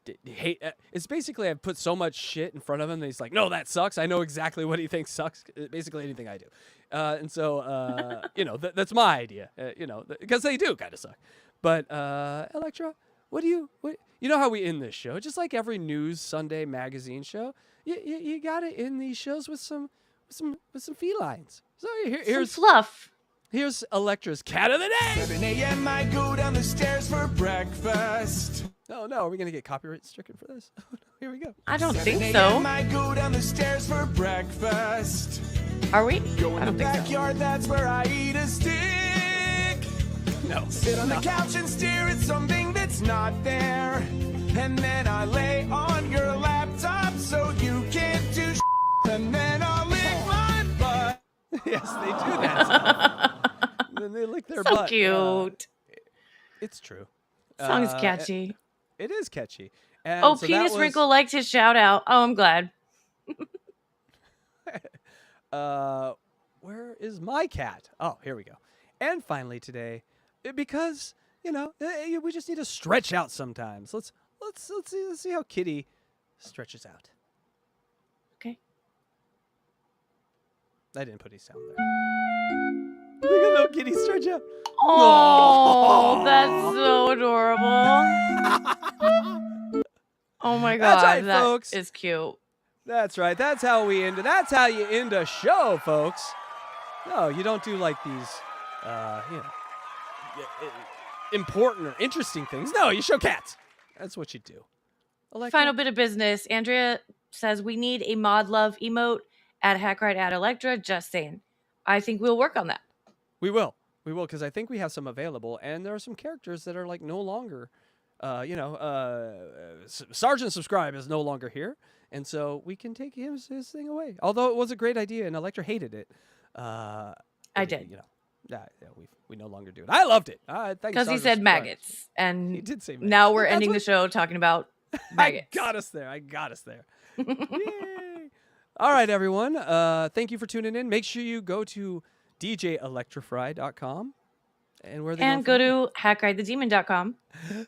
it's basically I've put so much shit in front of him that he's like, no, that sucks. I know exactly what he thinks sucks. Basically anything I do. And so, that's my idea, because they do kind of suck. But Electra, you know how we end this show? Just like every news Sunday magazine show, you got to end these shows with some felines. So here's some fluff. Here's Electra's cat of the day. 7 a.m. I go down the stairs for breakfast. Oh no, are we gonna get copyright stricken for this? Here we go. I don't 7 think so. a.m. I go down the stairs for breakfast. Are we? Go in I don't the think so. backyard, that's where I eat a stick. No. Sit on the couch and stare at something that's not there. And then I lay on your laptop so you can't do and then I'll lick my butt. Yes, they do that stuff. And then they lick their So butt. cute. It's true. Song's catchy. It is catchy. And Oh, so Penis Wrinkle liked his shout out. Oh, I'm glad. Where is my cat? Oh, here we go. And finally today, because we just need to stretch out sometimes. Let's see how Kitty stretches out. Okay. I didn't put any sound there. Look at little Kitty stretch out. Oh, that's so adorable. Oh my god, That's right, that folks. is cute. That's right. That's how we end it. That's how you end a show, folks. No, you don't do like these, important or interesting things. No, you show cats. That's what you do. Electra? Final bit of business. Andrea says we need a mod love emote at Hackride at Electra. Just saying. I think we'll work on that. We will, because I think we have some available, and there are some characters that are like no longer, Sergeant Subscribe is no longer here, and so we can take his thing away. Although it was a great idea, and Electra hated it. I did. We no longer do it. I loved it. Because he said maggots, and he did say maggots. now we're That's ending the show talking about maggots. I got us there. Yay. All right, everyone. Thank you for tuning in. Make sure you go to djelectrify.com and where they go to hackridethedemon.com.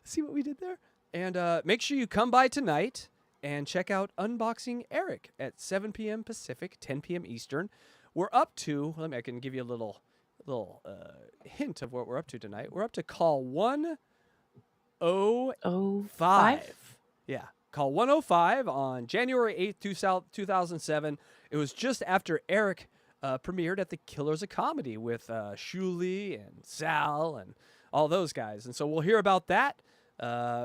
See what we did there? And make sure you come by tonight and check out Unboxing Eric at 7 p.m. Pacific, 10 p.m. Eastern. We're up to, I can give you a little hint of what we're up to tonight. We're up to call 105. Yeah, call 105 on January 8th, 2007. It was just after Eric premiered at the Killers of Comedy with Shuli and Sal and all those guys. And so we'll hear about that.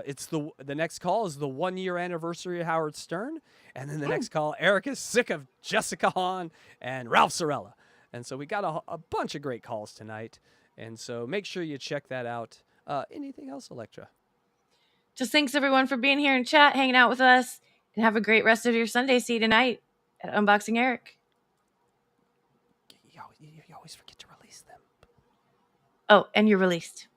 It's the next call is the 1 year anniversary of Howard Stern. And then the next call, Eric is sick of Jessica Hahn and Ralph Sorella. And so we got a bunch of great calls tonight. And so make sure you check that out. Anything else, Electra? Just thanks everyone for being here in chat, hanging out with us, and have a great rest of your Sunday. See you tonight at Unboxing Eric. You always forget to release them. Oh, and you're released.